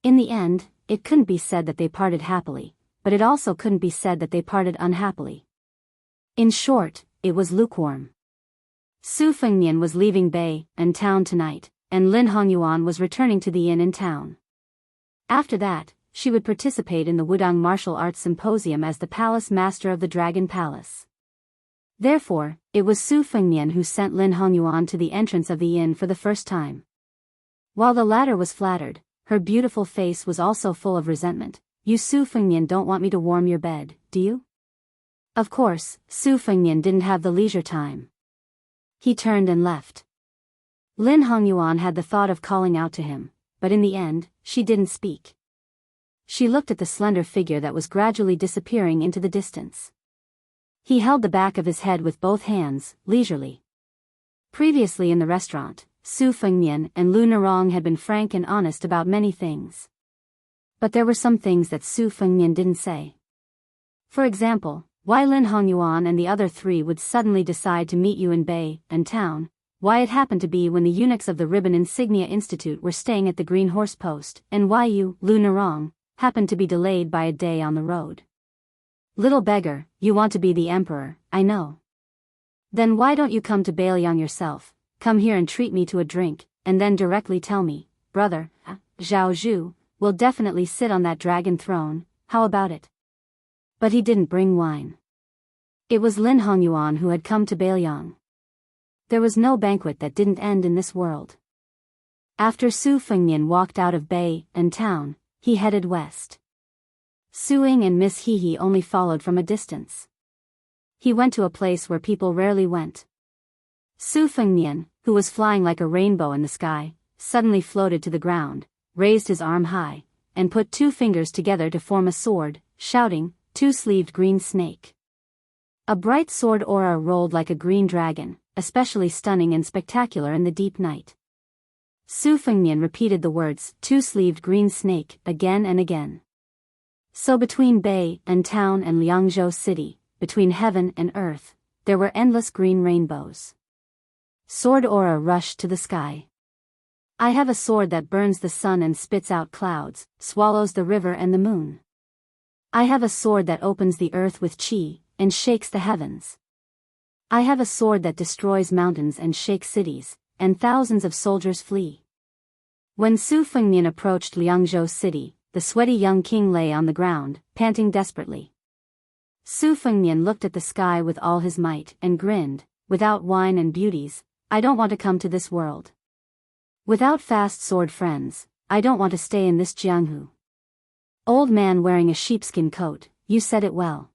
In the end, it couldn't be said that they parted happily, but it also couldn't be said that they parted unhappily. In short, it was lukewarm. Su Fengnian was leaving Bay and town tonight, and Lin Hongyuan was returning to the inn in town. After that, she would participate in the Wudang Martial Arts Symposium as the Palace Master of the Dragon Palace. Therefore, it was Su Fengnian who sent Lin Hongyuan to the entrance of the inn for the first time. While the latter was flattered, her beautiful face was also full of resentment. "You Su Fengnian don't want me to warm your bed, do you?" Of course, Su Fengnian didn't have the leisure time. He turned and left. Lin Hongyuan had the thought of calling out to him, but in the end, she didn't speak. She looked at the slender figure that was gradually disappearing into the distance. He held the back of his head with both hands, leisurely. Previously in the restaurant, Su Fengnian and Lu Nerong had been frank and honest about many things. But there were some things that Su Fengnian didn't say. For example, why Lin Hongyuan and the other three would suddenly decide to meet you in Bay and town, why it happened to be when the eunuchs of the Ribbon Insignia Institute were staying at the Green Horse Post, and why you, Lu Nerong, happened to be delayed by a day on the road. Little beggar, you want to be the emperor, I know. Then why don't you come to Bailiang yourself, come here and treat me to a drink, and then directly tell me, brother, Zhao Zhu, will definitely sit on that dragon throne, how about it? But he didn't bring wine. It was Lin Hongyuan who had come to Bailiang. There was no banquet that didn't end in this world. After Su Fengnian walked out of Bay and town, he headed west. Su Ying and Miss He only followed from a distance. He went to a place where people rarely went. Su Fengnian, who was flying like a rainbow in the sky, suddenly floated to the ground, raised his arm high, and put two fingers together to form a sword, shouting, "Two-sleeved green snake." A bright sword aura rolled like a green dragon, especially stunning and spectacular in the deep night. Su Fengnian repeated the words, "Two-sleeved green snake," again and again. So between Bay and town and Liangzhou city, between heaven and earth, there were endless green rainbows. Sword aura rushed to the sky. "I have a sword that burns the sun and spits out clouds, swallows the river and the moon. I have a sword that opens the earth with chi, and shakes the heavens. I have a sword that destroys mountains and shakes cities, and thousands of soldiers flee." When Su Fengnian approached Liangzhou city, the sweaty young king lay on the ground, panting desperately. Su Fengnian looked at the sky with all his might and grinned, "Without wine and beauties, I don't want to come to this world. Without fast sword friends, I don't want to stay in this Jianghu." "Old man wearing a sheepskin coat, you said it well.